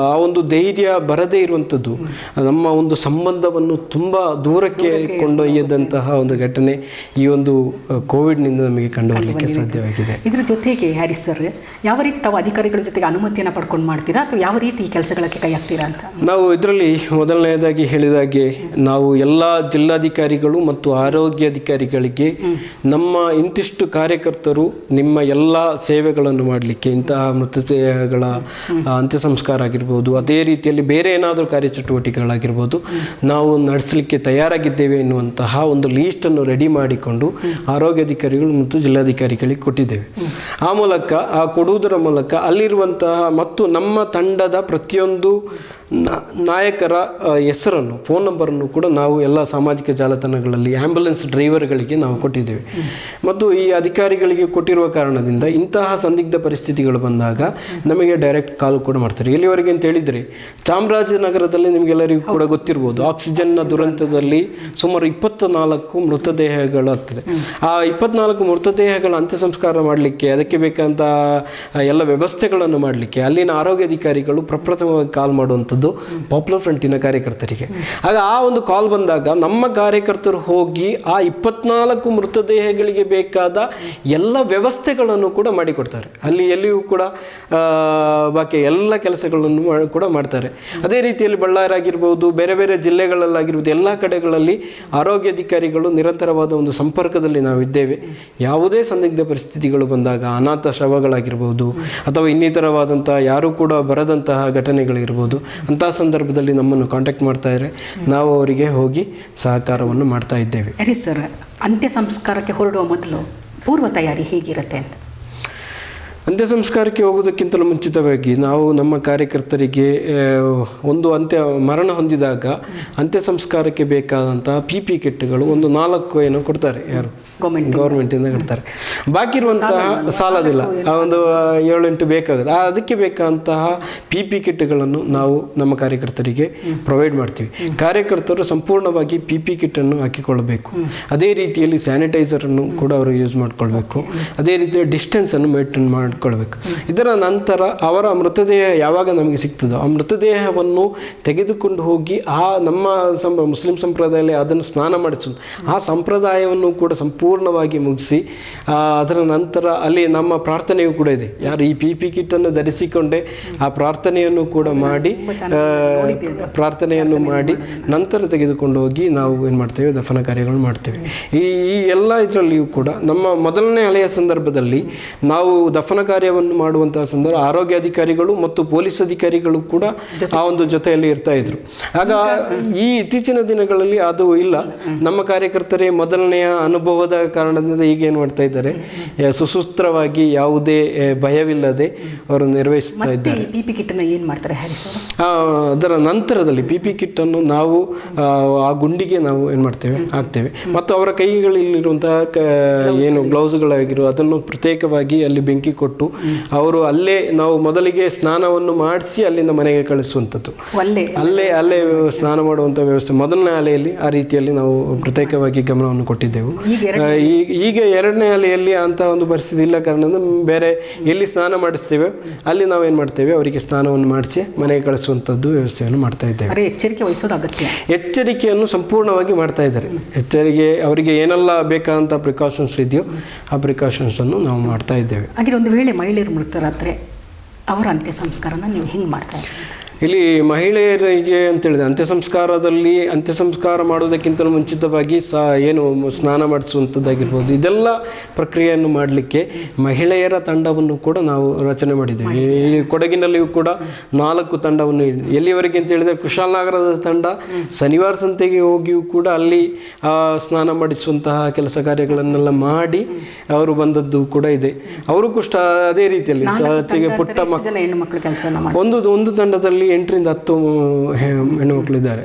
ಆ ಒಂದು ಧೈರ್ಯ ಬರದೇ ಇರುವಂಥದ್ದು ನಮ್ಮ ಒಂದು ಸಂಬಂಧವನ್ನು ತುಂಬ ದೂರಕ್ಕೆ ಕೊಂಡೊಯ್ಯದಂತಹ ಒಂದು ಘಟನೆ ಈ ಒಂದು ಕೋವಿಡ್ನಿಂದ ನಮಗೆ ಕಂಡು ಬರಲಿಕ್ಕೆ ಸಾಧ್ಯವಾಗಿದೆ. ಇದ್ರ ಜೊತೆಗೆ ಹ್ಯಾರಿಸ್ ಸರ್, ಯಾವ ರೀತಿ ತಾವು ಅಧಿಕಾರಿಗಳ ಜೊತೆಗೆ ಅನುಮತಿಯನ್ನು ಪಡ್ಕೊಂಡು ಮಾಡ್ತೀರಾ ಅಥವಾ ಯಾವ ರೀತಿ ಈ ಕೆಲಸಗಳಿಗೆ ಕೈ ಹಾಕ್ತೀರಾ ಅಂತ? ನಾವು ಇದರಲ್ಲಿ ಮೊದಲನೆಯದಾಗಿ ಹೇಳಿದಾಗೆ ನಾವು ಎಲ್ಲ ಜಿಲ್ಲಾಧಿಕಾರಿಗಳು ಮತ್ತು ಆರೋಗ್ಯ ಅಧಿಕಾರಿಗಳಿಗೆ ನಮ್ಮ ಇಂತಿಷ್ಟು ಕಾರ್ಯಕರ್ತರು ನಿಮ್ಮ ಎಲ್ಲ ಸೇವೆಗಳನ್ನು ಮಾಡಲಿಕ್ಕೆ, ಇಂತಹ ಮೃತದೇಹಗಳ ಅಂತ್ಯ ಸಂಸ್ಕಾರ ಆಗಿರ್ಬೋದು, ಅದೇ ರೀತಿಯಲ್ಲಿ ಬೇರೆ ಏನಾದರೂ ಕಾರ್ಯಚಟುವಟಿಕೆಗಳಾಗಿರ್ಬೋದು ನಾವು ನಡೆಸಲಿಕ್ಕೆ ತಯಾರಾಗಿದ್ದೇವೆ ಎನ್ನುವಂತಹ ಒಂದು ಲೀಸ್ಟನ್ನು ರೆಡಿ ಮಾಡಿಕೊಂಡು ಆರೋಗ್ಯ ಅಧಿಕಾರಿಗಳು ಮತ್ತು ಜಿಲ್ಲಾಧಿಕಾರಿಗಳಿಗೆ ಕೊಟ್ಟಿದ್ದೇವೆ. ಆ ಮೂಲಕ ಕೊಡುವುದರ ಮೂಲಕ ಅಲ್ಲಿರುವಂತಹ ಮತ್ತು ನಮ್ಮ ತಂಡದ ಪ್ರತಿಯೊಂದು ನಾಯಕರ ಹೆಸರನ್ನು, ಫೋನ್ ನಂಬರನ್ನು ಕೂಡ ನಾವು ಎಲ್ಲ ಸಾಮಾಜಿಕ ಜಾಲತಾಣಗಳಲ್ಲಿ ಆ್ಯಂಬುಲೆನ್ಸ್ ಡ್ರೈವರ್ಗಳಿಗೆ ನಾವು ಕೊಟ್ಟಿದ್ದೇವೆ. ಮತ್ತು ಈ ಅಧಿಕಾರಿಗಳಿಗೆ ಕೊಟ್ಟಿರುವ ಕಾರಣದಿಂದ ಇಂತಹ ಸಂದಿಗ್ಧ ಪರಿಸ್ಥಿತಿಗಳು ಬಂದಾಗ ನಮಗೆ ಡೈರೆಕ್ಟ್ ಕಾಲ್ ಕೂಡ ಮಾಡ್ತಾರೆ. ಎಲ್ಲಿವರೆಗೆ ಅಂತ ಹೇಳಿದರೆ, ಚಾಮರಾಜನಗರದಲ್ಲಿ ನಿಮಗೆಲ್ಲರಿಗೂ ಕೂಡ ಗೊತ್ತಿರ್ಬೋದು, ಆಕ್ಸಿಜನ್ನ ದುರಂತದಲ್ಲಿ ಸುಮಾರು 24 ಮೃತದೇಹಗಳಾಗ್ತದೆ. ಆ 24 ಮೃತದೇಹಗಳ ಅಂತ್ಯ ಸಂಸ್ಕಾರ ಮಾಡಲಿಕ್ಕೆ, ಅದಕ್ಕೆ ಬೇಕಂತ ಎಲ್ಲ ವ್ಯವಸ್ಥೆಗಳನ್ನು ಮಾಡಲಿಕ್ಕೆ ಅಲ್ಲಿನ ಆರೋಗ್ಯ ಅಧಿಕಾರಿಗಳು ಪ್ರಪ್ರಥಮವಾಗಿ ಕಾಲ್ ಮಾಡುವಂಥದ್ದು ಮಾಡುವಂಥದ್ದು ಪಾಪ್ಯುಲರ್ ಫ್ರಂಟಿನ ಕಾರ್ಯಕರ್ತರಿಗೆ. ಆಗ ಆ ಒಂದು ಕಾಲ್ ಬಂದಾಗ ನಮ್ಮ ಕಾರ್ಯಕರ್ತರು ಹೋಗಿ ಆ 24 ಮೃತದೇಹಗಳಿಗೆ ಬೇಕಾದ ಎಲ್ಲ ವ್ಯವಸ್ಥೆಗಳನ್ನು ಕೂಡ ಮಾಡಿಕೊಡ್ತಾರೆ. ಅಲ್ಲಿ ಎಲ್ಲಿಯೂ ಕೂಡ ಬಾಕಿ ಎಲ್ಲ ಕೆಲಸಗಳನ್ನು ಕೂಡ ಮಾಡ್ತಾರೆ. ಅದೇ ರೀತಿಯಲ್ಲಿ ಬಳ್ಳಾರಿ ಆಗಿರ್ಬೋದು, ಬೇರೆ ಬೇರೆ ಜಿಲ್ಲೆಗಳಲ್ಲಾಗಿರ್ಬೋದು, ಎಲ್ಲ ಕಡೆಗಳಲ್ಲಿ ಆರೋಗ್ಯ ಅಧಿಕಾರಿಗಳು ನಿರಂತರವಾದ ಒಂದು ಸಂಪರ್ಕದಲ್ಲಿ ನಾವಿದ್ದೇವೆ. ಯಾವುದೇ ಸಂದಿಗ್ಧ ಪರಿಸ್ಥಿತಿಗಳು ಬಂದಾಗ, ಅನಾಥ ಶವಗಳಾಗಿರ್ಬೋದು ಅಥವಾ ಇನ್ನಿತರವಾದಂಥ ಯಾರೂ ಕೂಡ ಬರದಂತಹ ಘಟನೆಗಳಿರ್ಬೋದು, ಅಂತಹ ಸಂದರ್ಭದಲ್ಲಿ ನಮ್ಮನ್ನು ಕಾಂಟ್ಯಾಕ್ಟ್ ಮಾಡ್ತಾ ಇದ್ದಾರೆ. ನಾವು ಅವರಿಗೆ ಹೋಗಿ ಸಹಕಾರವನ್ನು ಮಾಡ್ತಾ ಇದ್ದೇವೆ. ಸರಿ ಸರ್, ಅಂತ್ಯ ಸಂಸ್ಕಾರಕ್ಕೆ ಹೊರಡುವ ಮೊದಲು ಪೂರ್ವ ತಯಾರಿ ಹೇಗಿರುತ್ತೆ ಅಂತ? ಅಂತ್ಯ ಸಂಸ್ಕಾರಕ್ಕೆ ಹೋಗೋದಕ್ಕಿಂತಲೂ ಮುಂಚಿತವಾಗಿ ನಾವು ನಮ್ಮ ಕಾರ್ಯಕರ್ತರಿಗೆ ಒಂದು ಮರಣ ಹೊಂದಿದಾಗ ಅಂತ್ಯ ಸಂಸ್ಕಾರಕ್ಕೆ ಬೇಕಾದಂತಹ PPE ಕಿಟ್ಗಳು ಒಂದು 4 ಏನೋ ಕೊಡ್ತಾರೆ. ಯಾರು ಗೌರ್ಮೆಂಟಿಂದ ಕೊಡ್ತಾರೆ. ಬಾಕಿ ಇರುವಂತಹ ಸಾಲದಿಲ್ಲ, ಆ ಒಂದು 7-8 ಬೇಕಾಗುತ್ತೆ. ಅದಕ್ಕೆ ಬೇಕಾದಂತಹ PPE ಕಿಟ್ಗಳನ್ನು ನಾವು ನಮ್ಮ ಕಾರ್ಯಕರ್ತರಿಗೆ ಪ್ರೊವೈಡ್ ಮಾಡ್ತೀವಿ. ಕಾರ್ಯಕರ್ತರು ಸಂಪೂರ್ಣವಾಗಿ PPE ಕಿಟ್ಟನ್ನು ಹಾಕಿಕೊಳ್ಳಬೇಕು. ಅದೇ ರೀತಿಯಲ್ಲಿ ಸ್ಯಾನಿಟೈಸರನ್ನು ಕೂಡ ಅವರು ಯೂಸ್ ಮಾಡಿಕೊಳ್ಬೇಕು. ಅದೇ ರೀತಿಯಲ್ಲಿ ಡಿಸ್ಟೆನ್ಸನ್ನು ಮೇಂಟೈನ್ ಮಾಡಿಕೊಳ್ಬೇಕು. ಇದರ ನಂತರ ಅವರ ಮೃತದೇಹ ಯಾವಾಗ ನಮಗೆ ಸಿಗ್ತದೋ ಆ ಮೃತದೇಹವನ್ನು ತೆಗೆದುಕೊಂಡು ಹೋಗಿ ನಮ್ಮ ಮುಸ್ಲಿಂ ಸಂಪ್ರದಾಯದಲ್ಲಿ ಅದನ್ನು ಸ್ನಾನ ಮಾಡಿಸೋದು, ಆ ಸಂಪ್ರದಾಯವನ್ನು ಕೂಡ ಸಂಪೂರ್ಣವಾಗಿ ಮುಗಿಸಿ ಅದರ ನಂತರ ಅಲ್ಲಿ ನಮ್ಮ ಪ್ರಾರ್ಥನೆಯೂ ಕೂಡ ಇದೆ. ಯಾರು ಈ PPE ಕಿಟ್ಟನ್ನು ಧರಿಸಿಕೊಂಡೇ ಆ ಪ್ರಾರ್ಥನೆಯನ್ನು ಕೂಡ ಮಾಡಿ ನಂತರ ತೆಗೆದುಕೊಂಡು ಹೋಗಿ ನಾವು ಏನು ಮಾಡ್ತೇವೆ, ದಫನ ಕಾರ್ಯಗಳನ್ನು ಮಾಡ್ತೇವೆ. ಈ ಎಲ್ಲ ಇದರಲ್ಲಿಯೂ ಕೂಡ ನಮ್ಮ ಮೊದಲನೇ ಅಲೆಯ ಸಂದರ್ಭದಲ್ಲಿ ನಾವು ದಫನ ಕಾರ್ಯವನ್ನು ಮಾಡುವಂತಹ ಸಂದರ್ಭ ಆರೋಗ್ಯ ಅಧಿಕಾರಿಗಳು ಮತ್ತು ಪೊಲೀಸ್ ಅಧಿಕಾರಿಗಳು ಕೂಡ ಆ ಒಂದು ಜೊತೆಯಲ್ಲಿ ಇರ್ತಾ ಇದ್ರು. ಆಗ ಈ ಇತ್ತೀಚಿನ ದಿನಗಳಲ್ಲಿ ಅದು ಇಲ್ಲ. ನಮ್ಮ ಕಾರ್ಯಕರ್ತರೇ ಮೊದಲನೆಯ ಅನುಭವದ ಕಾರಣದಿಂದ ಈಗ ಏನು ಮಾಡ್ತಾ ಇದ್ದಾರೆ, ಸುಸೂತ್ರವಾಗಿ ಯಾವುದೇ ಭಯವಿಲ್ಲದೆ ಅವರು ನಿರ್ವಹಿಸ್ತಾ ಇದ್ದಾರೆ. ಅದರ ನಂತರದಲ್ಲಿ PPE ಕಿಟ್ಟನ್ನು ನಾವು ಆ ಗುಂಡಿಗೆ ನಾವು ಏನು ಮಾಡ್ತೇವೆ, ಹಾಕ್ತೇವೆ. ಮತ್ತು ಅವರ ಕೈಗಳಲ್ಲಿರುವಂತಹ ಏನು ಗ್ಲೌಸ್ಗಳಾಗಿರೋ ಅದನ್ನು ಪ್ರತ್ಯೇಕವಾಗಿ ಅಲ್ಲಿ ಬೆಂಕಿ ಕೊಟ್ಟು ಅವರು ಅಲ್ಲೇ ನಾವು ಮೊದಲಿಗೆ ಸ್ನಾನವನ್ನು ಮಾಡಿಸಿ ಅಲ್ಲಿಂದ ಮನೆಗೆ ಕಳಿಸುವಂಥದ್ದು, ಅಲ್ಲೇ ಸ್ನಾನ ಮಾಡುವಂಥ ವ್ಯವಸ್ಥೆ ಮೊದಲನೇ ಅಲೆಯಲ್ಲಿ ಆ ರೀತಿಯಲ್ಲಿ ನಾವು ಪ್ರತ್ಯೇಕವಾಗಿ ಗಮನವನ್ನು ಕೊಟ್ಟಿದ್ದೆವು. ಈಗ ಎರಡನೇ ಅಲೆಯಲ್ಲಿ ಅಂತ ಒಂದು ಪರಿಸ್ಥಿತಿ ಇಲ್ಲ ಕಾರಣದಿಂದ ಬೇರೆ ಎಲ್ಲಿ ಸ್ನಾನ ಮಾಡಿಸ್ತೇವೆ ಅಲ್ಲಿ ನಾವು ಏನು ಮಾಡ್ತೇವೆ, ಅವರಿಗೆ ಸ್ನಾನವನ್ನು ಮಾಡಿಸಿ ಮನೆಗೆ ಕಳಿಸುವಂಥದ್ದು ವ್ಯವಸ್ಥೆಯನ್ನು ಮಾಡ್ತಾ ಇದ್ದೇವೆ. ಎಚ್ಚರಿಕೆ ವಹಿಸೋದು ಅಗತ್ಯ. ಎಚ್ಚರಿಕೆಯನ್ನು ಸಂಪೂರ್ಣವಾಗಿ ಮಾಡ್ತಾ ಇದ್ದಾರೆ. ಎಚ್ಚರಿಕೆ ಅವರಿಗೆ ಏನೆಲ್ಲ ಬೇಕಾದಂಥ ಪ್ರಿಕಾಷನ್ಸ್ ಇದೆಯೋ ಆ ಪ್ರಿಕಾಷನ್ಸನ್ನು ನಾವು ಮಾಡ್ತಾ ಇದ್ದೇವೆ. ಹಾಗೆ ಒಂದು ವೇಳೆ ಮಹಿಳೆಯರು ಮೃತರಾದರೆ ಅವರ ಅಂತ್ಯ ಸಂಸ್ಕಾರನ ನೀವು ಹೆಂಗೆ ಮಾಡ್ತಾ ಇದ್ದೀರಿ? ಇಲ್ಲಿ ಮಹಿಳೆಯರಿಗೆ ಅಂತೇಳಿದೆ ಅಂತ್ಯ ಸಂಸ್ಕಾರ ಮಾಡೋದಕ್ಕಿಂತಲೂ ಮುಂಚಿತವಾಗಿ ಏನು ಸ್ನಾನ ಮಾಡಿಸುವಂಥದ್ದಾಗಿರ್ಬೋದು, ಇದೆಲ್ಲ ಪ್ರಕ್ರಿಯೆಯನ್ನು ಮಾಡಲಿಕ್ಕೆ ಮಹಿಳೆಯರ ತಂಡವನ್ನು ಕೂಡ ನಾವು ರಚನೆ ಮಾಡಿದ್ದೇವೆ. ಈ ಕೊಡಗಿನಲ್ಲಿಯೂ ಕೂಡ 4 ತಂಡವನ್ನು ಎಲ್ಲಿವರೆಗೆ ಅಂತ ಹೇಳಿದರೆ ಕುಶಾಲನಗರದ ತಂಡ ಶನಿವಾರ ಸಂತೆಗೆ ಹೋಗಿಯೂ ಕೂಡ ಅಲ್ಲಿ ಸ್ನಾನ ಮಾಡಿಸುವಂತಹ ಕೆಲಸ ಕಾರ್ಯಗಳನ್ನೆಲ್ಲ ಮಾಡಿ ಅವರು ಬಂದದ್ದು ಕೂಡ ಇದೆ. ಅವರು ಕೂಡ ಅದೇ ರೀತಿಯಲ್ಲಿ ಪುಟ್ಟ ಮಕ್ಕಳು ಒಂದು ತಂಡದಲ್ಲಿ 8ರಿಂದ 10 ಹೆಣ್ಣುಮಕ್ಕಳಿದ್ದಾರೆ,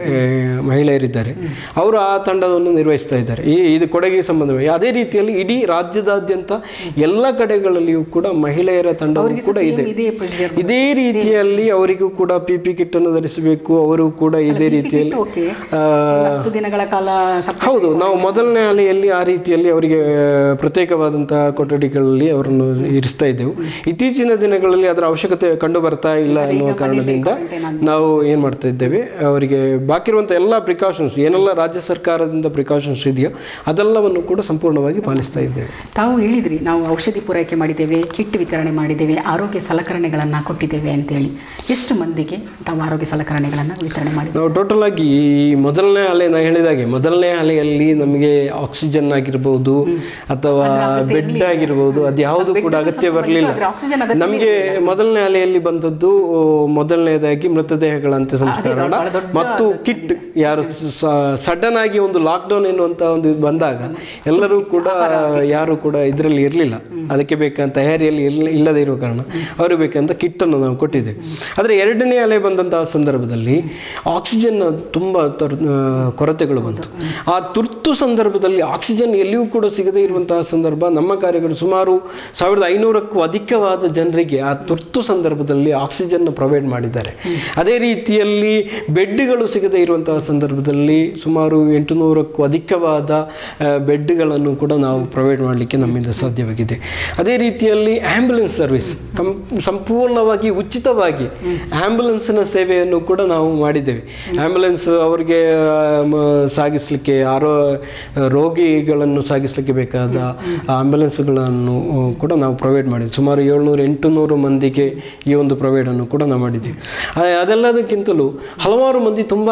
ಮಹಿಳೆಯರಿದ್ದಾರೆ. ಅವರು ಆ ತಂಡವನ್ನು ನಿರ್ವಹಿಸ್ತಾ ಇದ್ದಾರೆ. ಇದು ಕೊಡಗಿಗೆ ಸಂಬಂಧವಾಗಿ ಅದೇ ರೀತಿಯಲ್ಲಿ ಇಡೀ ರಾಜ್ಯದಾದ್ಯಂತ ಎಲ್ಲ ಕಡೆಗಳಲ್ಲಿಯೂ ಕೂಡ ಮಹಿಳೆಯರ ತಂಡವು ಕೂಡ ಇದೆ. ಇದೇ ರೀತಿಯಲ್ಲಿ ಅವರಿಗೂ ಕೂಡ PPE ಕಿಟ್ಟನ್ನು ಧರಿಸಬೇಕು. ಅವರು ಕೂಡ ಇದೇ ರೀತಿಯಲ್ಲಿ ಹೌದು, ನಾವು ಮೊದಲನೇ ಅಲೆಯಲ್ಲಿ ಆ ರೀತಿಯಲ್ಲಿ ಅವರಿಗೆ ಪ್ರತ್ಯೇಕವಾದಂತಹ ಕೊಠಡಿಗಳಲ್ಲಿ ಅವರನ್ನು ಇರಿಸ್ತಾ ಇದ್ದೆವು. ಇತ್ತೀಚಿನ ದಿನಗಳಲ್ಲಿ ಅದರ ಅವಶ್ಯಕತೆ ಕಂಡು ಬರ್ತಾ ಇಲ್ಲ ಎನ್ನುವ ಕಾರಣದಿಂದ ನಾವು ಏನು ಮಾಡ್ತಾ ಇದ್ದೇವೆ, ಅವರಿಗೆ ಬಾಕಿ ಇರುವಂಥ ಎಲ್ಲ ಪ್ರಿಕಾಷನ್ಸ್ ಏನೆಲ್ಲ ರಾಜ್ಯ ಸರ್ಕಾರದಿಂದ ಪ್ರಿಕಾಷನ್ಸ್ ಇದೆಯೋ ಅದೆಲ್ಲವನ್ನು ಕೂಡ ಸಂಪೂರ್ಣವಾಗಿ ಪಾಲಿಸ್ತಾ ಇದ್ದೇವೆ. ತಾವು ಹೇಳಿದ್ರಿ, ನಾವು ಔಷಧಿ ಪೂರೈಕೆ ಮಾಡಿದ್ದೇವೆ, ಕಿಟ್ ವಿತರಣೆ ಮಾಡಿದ್ದೇವೆ, ಆರೋಗ್ಯ ಸಲಕರಣೆಗಳನ್ನು ಕೊಟ್ಟಿದ್ದೇವೆ ಅಂತೇಳಿ. ಎಷ್ಟು ಮಂದಿಗೆ ತಾವು ಆರೋಗ್ಯ ಸಲಕರಣೆಗಳನ್ನು ವಿತರಣೆ ಮಾಡಿದ್ದೇವೆ? ನಾವು ಟೋಟಲ್ ಆಗಿ ಮೊದಲನೇ ಅಲೆ ನಾನು ಹೇಳಿದಾಗೆ ಮೊದಲನೇ ಅಲೆಯಲ್ಲಿ ನಮಗೆ ಆಕ್ಸಿಜನ್ ಆಗಿರ್ಬೋದು ಅಥವಾ ಬೆಡ್ ಆಗಿರ್ಬೋದು ಅದು ಯಾವುದು ಕೂಡ ಅಗತ್ಯ ಬರಲಿಲ್ಲ. ನಮಗೆ ಮೊದಲನೇ ಅಲೆಯಲ್ಲಿ ಬಂದದ್ದು ಮೊದಲನೇದಾಗಿ ಮೃತದೇಹಗಳ ಅಂತ್ಯ ಸಂಸ್ಕಾರ ಮತ್ತು ಕಿಟ್. ಯಾರು ಸಡನ್ ಆಗಿ ಒಂದು ಲಾಕ್ಡೌನ್ ಎನ್ನುವಂಥ ಒಂದು ಬಂದಾಗ ಎಲ್ಲರೂ ಕೂಡ ಯಾರು ಕೂಡ ಇದರಲ್ಲಿ ಇರಲಿಲ್ಲ, ಅದಕ್ಕೆ ಬೇಕಂತ ತಯಾರಿಯಲ್ಲಿ ಇಲ್ಲದೇ ಇರುವ ಕಾರಣ ಅವರು ಬೇಕಂತ ಕಿಟ್ಟನ್ನು ನಾವು ಕೊಟ್ಟಿದ್ದೇವೆ. ಆದರೆ ಎರಡನೇ ಅಲೆ ಬಂದಂತಹ ಸಂದರ್ಭದಲ್ಲಿ ಆಕ್ಸಿಜನ್ ತುಂಬ ಕೊರತೆಗಳು ಬಂತು. ಆ ತುರ್ತು ಸಂದರ್ಭದಲ್ಲಿ ಆಕ್ಸಿಜನ್ ಎಲ್ಲಿಯೂ ಕೂಡ ಸಿಗದೇ ಇರುವಂತಹ ಸಂದರ್ಭ ನಮ್ಮ ಕಾರ್ಯಗಳು ಸುಮಾರು 1500ಕ್ಕೂ ಅಧಿಕವಾದ ಜನರಿಗೆ ಆ ತುರ್ತು ಸಂದರ್ಭದಲ್ಲಿ ಆಕ್ಸಿಜನ್ ಪ್ರೊವೈಡ್ ಮಾಡಿದ್ದಾರೆ. ಅದೇ ರೀತಿಯಲ್ಲಿ ಬೆಡ್ಗಳು ಸಿಗದೇ ಇರುವಂತಹ ಸಂದರ್ಭದಲ್ಲಿ ಸುಮಾರು 800ಕ್ಕೂ ಅಧಿಕವಾದ ಬೆಡ್ಗಳನ್ನು ಕೂಡ ನಾವು ಪ್ರೊವೈಡ್ ಮಾಡಲಿಕ್ಕೆ ನಮ್ಮಿಂದ ಸಾಧ್ಯವಾಗಿದೆ. ಅದೇ ರೀತಿಯಲ್ಲಿ ಆ್ಯಂಬುಲೆನ್ಸ್ ಸರ್ವಿಸ್ ಸಂಪೂರ್ಣವಾಗಿ ಉಚಿತವಾಗಿ ಆ್ಯಂಬುಲೆನ್ಸ್ನ ಸೇವೆಯನ್ನು ಕೂಡ ನಾವು ಮಾಡಿದ್ದೇವೆ. ಆ್ಯಂಬುಲೆನ್ಸ್ ಅವರಿಗೆ ಸಾಗಿಸಲಿಕ್ಕೆ ರೋಗಿಗಳನ್ನು ಸಾಗಿಸಲಿಕ್ಕೆ ಬೇಕಾದ ಆ್ಯಂಬುಲೆನ್ಸ್ಗಳನ್ನು ಕೂಡ ನಾವು ಪ್ರೊವೈಡ್ ಮಾಡಿದ್ವಿ. ಸುಮಾರು 700-800 ಮಂದಿಗೆ ಈ ಒಂದು ಪ್ರೊವೈಡನ್ನು ಕೂಡ ನಾವು ಮಾಡಿದ್ದೀವಿ. ಅದೆಲ್ಲದಕ್ಕಿಂತಲೂ ಹಲವಾರು ಮಂದಿ ತುಂಬ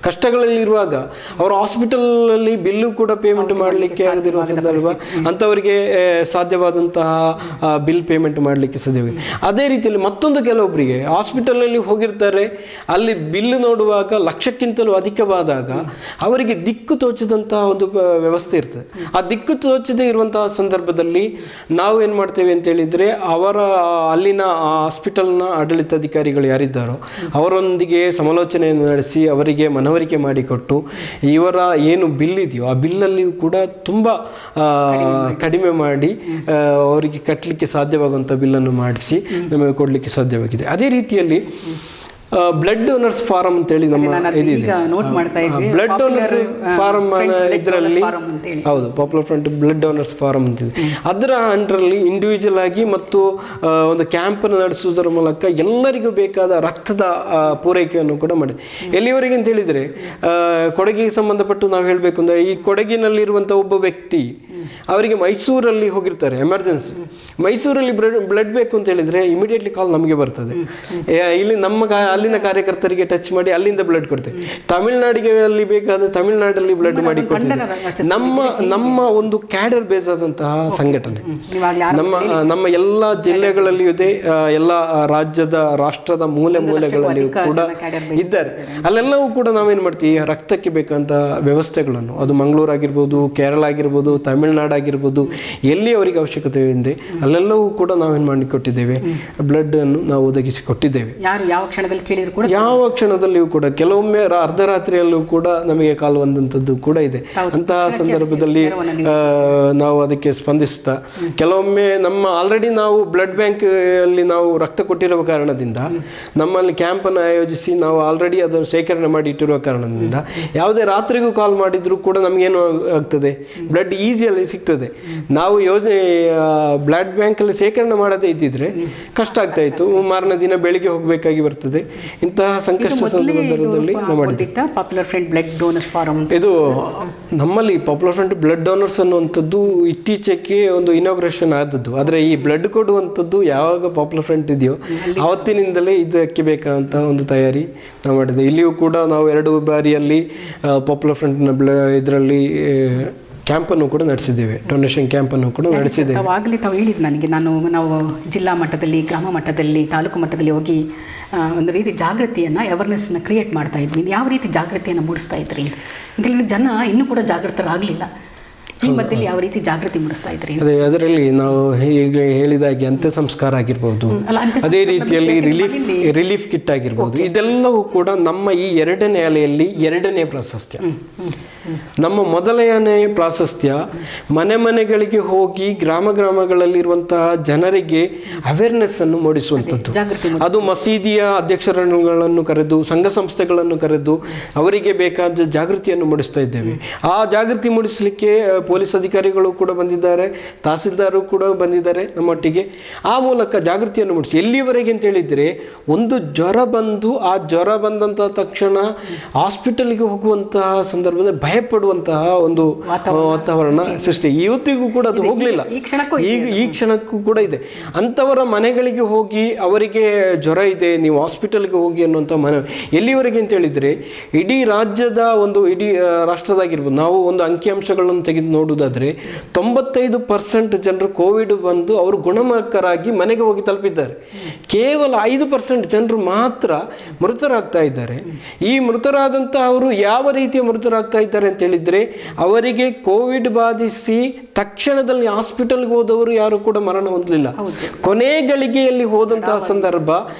ಕಷ್ಟಗಳಲ್ಲಿರುವಾಗ ಅವರು ಹಾಸ್ಪಿಟಲಲ್ಲಿ ಬಿಲ್ಲು ಕೂಡ ಪೇಮೆಂಟ್ ಮಾಡಲಿಕ್ಕೆ ಆಗದಿರುವ ಸಂದರ್ಭ ಅಂಥವರಿಗೆ ಸಾಧ್ಯವಾದಂತಹ ಬಿಲ್ ಪೇಮೆಂಟ್ ಮಾಡಲಿಕ್ಕೆ ಸಾಧ್ಯವಿದೆ. ಅದೇ ರೀತಿಯಲ್ಲಿ ಮತ್ತೊಂದು ಕೆಲವೊಬ್ಬರಿಗೆ ಹಾಸ್ಪಿಟಲಲ್ಲಿ ಹೋಗಿರ್ತಾರೆ, ಅಲ್ಲಿ ಬಿಲ್ ನೋಡುವಾಗ ಲಕ್ಷಕ್ಕಿಂತಲೂ ಅಧಿಕವಾದಾಗ ಅವರಿಗೆ ದಿಕ್ಕು ತೋಚದಂತಹ ಒಂದು ವ್ಯವಸ್ಥೆ ಇರ್ತದೆ. ಆ ದಿಕ್ಕು ತೋಚದೇ ಇರುವಂತಹ ಸಂದರ್ಭದಲ್ಲಿ ನಾವು ಏನು ಮಾಡ್ತೇವೆ ಅಂತ ಹೇಳಿದರೆ, ಅಲ್ಲಿನ ಹಾಸ್ಪಿಟಲ್ನ ಆಡಳಿತಾಧಿಕಾರಿಗಳು ಯಾರಿದ್ದಾರೋ ಅವರೊಂದಿಗೆ ಸಮಾಲೋಚನೆಯನ್ನು ನಡೆಸಿ ಅವರಿಗೆ ಮನವರಿಕೆ ಮಾಡಿಕೊಟ್ಟು ಇವರ ಏನು ಬಿಲ್ ಇದೆಯೋ ಆ ಬಿಲ್ಲಲ್ಲಿಯೂ ಕೂಡ ತುಂಬ ಕಡಿಮೆ ಮಾಡಿ ಅವರಿಗೆ ಕಟ್ಟಲಿಕ್ಕೆ ಸಾಧ್ಯವಾಗುವಂಥ ಬಿಲ್ಲನ್ನು ಮಾಡಿಸಿ ನಮಗೆ ಕೊಡಲಿಕ್ಕೆ ಸಾಧ್ಯವಾಗಿದೆ. ಅದೇ ರೀತಿಯಲ್ಲಿ ಬ್ಲಡ್ ಡೋನರ್ಸ್ ಫಾರಂ ಅಂತೇಳಿ ನಮ್ಮ ಇದಿದೆ. ಬ್ಲಡ್ ಡೋನರ್ಸ್ ಫಾರಂ ಇದರಲ್ಲಿ ಹೌದು, popular front blood donors forum ಅಂತಿದೆ. ಅದರ ಅಂಡರಲ್ಲಿ ಇಂಡಿವಿಜುವಲ್ ಆಗಿ ಮತ್ತು ಒಂದು ಕ್ಯಾಂಪನ್ನು ನಡೆಸುವುದರ ಮೂಲಕ ಎಲ್ಲರಿಗೂ ಬೇಕಾದ ರಕ್ತದ ಪೂರೈಕೆಯನ್ನು ಕೂಡ ಮಾಡಿದೆ. ಎಲ್ಲಿವರೆಗೆ ಅಂತ ಹೇಳಿದರೆ, ಕೊಡಗಿಗೆ ಸಂಬಂಧಪಟ್ಟು ನಾವು ಹೇಳಬೇಕು ಅಂದರೆ, ಈ ಕೊಡಗಿನಲ್ಲಿರುವಂಥ ಒಬ್ಬ ವ್ಯಕ್ತಿ ಅವರಿಗೆ ಮೈಸೂರಲ್ಲಿ ಹೋಗಿರ್ತಾರೆ ಎಮರ್ಜೆನ್ಸಿ, ಮೈಸೂರಲ್ಲಿ ಬ್ಲಡ್ ಬೇಕು ಅಂತ ಹೇಳಿದರೆ ಇಮಿಡಿಯೇಟ್ಲಿ ಕಾಲ್ ನಮಗೆ ಬರ್ತದೆ. ಇಲ್ಲಿ ಅಲ್ಲಿನ ಕಾರ್ಯಕರ್ತರಿಗೆ ಟಚ್ ಮಾಡಿ ಅಲ್ಲಿಂದ ಬ್ಲಡ್ ಕೊಡ್ತೇವೆ. ತಮಿಳುನಾಡಿಗೆ ಅಲ್ಲಿ ಬೇಕಾದ ತಮಿಳುನಾಡಲ್ಲಿ ಬ್ಲಡ್ ಮಾಡಿ ಕೊಡ್ತೇವೆ. ನಮ್ಮ ಒಂದು ಕ್ಯಾಡರ್ ಬೇಸ್ ಆದಂತಹ ಸಂಘಟನೆ ನಮ್ಮ ಎಲ್ಲ ಜಿಲ್ಲೆಗಳಲ್ಲಿಯೂ ಇದೆ, ಎಲ್ಲ ರಾಷ್ಟ್ರದ ಮೂಲೆಗಳಲ್ಲಿಯೂ ಕೂಡ ಇದ್ದಾರೆ. ಅಲ್ಲೆಲ್ಲವೂ ಕೂಡ ನಾವೇನು ಮಾಡ್ತೀವಿ, ರಕ್ತಕ್ಕೆ ಬೇಕಂತ ವ್ಯವಸ್ಥೆಗಳನ್ನು, ಅದು ಮಂಗಳೂರು ಆಗಿರ್ಬೋದು, ಕೇರಳ ಆಗಿರ್ಬೋದು, ತಮಿಳುನಾಡು ಆಗಿರ್ಬೋದು, ಎಲ್ಲಿ ಅವರಿಗೆ ಅವಶ್ಯಕತೆ ಇದೆ ಅಲ್ಲೆಲ್ಲವೂ ಕೂಡ ನಾವೇನು ಮಾಡಿ ಕೊಟ್ಟಿದ್ದೇವೆ, ಬ್ಲಡ್ ಅನ್ನು ನಾವು ಒದಗಿಸಿ ಕೊಟ್ಟಿದ್ದೇವೆ. ಯಾವ ಕ್ಷಣದಲ್ಲಿಯೂ ಕೂಡ ಕೆಲವೊಮ್ಮೆ ಅರ್ಧರಾತ್ರಿಯಲ್ಲೂ ಕೂಡ ನಮಗೆ ಕಾಲ್ ಬಂದಂಥದ್ದು ಕೂಡ ಇದೆ. ಅಂತಹ ಸಂದರ್ಭದಲ್ಲಿ ನಾವು ಅದಕ್ಕೆ ಸ್ಪಂದಿಸ್ತಾ, ಕೆಲವೊಮ್ಮೆ ಆಲ್ರೆಡಿ ನಾವು ಬ್ಲಡ್ ಬ್ಯಾಂಕ್ ಅಲ್ಲಿ ನಾವು ರಕ್ತ ಕೊಟ್ಟಿರುವ ಕಾರಣದಿಂದ ನಮ್ಮಲ್ಲಿ ಕ್ಯಾಂಪನ್ನು ಆಯೋಜಿಸಿ ನಾವು ಆಲ್ರೆಡಿ ಅದನ್ನು ಶೇಖರಣೆ ಮಾಡಿ ಇಟ್ಟಿರುವ ಕಾರಣದಿಂದ ಯಾವುದೇ ರಾತ್ರಿಗೂ ಕಾಲ್ ಮಾಡಿದರೂ ಕೂಡ ನಮಗೇನು ಆಗ್ತದೆ, ಬ್ಲಡ್ ಈಸಿಯಲ್ಲಿ ಸಿಗ್ತದೆ. ನಾವು ಬ್ಲಡ್ ಬ್ಯಾಂಕಲ್ಲಿ ಶೇಖರಣೆ ಮಾಡದೇ ಇದ್ದಿದ್ರೆ ಕಷ್ಟ ಆಗ್ತಾ ಇತ್ತು, ಮಾರನೇ ದಿನ ಬೆಳಿಗ್ಗೆ ಹೋಗಬೇಕಾಗಿ ಬರ್ತದೆ. ಇಂತಹ ಸಂಕಷ್ಟ ಸಂದರ್ಭದಲ್ಲಿ ನಾವು ಮಾಡಿದ್ವಿ popular front blood donors forum. ಇದು ನಮ್ಮಲ್ಲಿ ಪಾಪ್ಯುಲರ್ ಫ್ರಂಟ್ ಬ್ಲಡ್ ಡೋನರ್ಸ್ ಅನ್ನುವಂಥದ್ದು ಇತ್ತೀಚೆಗೆ ಒಂದು ಇನಾಗ್ರೇಷನ್ ಆದದ್ದು. ಆದರೆ ಈ ಬ್ಲಡ್ ಕೊಡುವಂಥದ್ದು ಯಾವಾಗ ಪಾಪ್ಯುಲರ್ ಫ್ರಂಟ್ ಇದೆಯೋ ಆವತ್ತಿನಿಂದಲೇ ಇದಕ್ಕೆ ಬೇಕಾದಂಥ ಒಂದು ತಯಾರಿ ನಾವು ಮಾಡಿದ್ದೆ. ಇಲ್ಲಿಯೂ ಕೂಡ ನಾವು 2 ಬಾರಿಯಲ್ಲಿ ಪಾಪ್ಯುಲರ್ ಫ್ರಂಟ್ನ ಇದರಲ್ಲಿ ಕ್ಯಾಂಪನ್ನು ಕೂಡ ನಡೆಸಿದ್ದೇವೆ, ಡೊನೇಷನ್ ಕ್ಯಾಂಪನ್ನು ಕೂಡ ನಡೆಸಿದ್ದೇವೆ. ಆಗಲೇ ತಾವು ಹೇಳಿದ್ದು ನನಗೆ, ನಾವು ಜಿಲ್ಲಾ ಮಟ್ಟದಲ್ಲಿ, ಗ್ರಾಮ ಮಟ್ಟದಲ್ಲಿ, ತಾಲೂಕು ಮಟ್ಟದಲ್ಲಿ ಹೋಗಿ ಒಂದು ರೀತಿ ಜಾಗೃತಿಯನ್ನು, ಅವೇರ್ನೆಸ್ನ ಕ್ರಿಯೇಟ್ ಮಾಡ್ತಾ ಇದ್ವಿ. ಯಾವ ರೀತಿ ಜಾಗೃತಿಯನ್ನು ಮೂಡಿಸ್ತಾ ಇದ್ರಿ ಅಂತ ಜನ ಇನ್ನೂ ಕೂಡ ಜಾಗೃತರಾಗಲಿಲ್ಲ. ಈ ಮಧ್ಯದಲ್ಲಿ ಯಾವ ರೀತಿ ಜಾಗೃತಿ ಮೂಡಿಸ್ತಾ ಇದ್ರಿ? ಅದರಲ್ಲಿ ನಾವು ಈಗ ಹೇಳಿದಾಗೆ ಅಂತ್ಯ ಸಂಸ್ಕಾರ ಆಗಿರ್ಬೋದು, ಅದೇ ರೀತಿಯಲ್ಲಿ ರಿಲೀಫ್ ಕಿಟ್ ಆಗಿರ್ಬೋದು, ಇದೆಲ್ಲವೂ ಕೂಡ ನಮ್ಮ ಈ 2ನೇ ಅಲೆಯಲ್ಲಿ 2ನೇ ಪ್ರಾಶಸ್ತ್ಯ. ನಮ್ಮ ಮೊದಲನೇ ಪ್ರಾಶಸ್ತ್ಯ ಮನೆಗಳಿಗೆ ಹೋಗಿ ಗ್ರಾಮಗಳಲ್ಲಿರುವಂತಹ ಜನರಿಗೆ ಅವೇರ್ನೆಸ್ ಅನ್ನು ಮೂಡಿಸುವಂಥದ್ದು. ಅದು ಮಸೀದಿಯ ಅಧ್ಯಕ್ಷರುಗಳನ್ನು ಕರೆದು, ಸಂಘ ಸಂಸ್ಥೆಗಳನ್ನು ಕರೆದು ಅವರಿಗೆ ಬೇಕಾದ ಜಾಗೃತಿಯನ್ನು ಮೂಡಿಸ್ತಾ ಇದ್ದೇವೆ. ಆ ಜಾಗೃತಿ ಮೂಡಿಸಲಿಕ್ಕೆ ಪೊಲೀಸ್ ಅಧಿಕಾರಿಗಳು ಕೂಡ ಬಂದಿದ್ದಾರೆ, ತಹಸೀಲ್ದಾರರು ಕೂಡ ಬಂದಿದ್ದಾರೆ ನಮ್ಮೊಟ್ಟಿಗೆ. ಆ ಮೂಲಕ ಜಾಗೃತಿಯನ್ನು ಮೂಡಿಸಿ, ಎಲ್ಲಿವರೆಗೆ ಅಂತ ಹೇಳಿದರೆ, ಒಂದು ಜ್ವರ ಬಂದು ಆ ಜ್ವರ ಬಂದಂಥ ತಕ್ಷಣ ಹಾಸ್ಪಿಟಲ್ಗೆ ಹೋಗುವಂತಹ ಸಂದರ್ಭದಲ್ಲಿ ಭಯಪಡುವಂತಹ ಒಂದು ವಾತಾವರಣ ಸೃಷ್ಟಿ ಇವತ್ತಿಗೂ ಕೂಡ ಅದು ಹೋಗಲಿಲ್ಲ. ಈ ಕ್ಷಣಕ್ಕೂ ಕೂಡ ಇದೆ. ಅಂಥವರ ಮನೆಗಳಿಗೆ ಹೋಗಿ ಅವರಿಗೆ ಜ್ವರ ಇದೆ, ನೀವು ಹಾಸ್ಪಿಟಲ್ಗೆ ಹೋಗಿ ಅನ್ನುವಂಥ ಎಲ್ಲಿವರೆಗೆ ಅಂತ ಹೇಳಿದರೆ, ಇಡೀ ರಾಜ್ಯದ ಇಡೀ ರಾಷ್ಟ್ರದಾಗಿರ್ಬೋದು, ನಾವು ಒಂದು ಅಂಕಿಅಂಶಗಳನ್ನು ತೆಗೆದು ನೋಡುವುದಾದರೆ 95% ಜನರು ಕೋವಿಡ್ ಬಂದು ಅವರು ಗುಣಮುಖರಾಗಿ ಮನೆಗೆ ಹೋಗಿ ತಲುಪಿದ್ದಾರೆ. ಕೇವಲ 5% ಜನರು ಮಾತ್ರ ಮೃತರಾಗ್ತಾ ಇದ್ದಾರೆ. ಈ ಮೃತರಾದಂಥ ಅವರು ಯಾವ ರೀತಿಯ ಮೃತರಾಗ್ತಾ ಇದ್ದಾರೆ ಅಂತ ಹೇಳಿದರೆ, ಅವರಿಗೆ ಕೋವಿಡ್ ಬಾಧಿಸಿ ತಕ್ಷಣದಲ್ಲಿ ಹಾಸ್ಪಿಟಲ್ಗೆ ಹೋದವರು ಯಾರು ಕೂಡ ಮರಣ ಹೊಂದಲಿಲ್ಲ. ಕೊನೆ ಗಳಿಗೆಯಲ್ಲಿ ಹೋದಂತಹ ಸಂದರ್ಭ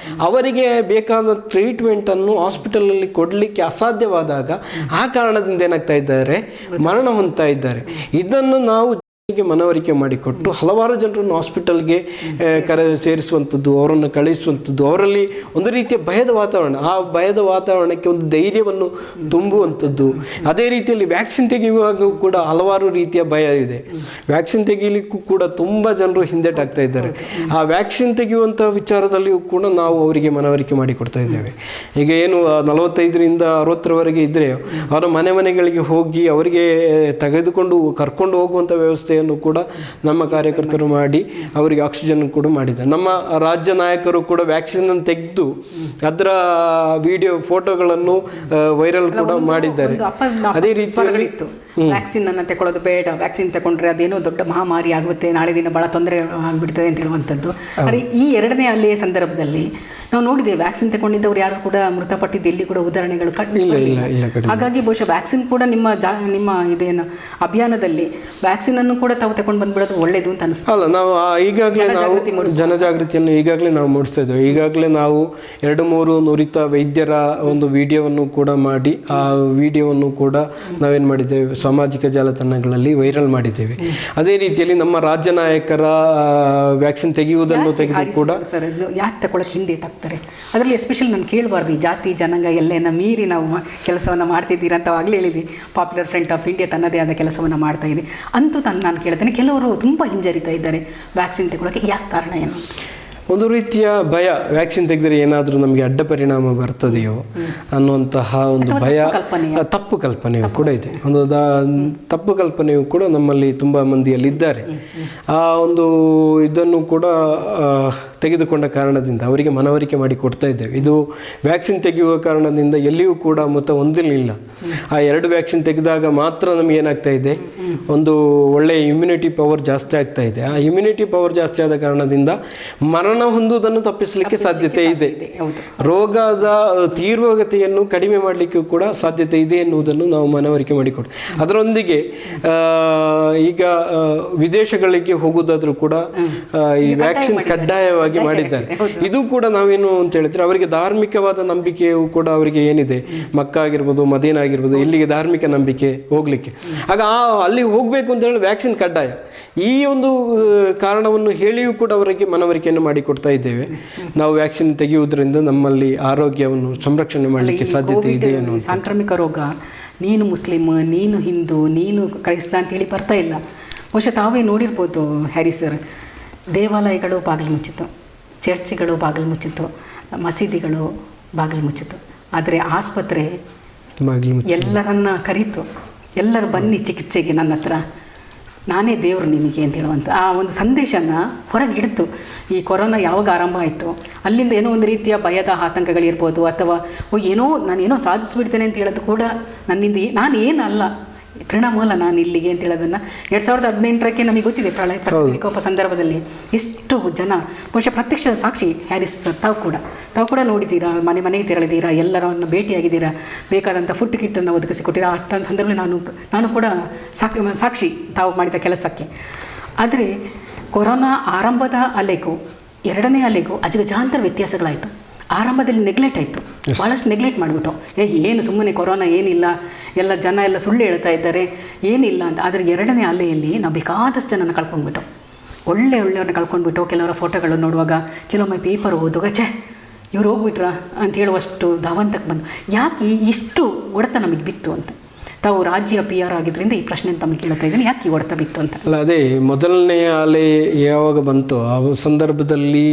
ಅವರಿಗೆ ಬೇಕಾದ ಟ್ರೀಟ್ಮೆಂಟ್ ಅನ್ನು ಹಾಸ್ಪಿಟಲಲ್ಲಿ ಕೊಡಲಿಕ್ಕೆ ಅಸಾಧ್ಯವಾದಾಗ ಆ ಕಾರಣದಿಂದ ಏನಾಗ್ತಾ ಇದ್ದಾರೆ, ಮರಣ ಹೊಂದ್ತಾ ಇದ್ದಾರೆ. ಇದನ್ನು ನಾವು ಮನವರಿಕೆ ಮಾಡಿಕೊಟ್ಟು ಹಲವಾರು ಜನರನ್ನು ಹಾಸ್ಪಿಟಲ್ಗೆ ಸೇರಿಸುವಂಥದ್ದು, ಅವರನ್ನು ಕಳಿಸುವಂಥದ್ದು, ಅವರಲ್ಲಿ ಒಂದು ರೀತಿಯ ಭಯದ ವಾತಾವರಣ, ಆ ಭಯದ ವಾತಾವರಣಕ್ಕೆ ಒಂದು ಧೈರ್ಯವನ್ನು ತುಂಬುವಂಥದ್ದು. ಅದೇ ರೀತಿಯಲ್ಲಿ ವ್ಯಾಕ್ಸಿನ್ ತೆಗೆಯುವಾಗ ಕೂಡ ಹಲವಾರು ರೀತಿಯ ಭಯ ಇದೆ. ವ್ಯಾಕ್ಸಿನ್ ತೆಗೀಲಿಕ್ಕೂ ಕೂಡ ತುಂಬ ಜನರು ಹಿಂದೆಟಾಗ್ತಾ ಇದ್ದಾರೆ. ಆ ವ್ಯಾಕ್ಸಿನ್ ತೆಗೆಯುವಂಥ ವಿಚಾರದಲ್ಲಿಯೂ ಕೂಡ ನಾವು ಅವರಿಗೆ ಮನವರಿಕೆ ಮಾಡಿಕೊಡ್ತಾ ಇದ್ದೇವೆ. ಈಗ ಏನು 45ರಿಂದ 60ರವರೆಗೆ ಇದ್ದರೆ ಅವರ ಮನೆಗಳಿಗೆ ಹೋಗಿ ಅವರಿಗೆ ಕರ್ಕೊಂಡು ಹೋಗುವಂಥ ವ್ಯವಸ್ಥೆಯನ್ನು ಕೂಡ ನಮ್ಮ ಕಾರ್ಯಕರ್ತರು ಮಾಡಿ ಅವರಿಗೆ ಆಕ್ಸಿಜನ್ ಕೂಡ ಮಾಡಿದ್ದಾರೆ. ನಮ್ಮ ರಾಜ್ಯ ನಾಯಕರು ಕೂಡ ವ್ಯಾಕ್ಸಿನ್ ಅನ್ನು ತೆಗೆದು ಅದರ ವಿಡಿಯೋ ಫೋಟೋಗಳನ್ನು ವೈರಲ್ ಕೂಡ ಮಾಡಿದ್ದಾರೆ. ಅದೇ ರೀತಿಯಲ್ಲಿ ವ್ಯಾಕ್ಸಿನ್ ಅನ್ನು ತಗೊಳ್ಳೋದು ಬೇಡ, ವ್ಯಾಕ್ಸಿನ್ ತಗೊಂಡ್ರೆ ಅದೇನೋ ದೊಡ್ಡ ಮಹಾಮಾರಿ ಆಗುತ್ತೆ, ನಾಳೆ ದಿನ ಬಹಳ ತೊಂದರೆ ಆಗಿಬಿಡ್ತದೆ ಅಂತ ಹೇಳುವಂಥದ್ದು. ಆದರೆ ಈ 2ನೇ ಅಲೆಯ ಸಂದರ್ಭದಲ್ಲಿ ನಾವು ನೋಡಿದ್ದೇವೆ, ವ್ಯಾಕ್ಸಿನ್ ತಗೊಂಡಿದ್ದವ್ರು ಯಾರು ಕೂಡ ಮೃತಪಟ್ಟಿದ್ದು ಇಲ್ಲಿ ಕೂಡ ಉದಾಹರಣೆಗಳು ಹಾಗಾಗಿ ಬಹುಶಃ ವ್ಯಾಕ್ಸಿನ್ ಕೂಡ ನಿಮ್ಮ ಇದೇನು ಅಭಿಯಾನದಲ್ಲಿ ವ್ಯಾಕ್ಸಿನ್ ಅನ್ನು ಕೂಡ ತಾವು ತಗೊಂಡು ಬಂದ್ಬಿಡೋದು ಒಳ್ಳೇದು ಅಂತ ಅನಿಸ್ತದೆ. ಅಲ್ಲ, ನಾವು ಈಗಾಗಲೇ ಜನಜಾಗೃತಿಯನ್ನು ಈಗಾಗಲೇ ನಾವು ಮೂಡಿಸ್ತಾ ಇದ್ದೇವೆ. ಈಗಾಗಲೇ ನಾವು 2-3 ನುರಿತ ವೈದ್ಯರ ಒಂದು ವಿಡಿಯೋವನ್ನು ಕೂಡ ಮಾಡಿ ಆ ವಿಡಿಯೋವನ್ನು ಕೂಡ ನಾವೇನು ಮಾಡಿದ್ದೇವೆ, ಸಾಮಾಜಿಕ ಜಾಲತಾಣಗಳಲ್ಲಿ ವೈರಲ್ ಮಾಡಿದ್ದೇವೆ. ಅದೇ ರೀತಿಯಲ್ಲಿ ನಮ್ಮ ರಾಜ್ಯ ನಾಯಕರ ವ್ಯಾಕ್ಸಿನ್ ತೆಗೆಯುವುದನ್ನು ತೆಗೆದು ಕೂಡ ಯಾಕೆ ತಗೊಳ್ಳೋಕೆ ಹಿಂದೇಟಾಗ್ತಾರೆ, ಅದರಲ್ಲಿ ಎಸ್ಪೆಷಲಿ ನಾನು ಕೇಳಬಾರ್ದು, ಈ ಜಾತಿ ಜನಾಂಗ ಎಲ್ಲೇನ ಮೀರಿ ನಾವು ಕೆಲಸವನ್ನು ಮಾಡ್ತಿದ್ದೀರಾ ಅಂತ ಆಗಲೇ ಹೇಳಿದ್ವಿ. ಪಾಪ್ಯುಲರ್ ಫ್ರಂಟ್ ಆಫ್ ಇಂಡಿಯಾ ತನ್ನದೇ ಆದ ಕೆಲಸವನ್ನು ಮಾಡ್ತಾ ಇದೆ ಅಂತೂ ನಾನು ಕೇಳ್ತೇನೆ. ಕೆಲವರು ತುಂಬ ಹಿಂಜರಿತಾ ಇದ್ದಾರೆ ವ್ಯಾಕ್ಸಿನ್ ತಗೊಳ್ಳೋಕೆ, ಯಾಕೆ ಕಾರಣ ಏನು? ಒಂದು ರೀತಿಯ ಭಯ, ವ್ಯಾಕ್ಸಿನ್ ತೆಗೆದರೆ ಏನಾದರೂ ನಮಗೆ ಅಡ್ಡ ಪರಿಣಾಮ ಬರ್ತದೆಯೋ ಅನ್ನುವಂತಹ ಒಂದು ಭಯ, ತಪ್ಪು ಕಲ್ಪನೆಯೂ ಕೂಡ ಇದೆ. ಒಂದು ತಪ್ಪು ಕಲ್ಪನೆಯೂ ಕೂಡ ನಮ್ಮಲ್ಲಿ ತುಂಬ ಮಂದಿಯಲ್ಲಿದ್ದಾರೆ. ಆ ಒಂದು ಇದನ್ನು ಕೂಡ ತೆಗೆದುಕೊಂಡ ಕಾರಣದಿಂದ ಅವರಿಗೆ ಮನವರಿಕೆ ಮಾಡಿ ಕೊಡ್ತಾ ಇದ್ದೇವೆ. ಇದು ವ್ಯಾಕ್ಸಿನ್ ತೆಗೆಯುವ ಕಾರಣದಿಂದ ಎಲ್ಲಿಯೂ ಕೂಡ ಮತ ಹೊಂದಿರಲಿಲ್ಲ. ಆ 2 ವ್ಯಾಕ್ಸಿನ್ ತೆಗೆದಾಗ ಮಾತ್ರ ನಮಗೆ ಏನಾಗ್ತಾ ಇದೆ, ಒಂದು ಒಳ್ಳೆಯ ಇಮ್ಯುನಿಟಿ ಪವರ್ ಜಾಸ್ತಿ ಆಗ್ತಾ ಇದೆ. ಆ ಇಮ್ಯುನಿಟಿ ಪವರ್ ಜಾಸ್ತಿ ಆದ ಕಾರಣದಿಂದ ಮರಣ ಹೊಂದುವುದನ್ನು ತಪ್ಪಿಸಲಿಕ್ಕೆ ಸಾಧ್ಯತೆ ಇದೆ, ರೋಗದ ತೀವ್ರಗತಿಯನ್ನು ಕಡಿಮೆ ಮಾಡಲಿಕ್ಕೂ ಕೂಡ ಸಾಧ್ಯತೆ ಇದೆ ಎನ್ನುವುದನ್ನು ನಾವು ಮನವರಿಕೆ ಮಾಡಿಕೊಡು. ಅದರೊಂದಿಗೆ ಈಗ ವಿದೇಶಗಳಿಗೆ ಹೋಗುವುದಾದ್ರೂ ಕೂಡ ಈ ವ್ಯಾಕ್ಸಿನ್ ಕಡ್ಡಾಯವಾಗಿ ಮಾಡಿದ್ದಾರೆ. ಇದು ಕೂಡ ನಾವೇನು ಅಂತ ಹೇಳಿದ್ರೆ, ಅವರಿಗೆ ಧಾರ್ಮಿಕವಾದ ನಂಬಿಕೆಯು ಕೂಡ ಅವರಿಗೆ ಏನಿದೆ, ಮಕ್ಕಾ ಆಗಿರ್ಬೋದು, ಮದೀನಾ ಆಗಿರ್ಬೋದು, ಇಲ್ಲಿಗೆ ಧಾರ್ಮಿಕ ನಂಬಿಕೆ ಹೋಗ್ಲಿಕ್ಕೆ, ಆಗ ಅಲ್ಲಿ ಹೋಗಬೇಕು ಅಂತ ಹೇಳಿ ವ್ಯಾಕ್ಸಿನ್ ಕಡ್ಡಾಯ. ಈ ಒಂದು ಕಾರಣವನ್ನು ಹೇಳಿಯೂ ಕೂಡ ಅವರಿಗೆ ಮನವರಿಕೆಯನ್ನು ಮಾಡಿಕೊಡ್ತಾ ಇದ್ದೇವೆ. ನಾವು ವ್ಯಾಕ್ಸಿನ್ ತೆಗೆಯುವುದರಿಂದ ನಮ್ಮಲ್ಲಿ ಆರೋಗ್ಯವನ್ನು ಸಂರಕ್ಷಣೆ ಮಾಡಲಿಕ್ಕೆ ಸಾಧ್ಯತೆ ಇದೆ ಅನ್ನೋ ಸಾಂಕ್ರಾಮಿಕ ರೋಗ, ನೀನು ಮುಸ್ಲಿಮ್, ನೀನು ಹಿಂದೂ, ನೀನು ಕ್ರೈಸ್ತ ಅಂತೇಳಿ ಬರ್ತಾ ಇಲ್ಲ. ಬಹುಶಃ ತಾವೇ ನೋಡಿರ್ಬೋದು ಹ್ಯಾರಿ ಸರ್, ದೇವಾಲಯಗಳು ಬಾಗಿಲು ಮುಚ್ಚಿತು, ಚರ್ಚ್ಗಳು ಬಾಗಿಲು ಮುಚ್ಚಿತು, ಮಸೀದಿಗಳು ಬಾಗಿಲು ಮುಚ್ಚಿತು. ಆದರೆ ಆಸ್ಪತ್ರೆ ಎಲ್ಲರನ್ನ ಕರೀತು, ಎಲ್ಲರೂ ಬನ್ನಿ ಚಿಕಿತ್ಸೆಗೆ ನನ್ನ ಹತ್ರ, ನಾನೇ ದೇವರು ನಿಮಗೆ ಅಂತ ಹೇಳುವಂಥ ಆ ಒಂದು ಸಂದೇಶನ ಹೊರಗೆ ಹಿಡಿತು. ಈ ಕೊರೋನಾ ಯಾವಾಗ ಆರಂಭ ಆಯಿತು ಅಲ್ಲಿಂದ ಏನೋ ಒಂದು ರೀತಿಯ ಭಯದ ಆತಂಕಗಳಿರ್ಬೋದು, ಅಥವಾ ನಾನೇನೋ ಸಾಧಿಸಿಬಿಡ್ತೇನೆ ಅಂತ ಹೇಳೋದು ಕೂಡ ನನ್ನಿಂದ ನಾನು ಏನಲ್ಲ, ತೃಣಮೂಲ ನಾನು ಇಲ್ಲಿಗೆ ಅಂತ ಹೇಳೋದನ್ನು 2018ಕ್ಕೆ ನಮಗೆ ಗೊತ್ತಿದೆ. ಪ್ರಳಯ ವಿಕೋಪ ಸಂದರ್ಭದಲ್ಲಿ ಎಷ್ಟು ಜನ, ಬಹುಶಃ ಪ್ರತ್ಯಕ್ಷ ಸಾಕ್ಷಿ ಹ್ಯಾರಿಸ್, ತಾವು ಕೂಡ ನೋಡಿದ್ದೀರಾ, ಮನೆಗೆ ತೆರಳಿದ್ದೀರಾ, ಎಲ್ಲರನ್ನು ಭೇಟಿಯಾಗಿದ್ದೀರಾ, ಬೇಕಾದಂಥ ಫುಡ್ ಕಿಟ್ಟನ್ನು ಒದಗಿಸಿಕೊಟ್ಟಿರಾ. ಅಷ್ಟೊಂದು ಸಂದರ್ಭದಲ್ಲಿ ನಾನು ಕೂಡ ಸಾಕ್ಷಿ ತಾವು ಮಾಡಿದ ಕೆಲಸಕ್ಕೆ. ಆದರೆ ಕೊರೋನಾ ಆರಂಭದ ಅಲೆಗೂ 2ನೇ ಅಲೆಗೂ ಅಜಗಜಾಂತರ ವ್ಯತ್ಯಾಸಗಳಾಯಿತು. ಆರಂಭದಲ್ಲಿ ನೆಗ್ಲೆಕ್ಟ್ ಆಯಿತು, ಭಾಳಷ್ಟು ನೆಗ್ಲೆಕ್ಟ್ ಮಾಡಿಬಿಟ್ಟು, ಏನು ಸುಮ್ಮನೆ ಕೊರೋನಾ ಏನಿಲ್ಲ, ಎಲ್ಲ ಜನ ಎಲ್ಲ ಸುಳ್ಳು ಹೇಳ್ತಾ ಇದ್ದಾರೆ, ಏನಿಲ್ಲ ಅಂತ. ಆದರೆ 2ನೇ ಅಲೆಯಲ್ಲಿ ನಾವು ಬೇಕಾದಷ್ಟು ಜನನ ಕಳ್ಕೊಂಡ್ಬಿಟ್ಟು, ಒಳ್ಳೆಯವ್ರನ್ನ ಕಳ್ಕೊಂಡ್ಬಿಟ್ಟು, ಕೆಲವರ ಫೋಟೋಗಳು ನೋಡುವಾಗ, ಕೆಲವೊಮ್ಮೆ ಪೇಪರ್ ಓದುವಾಗ ಇವ್ರು ಹೋಗ್ಬಿಟ್ರಾ ಅಂತ ಹೇಳುವಷ್ಟು ಧಾವಂತಕ್ಕೆ ಬಂದು, ಯಾಕೆ ಇಷ್ಟು ಹೊಡೆತ ನಮಗೆ ಬಿತ್ತು ಅಂತ. ತಾವು ರಾಜ್ಯ PR ಆಗಿದ್ದರಿಂದ ಈ ಪ್ರಶ್ನೆ ತಮಗೆ ಕೇಳ್ತಾ ಇದ್ದೀನಿ, ಯಾಕೆ ಈ ಹೊಡೆತ ಬಿತ್ತು ಅಂತ. ಅಲ್ಲ, ಅದೇ ಮೊದಲನೆಯ ಅಲೆ ಯಾವಾಗ ಬಂತು ಆ ಸಂದರ್ಭದಲ್ಲಿ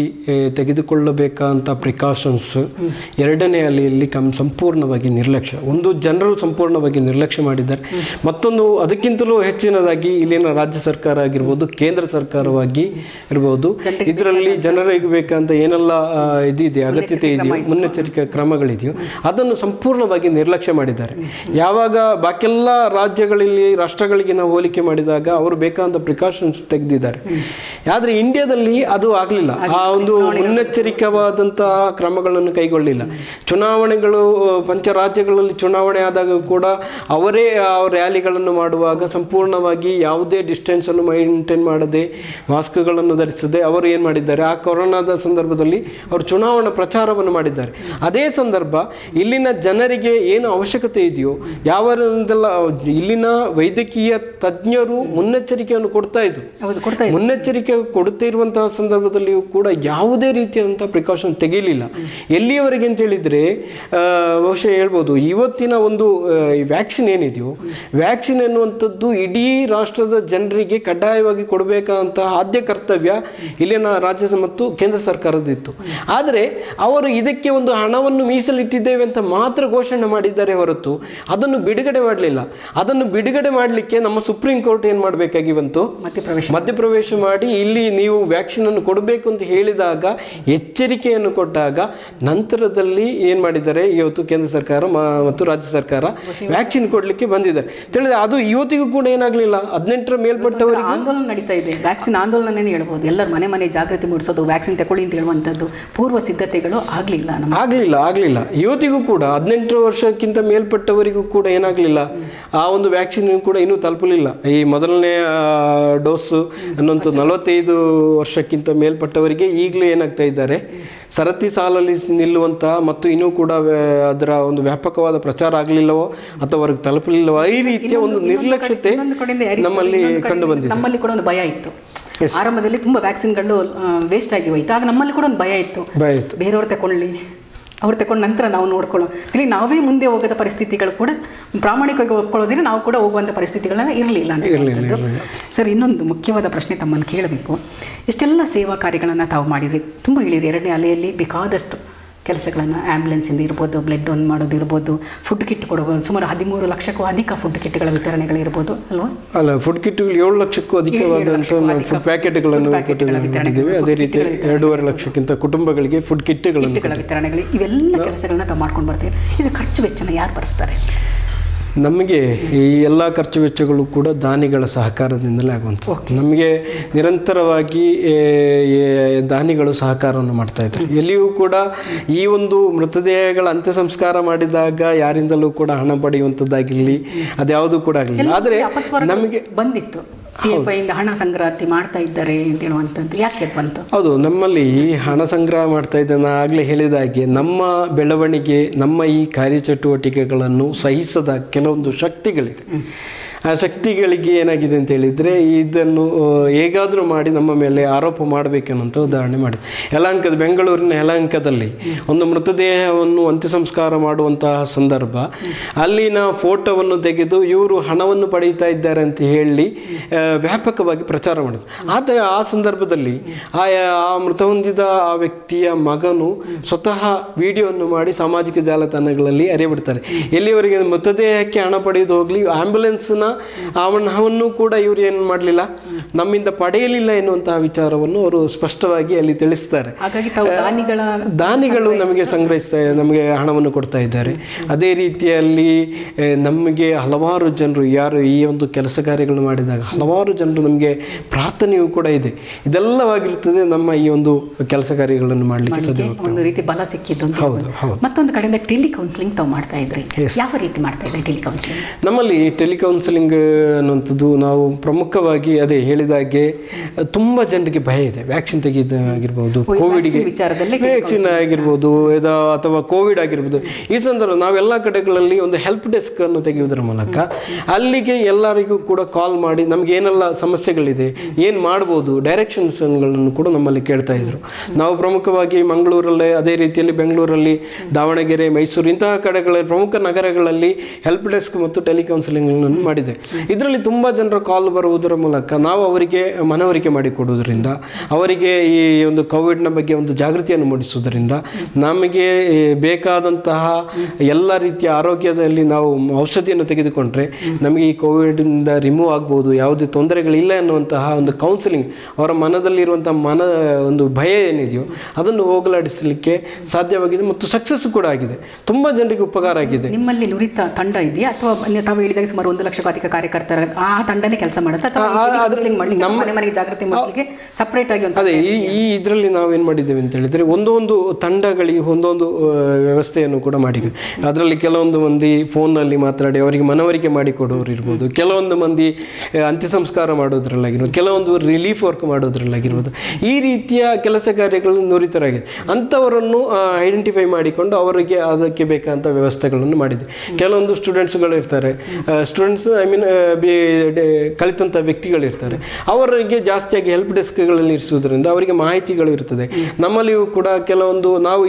ತೆಗೆದುಕೊಳ್ಳಬೇಕಂತ ಪ್ರಿಕಾಷನ್ಸ್ 2ನೇ ಅಲೆಯಲ್ಲಿ ಸಂಪೂರ್ಣವಾಗಿ ನಿರ್ಲಕ್ಷ್ಯ. ಒಂದು, ಜನರು ಸಂಪೂರ್ಣವಾಗಿ ನಿರ್ಲಕ್ಷ್ಯ ಮಾಡಿದ್ದಾರೆ. ಮತ್ತೊಂದು, ಅದಕ್ಕಿಂತಲೂ ಹೆಚ್ಚಿನದಾಗಿ ಇಲ್ಲಿನ ರಾಜ್ಯ ಸರ್ಕಾರ ಆಗಿರ್ಬೋದು, ಕೇಂದ್ರ ಸರ್ಕಾರವಾಗಿ ಇರ್ಬೋದು, ಇದರಲ್ಲಿ ಜನರಿಗೆ ಬೇಕಂತ ಏನೆಲ್ಲ ಇದಿದೆ, ಅಗತ್ಯತೆ ಇದೆಯೋ, ಮುನ್ನೆಚ್ಚರಿಕೆ ಕ್ರಮಗಳಿದೆಯೋ ಅದನ್ನು ಸಂಪೂರ್ಣವಾಗಿ ನಿರ್ಲಕ್ಷ್ಯ ಮಾಡಿದ್ದಾರೆ. ಯಾವಾಗ ಬಾಕೆಲ್ಲ ರಾಜ್ಯಗಳಲ್ಲಿ, ರಾಷ್ಟ್ರಗಳಿಗೆ ನಾವು ಹೋಲಿಕೆ ಮಾಡಿದಾಗ ಅವರು ಬೇಕಾದಂಥ ಪ್ರಿಕಾಷನ್ಸ್ ತೆಗೆದಿದ್ದಾರೆ. ಆದರೆ ಇಂಡಿಯಾದಲ್ಲಿ ಅದು ಆಗಲಿಲ್ಲ. ಆ ಒಂದು ಮುನ್ನೆಚ್ಚರಿಕವಾದಂತಹ ಕ್ರಮಗಳನ್ನು ಕೈಗೊಳ್ಳಿಲ್ಲ. ಚುನಾವಣೆಗಳು, ಪಂಚರಾಜ್ಯಗಳಲ್ಲಿ ಚುನಾವಣೆ ಆದಾಗ ಕೂಡ ಅವರೇ ರ್ಯಾಲಿಗಳನ್ನು ಮಾಡುವಾಗ ಸಂಪೂರ್ಣವಾಗಿ ಯಾವುದೇ ಡಿಸ್ಟೆನ್ಸನ್ನು ಮೈಂಟೈನ್ ಮಾಡದೆ, ಮಾಸ್ಕ್ಗಳನ್ನು ಧರಿಸದೆ ಅವರು ಏನು ಮಾಡಿದ್ದಾರೆ, ಆ ಕೊರೋನಾದ ಸಂದರ್ಭದಲ್ಲಿ ಅವರು ಚುನಾವಣಾ ಪ್ರಚಾರವನ್ನು ಮಾಡಿದ್ದಾರೆ. ಅದೇ ಸಂದರ್ಭ ಇಲ್ಲಿನ ಜನರಿಗೆ ಏನು ಅವಶ್ಯಕತೆ ಇದೆಯೋ, ಯಾವ ಒಂದೊಂದೆಲ್ಲ ಇಲ್ಲಿನ ವೈದ್ಯಕೀಯ ತಜ್ಞರು ಮುನ್ನೆಚ್ಚರಿಕೆಯನ್ನು ಕೊಡ್ತಾ ಇದ್ರು. ಹೌದು, ಕೊಡ್ತಾ ಇದ್ರು. ಮುನ್ನೆಚ್ಚರಿಕೆ ಕೊಡುತ್ತಾ ಇರುವಂತಹ ಸಂದರ್ಭದಲ್ಲಿಯೂ ಕೂಡ ಯಾವುದೇ ರೀತಿಯಾದಂಥ ಪ್ರಿಕಾಷನ್ ತೆಗೀಲಿಲ್ಲ. ಎಲ್ಲಿಯವರೆಗೆ ಅಂತ ಹೇಳಿದರೆ ಬಹುಶಃ ಹೇಳ್ಬೋದು, ಇವತ್ತಿನ ಒಂದು ವ್ಯಾಕ್ಸಿನ್ ಏನಿದೆಯೋ, ವ್ಯಾಕ್ಸಿನ್ ಎನ್ನುವಂಥದ್ದು ಇಡೀ ರಾಷ್ಟ್ರದ ಜನರಿಗೆ ಕಡ್ಡಾಯವಾಗಿ ಕೊಡಬೇಕಾದಂತಹ ಆದ್ಯ ಕರ್ತವ್ಯ ಇಲ್ಲಿನ ರಾಜ್ಯ ಮತ್ತು ಕೇಂದ್ರ ಸರ್ಕಾರದಿತ್ತು. ಆದರೆ ಅವರು ಇದಕ್ಕೆ ಒಂದು ಹಣವನ್ನು ಮೀಸಲಿಟ್ಟಿದ್ದೇವೆ ಅಂತ ಮಾತ್ರ ಘೋಷಣೆ ಮಾಡಿದ್ದಾರೆ ಹೊರತು ಅದನ್ನು ಬಿಡುಗಡೆ ಮಾಡಲಿಲ್ಲ. ಅದನ್ನು ಬಿಡುಗಡೆ ಮಾಡಲಿಕ್ಕೆ ನಮ್ಮ ಸುಪ್ರೀಂ ಕೋರ್ಟ್ ಏನು ಮಾಡಬೇಕಾಗಿ ಬಂತು, ಮಧ್ಯಪ್ರವೇಶ ಮಾಡಿ ಇಲ್ಲಿ ನೀವು ವ್ಯಾಕ್ಸಿನ್ ಅನ್ನು ಕೊಡಬೇಕು ಅಂತ ಹೇಳಿದಾಗ, ಎಚ್ಚರಿಕೆಯನ್ನು ಕೊಟ್ಟಾಗ ನಂತರದಲ್ಲಿ ಏನು ಮಾಡಿದ್ದಾರೆ, ಇವತ್ತು ಕೇಂದ್ರ ಸರ್ಕಾರ ಮತ್ತು ರಾಜ್ಯ ಸರ್ಕಾರ ವ್ಯಾಕ್ಸಿನ್ ಕೊಡಲಿಕ್ಕೆ ಬಂದಿದ್ದಾರೆ ತಿಳಿದ್ರೆ. ಅದು ಇವತ್ತಿಗೂ ಕೂಡ ಏನಾಗಲಿಲ್ಲ. 18ರ ಮೇಲ್ಪಟ್ಟವರಿಗೆ ಆಂದೋಲನ ನಡೀತಾ ಇದೆ, ವ್ಯಾಕ್ಸಿನ್ ಆಂದೋಲನನೇ ಹೇಳ್ಬೋದು. ಎಲ್ಲರೂ ಮನೆ ಮನೆ ಜಾಗೃತಿ ಮೂಡಿಸೋದು, ವ್ಯಾಕ್ಸಿನ್ ತಗೊಳ್ಳಿ ಅಂತ ಹೇಳುವಂಥದ್ದು ಪೂರ್ವ ಸಿದ್ಧತೆಗಳು ಆಗಲಿಲ್ಲ. ಇವತ್ತಿಗೂ ಕೂಡ 18 ವರ್ಷಕ್ಕಿಂತ ಮೇಲ್ಪಟ್ಟವರಿಗೂ ಕೂಡ ಏನಾಗಲಿಲ್ಲ, ಆ ಒಂದು ವ್ಯಾಕ್ಸಿನ್ ಕೂಡ ಇನ್ನೂ ತಲುಪಲಿಲ್ಲ. ಈ ಮೊದಲನೇ ಡೋಸು ಅನ್ನೋಂಥ 45 ವರ್ಷಕ್ಕಿಂತ ಮೇಲ್ಪಟ್ಟವರಿಗೆ ಈಗಲೂ ಏನಾಗ್ತಾ ಇದ್ದಾರೆ, ಸರತಿ ಸಾಲಲ್ಲಿ ನಿಲ್ಲುವಂತಹ ಮತ್ತು ಇನ್ನೂ ಕೂಡ ಅದರ ಒಂದು ವ್ಯಾಪಕವಾದ ಪ್ರಚಾರ ಆಗಲಿಲ್ಲವೋ ಅಥವಾ ಅವ್ರಿಗೆ ತಲುಪಲಿಲ್ಲವೋ ಈ ರೀತಿಯ ಒಂದು ನಿರ್ಲಕ್ಷ್ಯತೆ ನಮ್ಮಲ್ಲಿ ಕಂಡು ಬಂದಿದೆ. ನಮ್ಮಲ್ಲಿ ಕೂಡ ಒಂದು ಭಯ ಇತ್ತು. ಆರಂಭದಲ್ಲಿ ತುಂಬ ವ್ಯಾಕ್ಸಿನ್ಗಳು ವೇಸ್ಟ್ ಆಗಿ ಹೋಯ್ತು. ಆಗ ನಮ್ಮಲ್ಲಿ ಕೂಡ ಒಂದು ಭಯ ಇತ್ತು, ಬೇರೆಯವ್ರು ತಗೊಳ್ಳಿ, ಅವ್ರು ತಗೊಂಡು ನಂತರ ನಾವು ನೋಡ್ಕೊಳ್ಳೋ, ಇಲ್ಲಿ ನಾವೇ ಮುಂದೆ ಹೋಗೋದ ಪರಿಸ್ಥಿತಿಗಳು ಕೂಡ ಪ್ರಾಮಾಣಿಕವಾಗಿ ಒಪ್ಕೊಳ್ಳೋದಿಲ್ಲ, ನಾವು ಕೂಡ ಹೋಗುವಂಥ ಪರಿಸ್ಥಿತಿಗಳನ್ನ ಇರಲಿಲ್ಲ. ಸರ್, ಇನ್ನೊಂದು ಮುಖ್ಯವಾದ ಪ್ರಶ್ನೆ ತಮ್ಮನ್ನು ಕೇಳಬೇಕು. ಇಷ್ಟೆಲ್ಲ ಸೇವಾ ಕಾರ್ಯಗಳನ್ನು ತಾವು ಮಾಡಿದ್ರಿ, ತುಂಬ ಹೇಳಿರಿ. 2ನೇ ಅಲೆಯಲ್ಲಿ ಬೇಕಾದಷ್ಟು ಕೆಲಸಗಳನ್ನು, ಆ್ಯಂಬುಲೆನ್ಸಿಂದ ಇರ್ಬೋದು, ಬ್ಲಡ್ ಡೊನೇಟ್ ಮಾಡೋದು ಇರ್ಬೋದು, ಫುಡ್ ಕಿಟ್ ಕೊಡಬಹುದು, ಸುಮಾರು 13 ಲಕ್ಷಕ್ಕೂ ಅಧಿಕ ಫುಡ್ ಕಿಟ್ಗಳ ವಿತರಣೆಗಳಿರ್ಬೋದು ಅಲ್ವಾ? ಅಲ್ಲ, ಫುಡ್ ಕಿಟ್ಗಳು 7 ಲಕ್ಷಕ್ಕೂ ಅಧಿಕವಾದಂಥ ಫುಡ್ ಪ್ಯಾಕೆಟ್ಗಳನ್ನು ಕೊಟ್ಟಿದ್ದೇವೆ. ಅದೇ ರೀತಿ 2.5 ಲಕ್ಷಕ್ಕಿಂತ ಕುಟುಂಬಗಳಿಗೆ ಫುಡ್ ಕಿಟ್ಗಳ ವಿತರಣೆಗಳು, ಇವೆಲ್ಲ ಕೆಲಸಗಳನ್ನ ತಾವು ಮಾಡ್ಕೊಂಡು ಬರ್ತೀವಿ. ಇದು ಖರ್ಚು ವೆಚ್ಚನ ಯಾರು ಭರಿಸ್ತಾರೆ? ನಮಗೆ ಈ ಎಲ್ಲ ಖರ್ಚು ವೆಚ್ಚಗಳು ಕೂಡ ದಾನಿಗಳ ಸಹಕಾರದಿಂದಲೇ ಆಗುವಂಥದ್ದು. ನಮಗೆ ನಿರಂತರವಾಗಿ ದಾನಿಗಳು ಸಹಕಾರವನ್ನು ಮಾಡ್ತಾ ಇದ್ದಾರೆ. ಎಲ್ಲಿಯೂ ಕೂಡ ಈ ಒಂದು ಮೃತದೇಹಗಳ ಅಂತ್ಯ ಸಂಸ್ಕಾರ ಮಾಡಿದಾಗ ಯಾರಿಂದಲೂ ಕೂಡ ಹಣ ಪಡೆಯುವಂಥದ್ದಾಗಿರಲಿ, ಅದ್ಯಾವುದೂ ಕೂಡ ಆಗಲಿಲ್ಲ. ಆದರೆ ನಮಗೆ ಬಂದಿತ್ತು ಹಣ ಸಂಗ್ರಹ ಮಾಡ್ತಾ ಇದ್ದಾರೆ ಅಂತ ಹೇಳುವಂಥದ್ದು ಯಾಕೆ ಬಂತು? ಹೌದು, ನಮ್ಮಲ್ಲಿ ಹಣ ಸಂಗ್ರಹ ಮಾಡ್ತಾ ಇದ್ದಾನೆ. ಆಗಲೇ ಹೇಳಿದ ಹಾಗೆ ನಮ್ಮ ಬೆಳವಣಿಗೆ, ನಮ್ಮ ಈ ಕಾರ್ಯಚಟುವಟಿಕೆಗಳನ್ನು ಸಹಿಸದ ಕೆಲವೊಂದು ಶಕ್ತಿಗಳಿದೆ. ಆ ಶಕ್ತಿಗಳಿಗೆ ಏನಾಗಿದೆ ಅಂತ ಹೇಳಿದರೆ, ಇದನ್ನು ಹೇಗಾದರೂ ಮಾಡಿ ನಮ್ಮ ಮೇಲೆ ಆರೋಪ ಮಾಡಬೇಕೆನ್ನುವಂಥ ಉದಾಹರಣೆ ಮಾಡಿದೆ. ಬೆಂಗಳೂರಿನ ಯಲಹಂಕದಲ್ಲಿ ಒಂದು ಮೃತದೇಹವನ್ನು ಅಂತ್ಯ ಸಂಸ್ಕಾರ ಮಾಡುವಂತಹ ಸಂದರ್ಭ, ಅಲ್ಲಿನ ಫೋಟೋವನ್ನು ತೆಗೆದು ಇವರು ಹಣವನ್ನು ಪಡೆಯುತ್ತಾ ಇದ್ದಾರೆ ಅಂತ ಹೇಳಿ ವ್ಯಾಪಕವಾಗಿ ಪ್ರಚಾರ ಮಾಡಿದ್ರು. ಆ ಸಂದರ್ಭದಲ್ಲಿ ಆ ಮೃತ ಹೊಂದಿದ ಆ ವ್ಯಕ್ತಿಯ ಮಗನು ಸ್ವತಃ ವಿಡಿಯೋವನ್ನು ಮಾಡಿ ಸಾಮಾಜಿಕ ಜಾಲತಾಣಗಳಲ್ಲಿ ಹರಿಬಿಡ್ತಾರೆ. ಎಲ್ಲಿವರೆಗೆ ಮೃತದೇಹಕ್ಕೆ ಹಣ ಪಡೆಯುವುದು ಹೋಗಲಿ, ಆಂಬ್ಯುಲೆನ್ಸ್ನ ಹಣವನ್ನು ಕೂಡ ಇವರು ಏನು ಮಾಡಲಿಲ್ಲ, ನಮ್ಮಿಂದ ಪಡೆಯಲಿಲ್ಲ ಎನ್ನುವಂತಹ ವಿಚಾರವನ್ನು ಅವರು ಸ್ಪಷ್ಟವಾಗಿ ಅಲ್ಲಿ ತಿಳಿಸ್ತಾರೆ. ದಾನಿಗಳು ನಮಗೆ ನಮಗೆ ಹಣವನ್ನು ಕೊಡ್ತಾ ಇದ್ದಾರೆ. ಅದೇ ರೀತಿಯಲ್ಲಿ ನಮಗೆ ಹಲವಾರು ಜನರು ಯಾರು ಈ ಒಂದು ಕೆಲಸ ಕಾರ್ಯಗಳನ್ನು ಮಾಡಿದಾಗ ಹಲವಾರು ಜನರು ನಮಗೆ ಪ್ರಾರ್ಥನೆಯೂ ಕೂಡ ಇದೆ. ಇದೆಲ್ಲವಾಗಿರ್ತದೆ ನಮ್ಮ ಈ ಒಂದು ಕೆಲಸ ಕಾರ್ಯಗಳನ್ನು ಮಾಡಲಿಕ್ಕೆ ಸಾಧ್ಯ. ಒಂದು ರೀತಿ ಬಲ ಸಿಕ್ಕಿದ್ದು. ಹೌದು. ಮತ್ತೊಂದು ಕಡೆಯಿಂದ ಟೆಲಿಕೌನ್ಸಿಲಿಂಗ್ ತಾವು ಮಾಡ್ತಾ ಇದ್ರಿ, ಯಾವ ರೀತಿ ಮಾಡ್ತಾ ಇದ್ರಿ ಟೆಲಿಕೌನ್ಸಿಲಿಂಗ್? ನಮ್ಮಲ್ಲಿ ಟೆಲಿಕೌನ್ಸಿಲಿಂಗ್ ಅನ್ನುವಂಥದ್ದು ನಾವು ಪ್ರಮುಖವಾಗಿ ಅದೇ ಹೇಳಿದಾಗೆ ತುಂಬ ಜನರಿಗೆ ಭಯ ಇದೆ. ವ್ಯಾಕ್ಸಿನ್ ತೆಗೆದಾಗಿರ್ಬೋದು, ಕೋವಿಡ್ಗೆ ವ್ಯಾಕ್ಸಿನ್ ಆಗಿರ್ಬೋದು ಅಥವಾ ಕೋವಿಡ್ ಆಗಿರ್ಬೋದು. ಈ ಸಂದರ್ಭ ನಾವೆಲ್ಲ ಕಡೆಗಳಲ್ಲಿ ಒಂದು ಹೆಲ್ಪ್ ಡೆಸ್ಕ್ ಅನ್ನು ತೆಗೆಯುವುದರ ಮೂಲಕ ಅಲ್ಲಿಗೆ ಎಲ್ಲರಿಗೂ ಕೂಡ ಕಾಲ್ ಮಾಡಿ ನಮ್ಗೆ ಏನೆಲ್ಲ ಸಮಸ್ಯೆಗಳಿದೆ, ಏನು ಮಾಡ್ಬೋದು, ಡೈರೆಕ್ಷನ್ಸ್ಗಳನ್ನು ಕೂಡ ನಮ್ಮಲ್ಲಿ ಕೇಳ್ತಾ ಇದ್ರು. ನಾವು ಪ್ರಮುಖವಾಗಿ ಮಂಗಳೂರಲ್ಲೇ, ಅದೇ ರೀತಿಯಲ್ಲಿ ಬೆಂಗಳೂರಲ್ಲಿ, ದಾವಣಗೆರೆ, ಮೈಸೂರು ಇಂತಹ ಕಡೆಗಳ ಪ್ರಮುಖ ನಗರಗಳಲ್ಲಿ ಹೆಲ್ಪ್ ಡೆಸ್ಕ್ ಮತ್ತು ಟೆಲಿಕೌನ್ಸಿಲಿಂಗ್ ಮಾಡಿದೆ. ಇದರಲ್ಲಿ ತುಂಬ ಜನರ ಕಾಲ್ ಬರುವುದರ ಮೂಲಕ ನಾವು ಅವರಿಗೆ ಮನವರಿಕೆ ಮಾಡಿಕೊಡುವುದರಿಂದ, ಅವರಿಗೆ ಈ ಒಂದು ಕೋವಿಡ್ನ ಬಗ್ಗೆ ಒಂದು ಜಾಗೃತಿಯನ್ನು ಮೂಡಿಸುವುದರಿಂದ, ನಮಗೆ ಬೇಕಾದಂತಹ ಎಲ್ಲ ರೀತಿಯ ಆರೋಗ್ಯದಲ್ಲಿ ನಾವು ಔಷಧಿಯನ್ನು ತೆಗೆದುಕೊಂಡ್ರೆ ನಮಗೆ ಈ ಕೋವಿಡಿಂದ ರಿಮೂವ್ ಆಗ್ಬೋದು, ಯಾವುದೇ ತೊಂದರೆಗಳಿಲ್ಲ ಎನ್ನುವಂತಹ ಒಂದು ಕೌನ್ಸಿಲಿಂಗ್, ಅವರ ಮನದಲ್ಲಿರುವಂಥ ಒಂದು ಭಯ ಏನಿದೆಯೋ ಅದನ್ನು ಹೋಗಲಾಡಿಸಲಿಕ್ಕೆ ಸಾಧ್ಯವಾಗಿದೆ ಮತ್ತು ಸಕ್ಸಸ್ ಕೂಡ ಆಗಿದೆ. ತುಂಬ ಜನರಿಗೆ ಉಪಕಾರ ಆಗಿದೆ. ನಿಮ್ಮಲ್ಲಿ ನುರಿತ ತಂಡ ಇದೆಯಾ ಅಥವಾ ತಾವು ಹೇಳಿದಾಗ ಸುಮಾರು 1 ಲಕ್ಷಕ್ಕೂ ಅಧಿಕ ಸಾಮಾಜಿಕ ಕಾರ್ಯಕರ್ತರ ಆ ತಂಡನೇ ಕೆಲಸ ಮಾಡುತ್ತೆ ಅಥವಾ ಮನೆ ಮನೆಗೆ ಜಾಗೃತಿ ಮೂಡಿಸಲಿಕ್ಕೆ ಸಪ್ರೇಟ್ ಆಗಿ ಒಂದು ಅದೇ ಈ ಇದರಲ್ಲಿ ನಾವೇನು ಮಾಡಿದ್ದೇವೆ ಅಂತ ಹೇಳಿದರೆ ಒಂದೊಂದು ತಂಡಗಳಿಗೆ ಒಂದೊಂದು ವ್ಯವಸ್ಥೆಯನ್ನು ಕೂಡ ಮಾಡಿದ್ದೇವೆ. ಅದರಲ್ಲಿ ಕೆಲವೊಂದು ಮಂದಿ ಫೋನ್ನಲ್ಲಿ ಮಾತಾಡಿ ಅವರಿಗೆ ಮನವರಿಕೆ ಮಾಡಿಕೊಡೋರು ಇರ್ಬೋದು, ಕೆಲವೊಂದು ಮಂದಿ ಅಂತ್ಯ ಸಂಸ್ಕಾರ ಮಾಡೋದ್ರಲ್ಲಾಗಿರ್ಬೋದು, ಕೆಲವೊಂದು ರಿಲೀಫ್ ವರ್ಕ್ ಮಾಡೋದ್ರಲ್ಲಾಗಿರ್ಬೋದು. ಈ ರೀತಿಯ ಕೆಲಸ ಕಾರ್ಯಗಳನ್ನು ನುರಿತರಾಗಿದೆ. ಅಂಥವರನ್ನು ಐಡೆಂಟಿಫೈ ಮಾಡಿಕೊಂಡು ಅವರಿಗೆ ಅದಕ್ಕೆ ಬೇಕಾದಂಥ ವ್ಯವಸ್ಥೆಗಳನ್ನು ಮಾಡಿದೆ. ಕೆಲವೊಂದು ಸ್ಟೂಡೆಂಟ್ಸ್ಗಳು ಇರ್ತಾರೆ, ಸ್ಟೂಡೆಂಟ್ಸ್ ಕಲಿತಂಥ ವ್ಯಕ್ತಿಗಳಿರ್ತಾರೆ, ಅವರಿಗೆ ಜಾಸ್ತಿಯಾಗಿ ಹೆಲ್ಪ್ ಡೆಸ್ಕ್ಗಳಲ್ಲಿ ಇರಿಸುವುದರಿಂದ ಅವರಿಗೆ ಮಾಹಿತಿಗಳು ಇರ್ತದೆ. ನಮ್ಮಲ್ಲಿಯೂ ಕೂಡ ಕೆಲವೊಂದು ನಾವು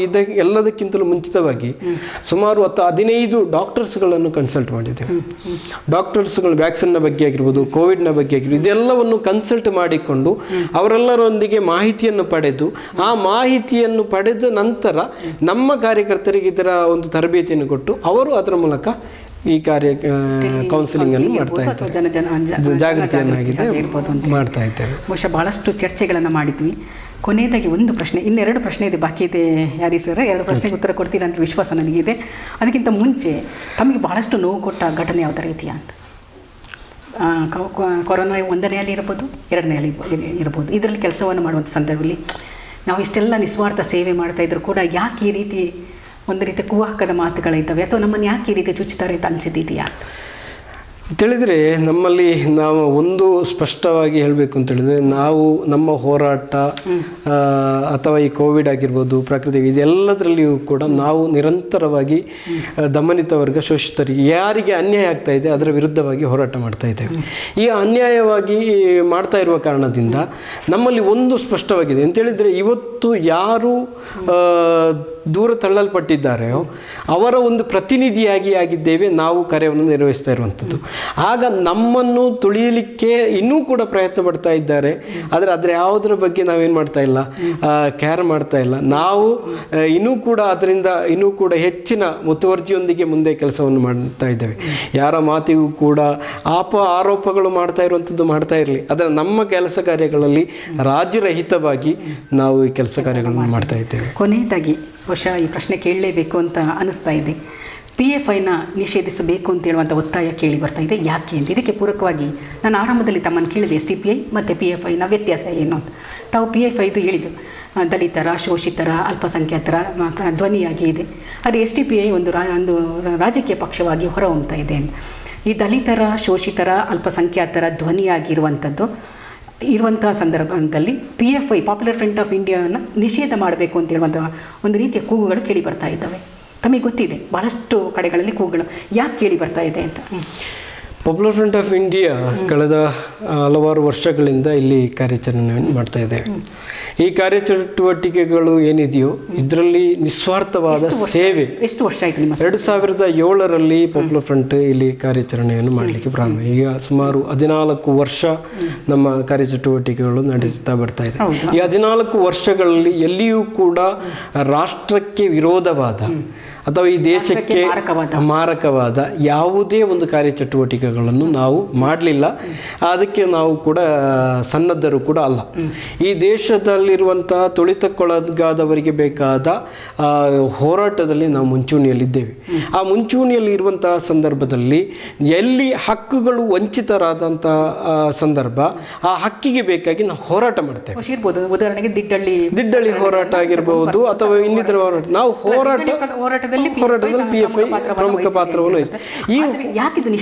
ಎಲ್ಲದಕ್ಕಿಂತಲೂ ಮುಂಚಿತವಾಗಿ ಸುಮಾರು 15 ಡಾಕ್ಟರ್ಸ್ಗಳನ್ನು ಕನ್ಸಲ್ಟ್ ಮಾಡಿದ್ದೇವೆ. ಡಾಕ್ಟರ್ಸ್ಗಳು ವ್ಯಾಕ್ಸಿನ್ನ ಬಗ್ಗೆ ಆಗಿರ್ಬೋದು, ಕೋವಿಡ್ನ ಬಗ್ಗೆ ಆಗಿರ್ಬೋದು, ಇದೆಲ್ಲವನ್ನು ಕನ್ಸಲ್ಟ್ ಮಾಡಿಕೊಂಡು ಅವರೆಲ್ಲರೊಂದಿಗೆ ಮಾಹಿತಿಯನ್ನು ಪಡೆದು ಆ ಮಾಹಿತಿಯನ್ನು ಪಡೆದ ನಂತರ ನಮ್ಮ ಕಾರ್ಯಕರ್ತರಿಗೆ ಇದರ ಒಂದು ತರಬೇತಿಯನ್ನು ಕೊಟ್ಟು ಅವರು ಅದರ ಮೂಲಕ ಈ ಕಾರ್ಯ ಕೌನ್ಸಿಲಿಂಗ್ ಅನ್ನು ಮಾಡ್ತಾ ಇದ್ದಾರೆ, ಜಾಗೃತಿಯನ್ನಾಗಿದೆ ಮಾಡ್ತಾ ಇದ್ದೇವೆ. ಬಹುಶಃ ಬಹಳಷ್ಟು ಚರ್ಚೆಗಳನ್ನು ಮಾಡಿದ್ವಿ. ಕೊನೆಯದಾಗಿ ಒಂದು ಪ್ರಶ್ನೆ, ಇನ್ನೆರಡು ಪ್ರಶ್ನೆ ಇದೆ ಬಾಕಿ ಇದೆ. ಯಾರಿ ಸರ್, 2 ಪ್ರಶ್ನೆಗೆ ಉತ್ತರ ಕೊಡ್ತೀರಾ ಅಂತ ವಿಶ್ವಾಸ ನನಗಿದೆ. ಅದಕ್ಕಿಂತ ಮುಂಚೆ ತಮಗೆ ಬಹಳಷ್ಟು ನೋವು ಕೊಟ್ಟ ಘಟನೆ ಯಾವುದರ ರೀತಿಯ ಅಂತ? ಕೊರೋನಾ 1ನೇ ಅಲೆ ಇರ್ಬೋದು, 2ನೇ ಅಲೆ ಇರ್ಬೋದು, ಇದರಲ್ಲಿ ಕೆಲಸವನ್ನು ಮಾಡುವಂಥ ಸಂದರ್ಭದಲ್ಲಿ ನಾವು ಇಷ್ಟೆಲ್ಲ ನಿಸ್ವಾರ್ಥ ಸೇವೆ ಮಾಡ್ತಾ ಇದ್ರು ಕೂಡ ಯಾಕೆ ಈ ರೀತಿ ಒಂದು ರೀತಿ ಕುವಾಹಕದ ಮಾತುಗಳಿದ್ದಾವೆ ಅಥವಾ ನಮ್ಮನ್ನು ಯಾಕೆ ಈ ರೀತಿ ಚುಚ್ಚುತ್ತಾರೆ ಅಂತ ಅನಿಸಿದೆಯಾ ತಿಳಿದರೆ? ನಮ್ಮಲ್ಲಿ ನಾವು ಒಂದು ಸ್ಪಷ್ಟವಾಗಿ ಹೇಳಬೇಕು ಅಂತ ಹೇಳಿದರೆ, ನಾವು ನಮ್ಮ ಹೋರಾಟ ಅಥವಾ ಈ ಕೋವಿಡ್ ಆಗಿರ್ಬೋದು, ಪ್ರಕೃತಿ, ಇದೆಲ್ಲದರಲ್ಲಿಯೂ ಕೂಡ ನಾವು ನಿರಂತರವಾಗಿ ದಮನಿತ ವರ್ಗ, ಶೋಷಿತರಿಗೆ ಯಾರಿಗೆ ಅನ್ಯಾಯ ಆಗ್ತಾ ಇದೆ ಅದರ ವಿರುದ್ಧವಾಗಿ ಹೋರಾಟ ಮಾಡ್ತಾ ಇದ್ದೇವೆ. ಈ ಅನ್ಯಾಯವಾಗಿ ಮಾಡ್ತಾ ಇರುವ ಕಾರಣದಿಂದ ನಮ್ಮಲ್ಲಿ ಒಂದು ಸ್ಪಷ್ಟವಾಗಿದೆ ಅಂತೇಳಿದರೆ, ಇವತ್ತು ಯಾರು ದೂರ ತಳ್ಳಲ್ಪಟ್ಟಿದ್ದಾರೆಯೋ ಅವರ ಒಂದು ಪ್ರತಿನಿಧಿಯಾಗಿ ಆಗಿದ್ದೇವೆ ನಾವು ಕಾರ್ಯವನ್ನು ನಿರ್ವಹಿಸ್ತಾ ಇರುವಂಥದ್ದು. ಆಗ ನಮ್ಮನ್ನು ತುಳಿಯಲಿಕ್ಕೆ ಇನ್ನೂ ಕೂಡ ಪ್ರಯತ್ನ ಪಡ್ತಾ ಇದ್ದಾರೆ. ಆದರೆ ಅದರ ಯಾವುದರ ಬಗ್ಗೆ ನಾವೇನು ಮಾಡ್ತಾ ಇಲ್ಲ, ಕೇರ್ ಮಾಡ್ತಾ ಇಲ್ಲ. ನಾವು ಇನ್ನೂ ಕೂಡ ಅದರಿಂದ ಇನ್ನೂ ಕೂಡ ಹೆಚ್ಚಿನ ಮುತುವರ್ಜಿಯೊಂದಿಗೆ ಮುಂದೆ ಕೆಲಸವನ್ನು ಮಾಡ್ತಾ ಇದ್ದೇವೆ. ಯಾರ ಮಾತಿಗೂ ಕೂಡ ಆರೋಪಗಳು ಮಾಡ್ತಾ ಇರುವಂಥದ್ದು ಮಾಡ್ತಾ ಇರಲಿ, ಆದರೆ ನಮ್ಮ ಕೆಲಸ ಕಾರ್ಯಗಳಲ್ಲಿ ರಾಜ್ಯರಹಿತವಾಗಿ ನಾವು ಈ ಕೆಲಸ ಕಾರ್ಯಗಳನ್ನು ಮಾಡ್ತಾ ಇದ್ದೇವೆ. ಕೊನೆಯದಾಗಿ ಬಹುಶಃ ಈ ಪ್ರಶ್ನೆ ಕೇಳಲೇಬೇಕು ಅಂತ ಅನ್ನಿಸ್ತಾ ಇದೆ. PFIನ ನಿಷೇಧಿಸಬೇಕು ಅಂತ ಹೇಳುವಂಥ ಒತ್ತಾಯ ಕೇಳಿ ಬರ್ತಾ ಇದೆ. ಯಾಕೆ ಅಂತ ಇದಕ್ಕೆ ಪೂರಕವಾಗಿ ನಾನು ಆರಂಭದಲ್ಲಿ ತಮ್ಮನ್ನು ಕೇಳಿದೆ, STPI ಮತ್ತು PFIನ ವ್ಯತ್ಯಾಸ ಏನು ಅಂತ. ತಾವು PFIದು ಹೇಳಿದರು, ದಲಿತರ, ಶೋಷಿತರ, ಅಲ್ಪಸಂಖ್ಯಾತರ ಧ್ವನಿಯಾಗಿ ಇದೆ. ಆದರೆ STPI ಒಂದು ರಾಜಕೀಯ ಪಕ್ಷವಾಗಿ ಹೊರಹೊಮ್ತಾ ಇದೆ ಅಂತ. ಈ ದಲಿತರ, ಶೋಷಿತರ, ಅಲ್ಪಸಂಖ್ಯಾತರ ಧ್ವನಿಯಾಗಿರುವಂಥದ್ದು ಇರುವಂತಹ ಸಂದರ್ಭದಲ್ಲಿ PFI, ಪಾಪ್ಯುಲರ್ ಫ್ರಂಟ್ ಆಫ್ ಇಂಡಿಯಾನ ನಿಷೇಧ ಮಾಡಬೇಕು ಅಂತ ಹೇಳುವಂಥ ಒಂದು ರೀತಿಯ ಕೂಗುಗಳು ಕೇಳಿ ಬರ್ತಾ ಇದ್ದಾವೆ. ತಮಗೆ ಗೊತ್ತಿದೆ ಬಹಳಷ್ಟು ಕಡೆಗಳಲ್ಲಿ ಕೂಗುಗಳು ಯಾಕೆ ಕೇಳಿ ಬರ್ತಾ ಇದೆ ಅಂತ. ಪಾಪ್ಯುಲರ್ ಫ್ರಂಟ್ ಆಫ್ ಇಂಡಿಯಾ ಕಳೆದ ಹಲವಾರು ವರ್ಷಗಳಿಂದ ಇಲ್ಲಿ ಕಾರ್ಯಾಚರಣೆಯನ್ನು ಮಾಡ್ತಾ ಇದೆ. ಈ ಕಾರ್ಯಚಟುವಟಿಕೆಗಳು ಏನಿದೆಯೋ ಇದರಲ್ಲಿ ನಿಸ್ವಾರ್ಥವಾದ ಸೇವೆ. ಎಷ್ಟು ವರ್ಷ ಆಯಿತು ನಿಮ್ಮ? 2007ರಲ್ಲಿ ಪಾಪ್ಯುಲರ್ ಫ್ರಂಟ್ ಇಲ್ಲಿ ಕಾರ್ಯಾಚರಣೆಯನ್ನು ಮಾಡಲಿಕ್ಕೆ ಪ್ರಾರಂಭ. ಈಗ ಸುಮಾರು 14 ವರ್ಷ ನಮ್ಮ ಕಾರ್ಯಚಟುವಟಿಕೆಗಳು ನಡೆಸ್ತಾ ಬರ್ತಾ ಇದೆ. ಈ 14 ವರ್ಷಗಳಲ್ಲಿ ಎಲ್ಲಿಯೂ ಕೂಡ ರಾಷ್ಟ್ರಕ್ಕೆ ವಿರೋಧವಾದ ಅಥವಾ ಈ ದೇಶಕ್ಕೆ ಮಾರಕವಾದ ಯಾವುದೇ ಒಂದು ಕಾರ್ಯಚಟುವಟಿಕೆಗಳನ್ನು ನಾವು ಮಾಡಲಿಲ್ಲ. ಅದಕ್ಕೆ ನಾವು ಕೂಡ ಸನ್ನದ್ಧರು ಕೂಡ ಅಲ್ಲ. ಈ ದೇಶದಲ್ಲಿರುವಂತಹ ತುಳಿತಕ್ಕೊಳಗಾದವರಿಗೆ ಬೇಕಾದ ಹೋರಾಟದಲ್ಲಿ ನಾವು ಮುಂಚೂಣಿಯಲ್ಲಿದ್ದೇವೆ. ಆ ಮುಂಚೂಣಿಯಲ್ಲಿ ಇರುವಂತಹ ಸಂದರ್ಭದಲ್ಲಿ ಎಲ್ಲಿ ಹಕ್ಕುಗಳು ವಂಚಿತರಾದಂತಹ ಸಂದರ್ಭ, ಆ ಹಕ್ಕಿಗೆ ಬೇಕಾಗಿ ನಾವು ಹೋರಾಟ ಮಾಡ್ತೇವೆ. ಉದಾಹರಣೆಗೆ ದಿಡ್ಡಳ್ಳಿ ಹೋರಾಟ ಆಗಿರಬಹುದು ಅಥವಾ ಇನ್ನಿತರ ಹೋರಾಟ. ನಾವು ಹೋರಾಟದಲ್ಲಿ PFI ಪ್ರಮುಖ ಪಾತ್ರವನ್ನು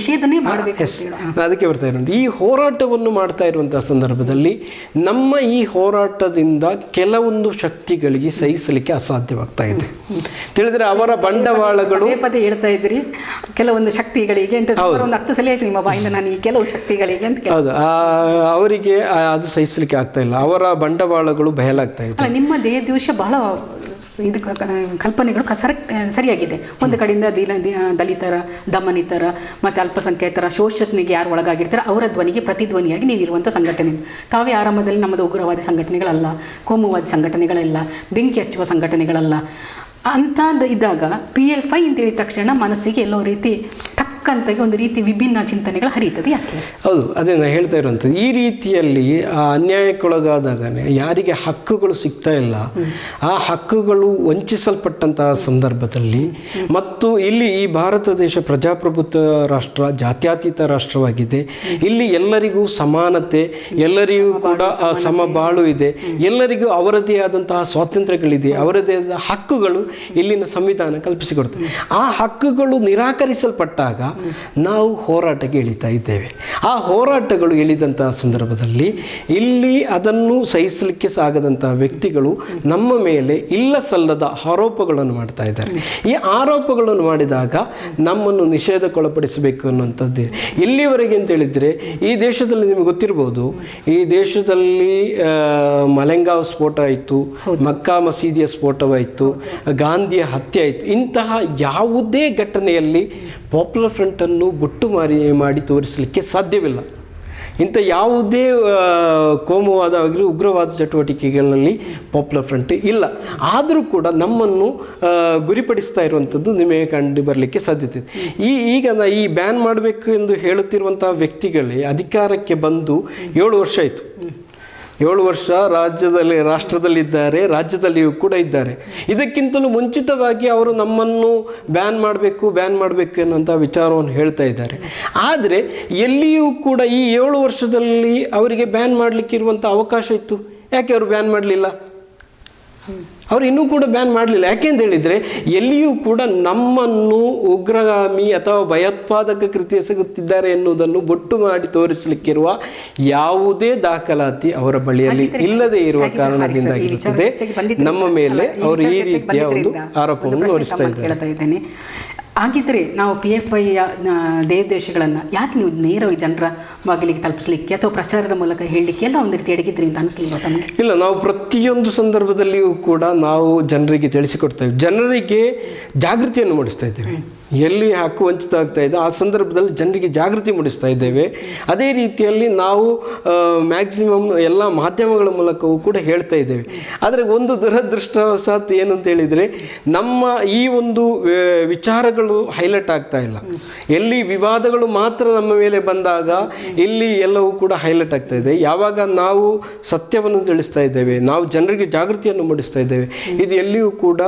ಅದಕ್ಕೆ ಬರ್ತಾ ಇರೋದು. ಈ ಹೋರಾಟವನ್ನು ಮಾಡ್ತಾ ಇರುವಂತಹ ಸಂದರ್ಭದಲ್ಲಿ ನಮ್ಮ ಈ ಹೋರಾಟದಿಂದ ಕೆಲವೊಂದು ಶಕ್ತಿಗಳಿಗೆ ಸಹಿಸಲಿಕ್ಕೆ ಅಸಾಧ್ಯವಾಗ್ತಾ ಇದೆ. ತಿಳಿದ್ರೆ ಅವರ ಬಂಡವಾಳಗಳು ಪದೇ ಹೇಳ್ತಾ ಇದ್ರಿ, ಕೆಲವೊಂದು ಶಕ್ತಿಗಳಿಗೆ ಅಂತ. ಒಂದು 10 ಸಲ ಆಯ್ತು ನಿಮ್ಮ ಬಾಯಿಂದ ನಾನು ಈ ಕೆಲವು ಶಕ್ತಿಗಳಿಗೆ ಅಂತ. ಹೌದು, ಅವರಿಗೆ ಅದು ಸಹಿಸಲಿಕ್ಕೆ ಆಗ್ತಾ ಇಲ್ಲ. ಅವರ ಬಂಡವಾಳಗಳು ಬಯಲಾಗ್ತಾ ಇದೆ. ನಿಮ್ಮ ದೇಶ ಬಹಳ ಇದು ಕಲ್ಪನೆಗಳು ಸರಿಯಾಗಿದೆ. ಒಂದು ಕಡೆಯಿಂದ ದಲಿತರ, ದಮನಿತರ ಮತ್ತು ಅಲ್ಪಸಂಖ್ಯಾತರ ಶೋಷಣೆಗೆ ಯಾರು ಒಳಗಾಗಿರ್ತಾರೆ ಅವರ ಧ್ವನಿಗೆ ಪ್ರತಿಧ್ವನಿಯಾಗಿ ನೀವಿರುವಂಥ ಸಂಘಟನೆ. ತಾವೇ ಆರಂಭದಲ್ಲಿ ನಮ್ಮದು ಉಗ್ರವಾದಿ ಸಂಘಟನೆಗಳಲ್ಲ, ಕೋಮುವಾದಿ ಸಂಘಟನೆಗಳಲ್ಲ, ಬೆಂಕಿ ಹಚ್ಚುವ ಸಂಘಟನೆಗಳಲ್ಲ ಅಂತ ಇದ್ದಾಗ PFI ಅಂತ ಹೇಳಿದ ತಕ್ಷಣ ಮನಸ್ಸಿಗೆ ಎಲ್ಲೋ ರೀತಿ ಟಕ್ ತಕ್ಕಂತಾಗಿ ಒಂದು ರೀತಿ ವಿಭಿನ್ನ ಚಿಂತನೆಗಳು ಹರಿಯುತ್ತದೆ ಯಾಕೆ? ಹೌದು, ಅದೇ ನಾನು ಹೇಳ್ತಾ ಇರುವಂಥದ್ದು. ಈ ರೀತಿಯಲ್ಲಿ ಆ ಅನ್ಯಾಯಕ್ಕೊಳಗಾದಾಗನೇ ಯಾರಿಗೆ ಹಕ್ಕುಗಳು ಸಿಗ್ತಾ ಇಲ್ಲ, ಆ ಹಕ್ಕುಗಳು ವಂಚಿಸಲ್ಪಟ್ಟಂತಹ ಸಂದರ್ಭದಲ್ಲಿ, ಮತ್ತು ಇಲ್ಲಿ ಈ ಭಾರತ ದೇಶ ಪ್ರಜಾಪ್ರಭುತ್ವ ರಾಷ್ಟ್ರ, ಜಾತ್ಯತೀತ ರಾಷ್ಟ್ರವಾಗಿದೆ. ಇಲ್ಲಿ ಎಲ್ಲರಿಗೂ ಸಮಾನತೆ, ಎಲ್ಲರಿಗೂ ಕೂಡ ಸಮಬಾಳು ಇದೆ, ಎಲ್ಲರಿಗೂ ಅವರದೇ ಆದಂತಹ ಸ್ವಾತಂತ್ರ್ಯಗಳಿದೆ, ಅವರದೇ ಆದ ಹಕ್ಕುಗಳು ಇಲ್ಲಿನ ಸಂವಿಧಾನ ಕಲ್ಪಿಸಿಕೊಡ್ತದೆ. ಆ ಹಕ್ಕುಗಳು ನಿರಾಕರಿಸಲ್ಪಟ್ಟಾಗ ನಾವು ಹೋರಾಟಕ್ಕೆ ಇಳಿತಾ ಇದ್ದೇವೆ. ಆ ಹೋರಾಟಗಳು ಇಳಿದಂತಹ ಸಂದರ್ಭದಲ್ಲಿ ಇಲ್ಲಿ ಅದನ್ನು ಸಹಿಸಲಿಕ್ಕೆ ಸಾಗದಂತಹ ವ್ಯಕ್ತಿಗಳು ನಮ್ಮ ಮೇಲೆ ಇಲ್ಲ ಸಲ್ಲದ ಆರೋಪಗಳನ್ನು ಮಾಡ್ತಾ ಇದ್ದಾರೆ. ಈ ಆರೋಪಗಳನ್ನು ಮಾಡಿದಾಗ ನಮ್ಮನ್ನು ನಿಷೇಧಕ್ಕೊಳಪಡಿಸಬೇಕು ಅನ್ನುವಂಥದ್ದು ಇಲ್ಲಿವರೆಗೆ ಅಂತ ಹೇಳಿದರೆ, ಈ ದೇಶದಲ್ಲಿ ನಿಮಗೆ ಗೊತ್ತಿರ್ಬೋದು, ಈ ದೇಶದಲ್ಲಿ ಮಲೆಂಗಾವ್ ಸ್ಫೋಟ ಆಯಿತು, ಮಕ್ಕಾ ಮಸೀದಿಯ ಸ್ಫೋಟವಾಯಿತು, ಗಾಂಧಿಯ ಹತ್ಯೆ ಆಯಿತು. ಇಂತಹ ಯಾವುದೇ ಘಟನೆಯಲ್ಲಿ ಪಾಪ್ಯುಲರ್ ಫ್ರಂಟನ್ನು ಬೊಟ್ಟು ಮಾಡಿ ತೋರಿಸಲಿಕ್ಕೆ ಸಾಧ್ಯವಿಲ್ಲ. ಇಂಥ ಯಾವುದೇ ಕೋಮುವಾದ ಆಗಲಿ ಉಗ್ರವಾದ ಚಟುವಟಿಕೆಗಳಲ್ಲಿ ಪಾಪ್ಯುಲರ್ ಫ್ರಂಟ್ ಇಲ್ಲ. ಆದರೂ ಕೂಡ ನಮ್ಮನ್ನು ಗುರಿಪಡಿಸ್ತಾ ಇರುವಂಥದ್ದು ನಿಮಗೆ ಕಂಡು ಬರಲಿಕ್ಕೆ ಸಾಧ್ಯತೆ ಇದೆ. ಈಗ ಈ ಬ್ಯಾನ್ ಮಾಡಬೇಕು ಎಂದು ಹೇಳುತ್ತಿರುವಂಥ ವ್ಯಕ್ತಿಗಳೇ ಅಧಿಕಾರಕ್ಕೆ ಬಂದು 7 ವರ್ಷ ಆಯಿತು. 7 ವರ್ಷ ರಾಷ್ಟ್ರದಲ್ಲಿದ್ದಾರೆ, ರಾಜ್ಯದಲ್ಲಿಯೂ ಕೂಡ ಇದ್ದಾರೆ. ಇದಕ್ಕಿಂತಲೂ ಮುಂಚಿತವಾಗಿ ಅವರು ನಮ್ಮನ್ನು ಬ್ಯಾನ್ ಮಾಡಬೇಕು ಅನ್ನುವಂಥ ವಿಚಾರವನ್ನು ಹೇಳ್ತಾ ಇದ್ದಾರೆ. ಆದರೆ ಎಲ್ಲಿಯೂ ಕೂಡ ಈ 7 ವರ್ಷದಲ್ಲಿ ಅವರಿಗೆ ಬ್ಯಾನ್ ಮಾಡಲಿಕ್ಕಿರುವಂಥ ಅವಕಾಶ ಇತ್ತು. ಯಾಕೆ ಅವರು ಬ್ಯಾನ್ ಮಾಡಲಿಲ್ಲ? ಅವರು ಇನ್ನೂ ಕೂಡ ಬ್ಯಾನ್ ಮಾಡಲಿಲ್ಲ. ಯಾಕೆ ಅಂತ ಹೇಳಿದರೆ, ಎಲ್ಲಿಯೂ ಕೂಡ ನಮ್ಮನ್ನು ಉಗ್ರಗಾಮಿ ಅಥವಾ ಭಯೋತ್ಪಾದಕ ಕೃತ್ಯ ಎಸಗುತ್ತಿದ್ದಾರೆ ಎನ್ನುವುದನ್ನು ಬೊಟ್ಟು ಮಾಡಿ ತೋರಿಸಲಿಕ್ಕಿರುವ ಯಾವುದೇ ದಾಖಲಾತಿ ಅವರ ಬಳಿಯಲ್ಲಿ ಇಲ್ಲದೆ ಇರುವ ಕಾರಣದಿಂದಾಗಿರುತ್ತದೆ ನಮ್ಮ ಮೇಲೆ ಅವರು ಈ ರೀತಿಯ ಒಂದು ಆರೋಪವನ್ನು ಹೊರಿಸ್ತಾ ಇದ್ದಾರೆ. ಹಾಗಿದ್ದರೆ ನಾವು PFI ದೇಶಗಳನ್ನು ಯಾಕೆ ನೀವು ನೇರವಾಗಿ ಜನರ ಬಾಗಿಲಿಗೆ ತಲುಪಿಸಲಿಕ್ಕೆ ಅಥವಾ ಪ್ರಚಾರದ ಮೂಲಕ ಹೇಳಲಿಕ್ಕೆ ಎಲ್ಲ ಒಂದು ರೀತಿ ಎಡಗಿದ್ರಿ ಅಂತ ಅನಿಸ್ಲಿಲ್ಲ ತಮಗೆ? ಇಲ್ಲ, ನಾವು ಪ್ರತಿಯೊಂದು ಸಂದರ್ಭದಲ್ಲಿಯೂ ಕೂಡ ನಾವು ಜನರಿಗೆ ತಿಳಿಸಿಕೊಡ್ತೇವೆ, ಜನರಿಗೆ ಜಾಗೃತಿಯನ್ನು ಮೂಡಿಸ್ತಾ ಇದ್ದೇವೆ. ಎಲ್ಲಿ ಹಕ್ಕು ವಂಚಿತ ಆಗ್ತಾ ಇದೆ ಆ ಸಂದರ್ಭದಲ್ಲಿ ಜನರಿಗೆ ಜಾಗೃತಿ ಮೂಡಿಸ್ತಾ ಇದ್ದೇವೆ. ಅದೇ ರೀತಿಯಲ್ಲಿ ನಾವು ಮ್ಯಾಕ್ಸಿಮಮ್ ಎಲ್ಲ ಮಾಧ್ಯಮಗಳ ಮೂಲಕವೂ ಕೂಡ ಹೇಳ್ತಾ ಇದ್ದೇವೆ. ಆದರೆ ಒಂದು ದುರದೃಷ್ಟವಶಾತ್ ಏನು ಅಂತ ಹೇಳಿದರೆ, ನಮ್ಮ ಈ ಒಂದು ವಿಚಾರಗಳು ಹೈಲೈಟ್ ಆಗ್ತಾ ಇಲ್ಲ. ಎಲ್ಲಿ ವಿವಾದಗಳು ಮಾತ್ರ ನಮ್ಮ ಮೇಲೆ ಬಂದಾಗ ಇಲ್ಲಿ ಎಲ್ಲವೂ ಕೂಡ ಹೈಲೈಟ್ ಆಗ್ತಾ ಇದೆ. ಯಾವಾಗ ನಾವು ಸತ್ಯವನ್ನು ತಿಳಿಸ್ತಾ ಇದ್ದೇವೆ, ನಾವು ಜನರಿಗೆ ಜಾಗೃತಿಯನ್ನು ಮೂಡಿಸ್ತಾ ಇದ್ದೇವೆ, ಇದು ಎಲ್ಲಿಯೂ ಕೂಡ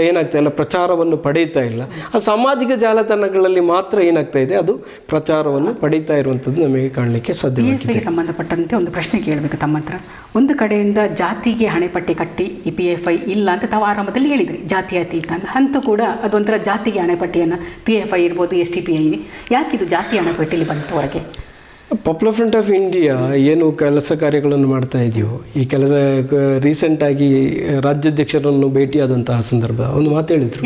ಏನಾಗ್ತಾ ಇಲ್ಲ, ಪ್ರಚಾರವನ್ನು ಪಡೆಯುತ್ತಾ ಇಲ್ಲ. ಆ ಸಾಮಾಜಿಕ ಜಾಲತಾಣಗಳಲ್ಲಿ ಮಾತ್ರ ಏನಾಗ್ತಾ ಇದೆ, ಅದು ಪ್ರಚಾರವನ್ನು ಪಡೀತಾ ಇರುವಂಥದ್ದು ನಮಗೆ ಕಾಣಲಿಕ್ಕೆ ಸಾಧ್ಯವಾಗಿದೆ. ಸಂಬಂಧಪಟ್ಟಂತೆ ಒಂದು ಪ್ರಶ್ನೆ ಕೇಳಬೇಕು ತಮ್ಮ ಹತ್ರ. ಒಂದು ಕಡೆಯಿಂದ ಜಾತಿಗೆ ಹಣೆಪಟ್ಟಿ ಕಟ್ಟಿ ಈ PFI ಇಲ್ಲ ಅಂತ ತಾವು ಆರಂಭದಲ್ಲಿ ಹೇಳಿದ್ರಿ, ಜಾತ್ಯತೀತ ಅಂತ. ಅಂತೂ ಕೂಡ ಅದೊಂಥರ ಜಾತಿಗೆ ಹಣೆಪಟ್ಟಿಯನ್ನು PFI ಇರ್ಬೋದು, SDPI ಯಾಕಿದು ಜಾತಿ ಹಣೆಪಟ್ಟಿಲಿ ಬಂತು ಹೊರಗೆ? ಪಾಪ್ಯುಲರ್ ಫ್ರಂಟ್ ಆಫ್ ಇಂಡಿಯಾ ಏನು ಕೆಲಸ ಕಾರ್ಯಗಳನ್ನು ಮಾಡ್ತಾ ಇದೆಯೋ, ಈ ಕೆಲಸ ರೀಸೆಂಟಾಗಿ ರಾಜ್ಯಾಧ್ಯಕ್ಷರನ್ನು ಭೇಟಿಯಾದಂತಹ ಸಂದರ್ಭ ಒಂದು ಮಾತು ಹೇಳಿದರು.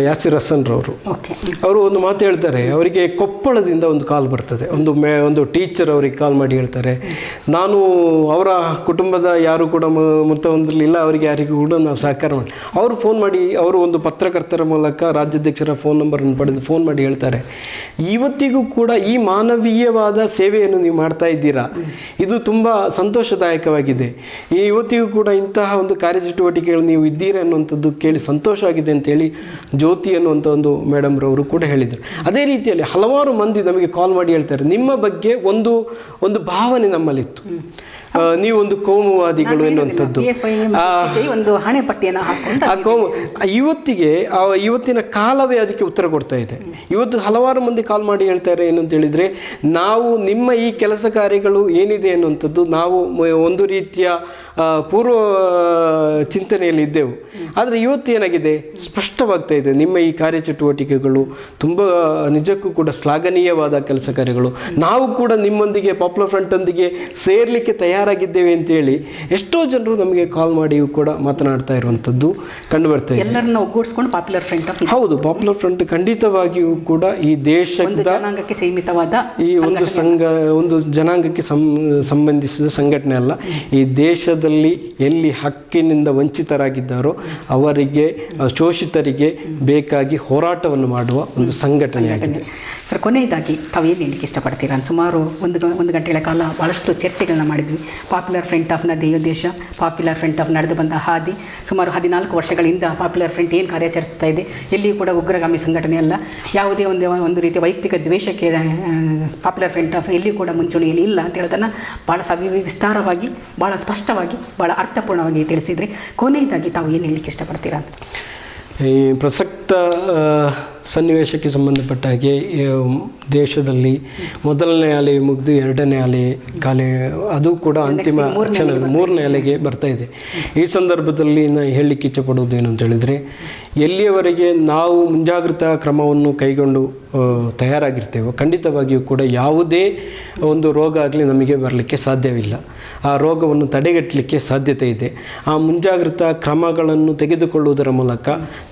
ಯಾಸಿರ್ ಹಸನ್ ಅವರು ಒಂದು ಮಾತು ಹೇಳ್ತಾರೆ. ಅವರಿಗೆ ಕೊಪ್ಪಳದಿಂದ ಒಂದು ಕಾಲ್ ಬರ್ತದೆ, ಒಂದು ಟೀಚರ್ ಅವರಿಗೆ ಕಾಲ್ ಮಾಡಿ ಹೇಳ್ತಾರೆ, ನಾನು ಅವರ ಕುಟುಂಬದ ಯಾರು ಕೂಡ ಮೊತ್ತ ಹೊಂದಿರಲಿಲ್ಲ, ಅವರಿಗೆ ಯಾರಿಗೂ ಕೂಡ ನಾವು ಸಹಕಾರ ಮಾಡಿ. ಅವರು ಫೋನ್ ಮಾಡಿ, ಅವರು ಒಂದು ಪತ್ರಕರ್ತರ ಮೂಲಕ ರಾಜ್ಯಾಧ್ಯಕ್ಷರ ಫೋನ್ ನಂಬರನ್ನು ಪಡೆದು ಫೋನ್ ಮಾಡಿ ಹೇಳ್ತಾರೆ, ಇವತ್ತಿಗೂ ಕೂಡ ಈ ಮಾನವೀಯವಾದ ಸೇವೆಯನ್ನು ನೀವು ಮಾಡ್ತಾ ಇದ್ದೀರಾ, ಇದು ತುಂಬ ಸಂತೋಷದಾಯಕವಾಗಿದೆ. ಇವತ್ತಿಗೂ ಕೂಡ ಇಂತಹ ಒಂದು ಕಾರ್ಯಚಟುವಟಿಕೆಗಳು ನೀವು ಇದ್ದೀರಾ ಅನ್ನುವಂಥದ್ದು ಕೇಳಿ ಸಂತೋಷ ಆಗಿದೆ ಅಂತೇಳಿ ಜ್ಯೋತಿ ಅನ್ನುವಂಥ ಒಂದು ಮೇಡಮ್ರವರು ಕೂಡ ಹೇಳಿದರು. ಅದೇ ರೀತಿಯಲ್ಲಿ ಹಲವಾರು ಮಂದಿ ನಮಗೆ ಕಾಲ್ ಮಾಡಿ ಹೇಳ್ತಾರೆ, ನಿಮ್ಮ ಬಗ್ಗೆ ಒಂದು ಭಾವನೆ ನಮ್ಮಲ್ಲಿತ್ತು, ನೀವು ಒಂದು ಕೋಮುವಾದಿಗಳು ಎನ್ನುವಂಥದ್ದು. ಇವತ್ತಿನ ಕಾಲವೇ ಅದಕ್ಕೆ ಉತ್ತರ ಕೊಡ್ತಾ ಇದೆ. ಇವತ್ತು ಹಲವಾರು ಮಂದಿ ಕಾಲ್ ಮಾಡಿ ಹೇಳ್ತಾರೆ ಏನು ಅಂತ ಹೇಳಿದರೆ, ನಾವು ನಿಮ್ಮ ಈ ಕೆಲಸ ಕಾರ್ಯಗಳು ಏನಿದೆ ಅನ್ನುವಂಥದ್ದು ನಾವು ಒಂದು ರೀತಿಯ ಪೂರ್ವ ಚಿಂತನೆಯಲ್ಲಿ ಇದ್ದೆವು. ಆದರೆ ಇವತ್ತು ಏನಾಗಿದೆ, ಸ್ಪಷ್ಟವಾಗ್ತಾ ಇದೆ, ನಿಮ್ಮ ಈ ಕಾರ್ಯಚಟುವಟಿಕೆಗಳು ತುಂಬ ನಿಜಕ್ಕೂ ಕೂಡ ಶ್ಲಾಘನೀಯವಾದ ಕೆಲಸ ಕಾರ್ಯಗಳು. ನಾವು ಕೂಡ ನಿಮ್ಮೊಂದಿಗೆ ಪಾಪ್ಯುಲರ್ ಫ್ರಂಟೊಂದಿಗೆ ಸೇರಲಿಕ್ಕೆ ತಯಾರಾಗಿದ್ದೇವೆ ಅಂತೇಳಿ ಎಷ್ಟೋ ಜನರು ನಮಗೆ ಕಾಲ್ ಮಾಡಿಯೂ ಕೂಡ ಮಾತನಾಡ್ತಾ ಇರುವಂಥದ್ದು ಕಂಡು ಬರ್ತಾ ಇದೆ. ಎಲ್ಲರನ್ನ ಒಗ್ಗೂಡಿಸ್ಕೊಂಡು ಪಾಪ್ಯುಲರ್ ಫ್ರಂಟ್ ಹೌದು, ಪಾಪ್ಯುಲರ್ ಫ್ರಂಟ್ ಖಂಡಿತವಾಗಿಯೂ ಕೂಡ ಈ ದೇಶದ ಸೀಮಿತವಾದ ಈ ಒಂದು ಜನಾಂಗಕ್ಕೆ ಸಂಬಂಧಿಸಿದ ಸಂಘಟನೆ ಅಲ್ಲ. ಈ ದೇಶದಲ್ಲಿ ಎಲ್ಲಿ ಹಕ್ಕಿನಿಂದ ವಂಚಿತರಾಗಿದ್ದಾರೋ ಅವರಿಗೆ, ಶೋಷಿತರಿಗೆ ಬೇಕಾಗಿ ಹೋರಾಟವನ್ನು ಮಾಡುವ ಒಂದು ಸಂಘಟನೆಯಾಗಿದೆ. ಸರ್, ಕೊನೆಯದಾಗಿ ತಾವು ಏನು ಹೇಳಲಿಕ್ಕೆ ಇಷ್ಟಪಡ್ತೀರಾ? ಸುಮಾರು ಒಂದು ಗಂಟೆಗಳ ಕಾಲ ಭಾಳಷ್ಟು ಚರ್ಚೆಗಳನ್ನ ಮಾಡಿದ್ವಿ. ಪಾಪ್ಯುಲರ್ ಫ್ರಂಟ್ ಆಫ್ ನ ದೇಶ, ಪಾಪ್ಯುಲರ್ ಫ್ರಂಟ್ ಆಫ್ ನಡೆದು ಬಂದ ಹಾದಿ, ಸುಮಾರು 14 ವರ್ಷಗಳಿಂದ ಪಾಪ್ಯುಲರ್ ಫ್ರಂಟ್ ಏನು ಕಾರ್ಯಾಚರಿಸ್ತಾ ಇದೆ, ಎಲ್ಲಿಯೂ ಕೂಡ ಉಗ್ರಗಾಮಿ ಸಂಘಟನೆ ಅಲ್ಲ, ಯಾವುದೇ ಒಂದು ರೀತಿಯ ವೈಯಕ್ತಿಕ ದ್ವೇಷಕ್ಕೆ ಪಾಪ್ಯುಲರ್ ಫ್ರಂಟ್ ಆಫ್ ಎಲ್ಲಿಯೂ ಕೂಡ ಮುಂಚೂಣಿಯಲ್ಲಿ ಇಲ್ಲ ಅಂತ ಹೇಳೋದನ್ನು ಭಾಳ ವಿಸ್ತಾರವಾಗಿ, ಭಾಳ ಸ್ಪಷ್ಟವಾಗಿ, ಭಾಳ ಅರ್ಥಪೂರ್ಣವಾಗಿ ತಿಳಿಸಿದ್ರಿ. ಕೊನೆಯದಾಗಿ ತಾವು ಏನು ಹೇಳಲಿಕ್ಕೆ ಇಷ್ಟಪಡ್ತೀರಾ ಅಂತ? ಈ ಪ್ರಸಕ್ತ ಸನ್ನಿವೇಶಕ್ಕೆ ಸಂಬಂಧಪಟ್ಟ ಹಾಗೆ ದೇಶದಲ್ಲಿ ಮೊದಲನೇ ಅಲೆ ಮುಗಿದು ಎರಡನೇ ಅಲೆ ಅದು ಕೂಡ ಅಂತಿಮ ಕ್ಷಣ, ಮೂರನೇ ಅಲೆಗೆ ಬರ್ತಾ ಇದೆ. ಈ ಸಂದರ್ಭದಲ್ಲಿ ನಾನು ಹೇಳಲಿಕ್ಕೆ ಇಚ್ಛಪಡುವುದೇನು ಅಂತ ಹೇಳಿದರೆ, ಎಲ್ಲಿಯವರೆಗೆ ನಾವು ಮುಂಜಾಗ್ರತಾ ಕ್ರಮವನ್ನು ಕೈಗೊಂಡು ತಯಾರಾಗಿರ್ತೇವೋ ಖಂಡಿತವಾಗಿಯೂ ಕೂಡ ಯಾವುದೇ ಒಂದು ರೋಗ ಆಗಲಿ ನಮಗೆ ಬರಲಿಕ್ಕೆ ಸಾಧ್ಯವಿಲ್ಲ. ಆ ರೋಗವನ್ನು ತಡೆಗಟ್ಟಲಿಕ್ಕೆ ಸಾಧ್ಯತೆ ಇದೆ. ಆ ಮುಂಜಾಗ್ರತಾ ಕ್ರಮಗಳನ್ನು ತೆಗೆದುಕೊಳ್ಳುವುದರ ಮೂಲಕ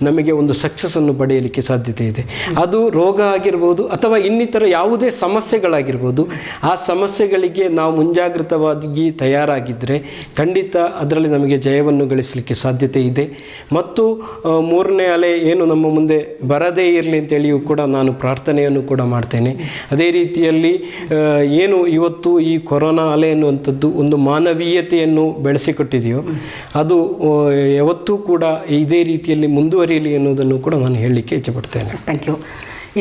ನಮಗೆ ಒಂದು ಸಕ್ಸಸ್ಸನ್ನು ಪಡೆಯಲಿಕ್ಕೆ ಸಾಧ್ಯತೆ ಇದೆ. ಅದು ರೋಗ ಆಗಿರ್ಬೋದು ಅಥವಾ ಇನ್ನಿತರ ಯಾವುದೇ ಸಮಸ್ಯೆಗಳಾಗಿರ್ಬೋದು. ಆ ಸಮಸ್ಯೆಗಳಿಗೆ ನಾವು ಮುಂಜಾಗ್ರತವಾಗಿ ತಯಾರಾಗಿದ್ದರೆ ಖಂಡಿತ ಅದರಲ್ಲಿ ನಮಗೆ ಜಯವನ್ನು ಗಳಿಸಲಿಕ್ಕೆ ಸಾಧ್ಯತೆ ಇದೆ. ಮತ್ತು ಮೂರನೇ ಅಲೆ ಏನು ನಮ್ಮ ಮುಂದೆ ಬರದೇ ಇರಲಿ ಅಂತೇಳಿಯೂ ಕೂಡ ನಾನು ಪ್ರಾರ್ಥನೆಯನ್ನು ಕೂಡ ಮಾಡ್ತೇನೆ. ಅದೇ ರೀತಿಯಲ್ಲಿ ಏನು ಇವತ್ತು ಈ ಕೊರೋನಾ ಅಲೆ ಎನ್ನುವಂಥದ್ದು ಒಂದು ಮಾನವೀಯತೆಯನ್ನು ಬೆಳೆಸಿಕೊಟ್ಟಿದೆಯೋ ಅದು ಯಾವತ್ತೂ ಕೂಡ ಇದೇ ರೀತಿಯಲ್ಲಿ ಮುಂದುವರಿಯಲಿ ಎನ್ನುವುದನ್ನು ಕೂಡ ನಾನು ಹೇಳಲಿಕ್ಕೆ ಇಚ್ಛಪಡ್ತೇನೆ. Thank you.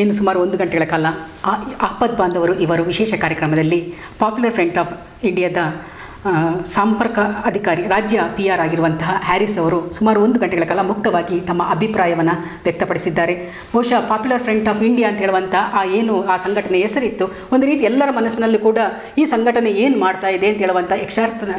ಇನ್ನು ಸುಮಾರು 1 ಗಂಟೆಗಳ ಕಾಲ ಆಪದ್ ಬಾಂಧವರು ಇವರು ವಿಶೇಷ ಕಾರ್ಯಕ್ರಮದಲ್ಲಿ ಪಾಪ್ಯುಲರ್ ಫ್ರಂಟ್ ಆಫ್ ಇಂಡಿಯಾದ ಸಂಪರ್ಕ ಅಧಿಕಾರಿ, ರಾಜ್ಯ PR ಆಗಿರುವಂತಹ ಹ್ಯಾರಿಸ್ ಅವರು ಸುಮಾರು 1 ಗಂಟೆಗಳ ಕಾಲ ಮುಕ್ತವಾಗಿ ತಮ್ಮ ಅಭಿಪ್ರಾಯವನ್ನು ವ್ಯಕ್ತಪಡಿಸಿದ್ದಾರೆ. ಬಹುಶಃ ಪಾಪ್ಯುಲರ್ ಫ್ರಂಟ್ ಆಫ್ ಇಂಡಿಯಾ ಅಂತ ಹೇಳುವಂಥ ಆ ಸಂಘಟನೆ ಹೆಸರಿತ್ತು, ಒಂದು ರೀತಿ ಎಲ್ಲರ ಮನಸ್ಸಿನಲ್ಲಿ ಕೂಡ ಈ ಸಂಘಟನೆ ಏನು ಮಾಡ್ತಾ ಇದೆ ಅಂತ ಹೇಳುವಂಥ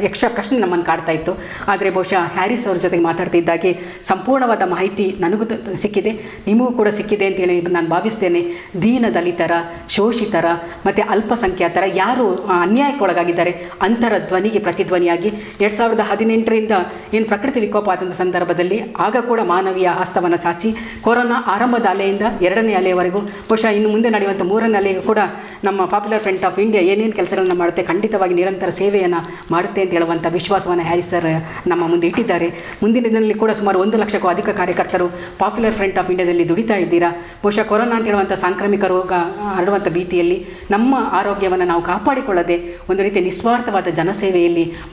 ಯಕ್ಷ ಪ್ರಶ್ನೆ ನಮ್ಮನ್ನು ಕಾಡ್ತಾ ಇತ್ತು. ಆದರೆ ಬಹುಶಃ ಹ್ಯಾರಿಸ್ ಅವ್ರ ಜೊತೆಗೆ ಮಾತಾಡ್ತಿದ್ದಾಗೆ ಸಂಪೂರ್ಣವಾದ ಮಾಹಿತಿ ನನಗೂ ಸಿಕ್ಕಿದೆ, ನಿಮಗೂ ಕೂಡ ಸಿಕ್ಕಿದೆ ಅಂತೇಳಿ ನಾನು ಭಾವಿಸ್ತೇನೆ. ದೀನ ದಲಿತರ, ಶೋಷಿತರ ಮತ್ತು ಅಲ್ಪಸಂಖ್ಯಾತರ ಯಾರು ಅನ್ಯಾಯಕ್ಕೊಳಗಾಗಿದ್ದಾರೆ ಅಂತರ ಧ್ವನಿ ಪ್ರತಿಧ್ವನಿಯಾಗಿ 2018ರಿಂದ ಏನು ಪ್ರಕೃತಿ ವಿಕೋಪ ಆದಂಥ ಸಂದರ್ಭದಲ್ಲಿ ಆಗ ಕೂಡ ಮಾನವೀಯ ಹಸ್ತವನ್ನು ಚಾಚಿ ಕೊರೋನಾ ಆರಂಭದ ಅಲೆಯಿಂದ 2ನೇ ಅಲೆಯವರೆಗೂ, ಬಹುಶಃ ಇನ್ನು ಮುಂದೆ ನಡೆಯುವಂಥ 3ನೇ ಅಲೆಗೂ ಕೂಡ ನಮ್ಮ ಪಾಪ್ಯುಲರ್ ಫ್ರಂಟ್ ಆಫ್ ಇಂಡಿಯಾ ಏನೇನು ಕೆಲಸಗಳನ್ನು ಮಾಡುತ್ತೆ, ಖಂಡಿತವಾಗಿ ನಿರಂತರ ಸೇವೆಯನ್ನು ಮಾಡುತ್ತೆ ಅಂತ ಹೇಳುವಂಥ ವಿಶ್ವಾಸವನ್ನು ಹ್ಯಾರಿಸ್ ಸರ್ ನಮ್ಮ ಮುಂದೆ ಇಟ್ಟಿದ್ದಾರೆ. ಮುಂದಿನ ದಿನದಲ್ಲಿ ಕೂಡ ಸುಮಾರು 1 ಲಕ್ಷಕ್ಕೂ ಅಧಿಕ ಕಾರ್ಯಕರ್ತರು ಪಾಪ್ಯುಲರ್ ಫ್ರಂಟ್ ಆಫ್ ಇಂಡಿಯಾದಲ್ಲಿ ದುಡಿತಾ ಇದ್ದೀರಾ. ಬಹುಶಃ ಕೊರೋನಾ ಅಂತ ಹೇಳುವಂಥ ಸಾಂಕ್ರಾಮಿಕ ರೋಗ ಹರಡುವಂಥ ಭೀತಿಯಲ್ಲಿ ನಮ್ಮ ಆರೋಗ್ಯವನ್ನು ನಾವು ಕಾಪಾಡಿಕೊಳ್ಳದೆ ಒಂದು ರೀತಿಯ ನಿಸ್ವಾರ್ಥವಾದ ಜನಸೇವೆಯಲ್ಲಿ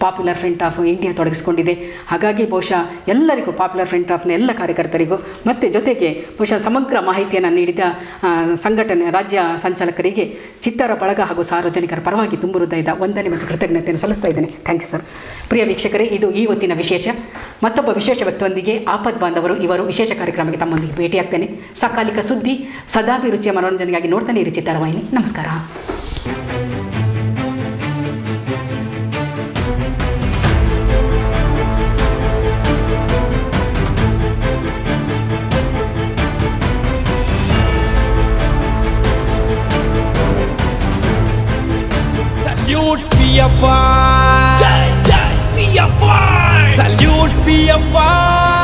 ಪಾಪ್ಯುಲರ್ ಫ್ರಂಟ್ ಆಫ್ ಇಂಡಿಯಾ ತೊಡಗಿಸಿಕೊಂಡಿದೆ. ಹಾಗಾಗಿ ಬಹುಶಃ ಎಲ್ಲರಿಗೂ, ಪಾಪ್ಯುಲರ್ ಫ್ರಂಟ್ ಆಫ್ನ ಎಲ್ಲ ಕಾರ್ಯಕರ್ತರಿಗೂ ಮತ್ತು ಜೊತೆಗೆ ಬಹುಶಃ ಸಮಗ್ರ ಮಾಹಿತಿಯನ್ನು ನೀಡಿದ ಸಂಘಟನೆ ರಾಜ್ಯ ಸಂಚಾಲಕರಿಗೆ ಚಿತ್ತಾರ ಬಳಗ ಹಾಗೂ ಸಾರ್ವಜನಿಕರ ಪರವಾಗಿ ತುಂಬು ಹೃದಯದ ವಂದನೆ ಮತ್ತು ಕೃತಜ್ಞತೆಯನ್ನು ಸಲ್ಲಿಸ್ತಾ ಇದ್ದೇನೆ. Thank you sir. ಪ್ರಿಯ ವೀಕ್ಷಕರೇ, ಇದು ಈ ಹೊತ್ತಿನ ವಿಶೇಷ. ಮತ್ತೊಬ್ಬ ವಿಶೇಷ ವ್ಯಕ್ತಿಯೊಂದಿಗೆ ಆಪದ್ ಬಾಂಧವರು ಇವರು ವಿಶೇಷ ಕಾರ್ಯಕ್ರಮಕ್ಕೆ ತಮ್ಮೊಂದಿಗೆ ಭೇಟಿಯಾಗ್ತೇನೆ. ಸಕಾಲಿಕ ಸುದ್ದಿ, ಸದಾಭಿರುಚಿಯ ಮನೋರಂಜನೆಗಾಗಿ ನೋಡ್ತಾನೆ ಇರಿ ಚಿತ್ತಾರವಾಹಿನಿ. ನಮಸ್ಕಾರ. Salute PFI! Salute PFI!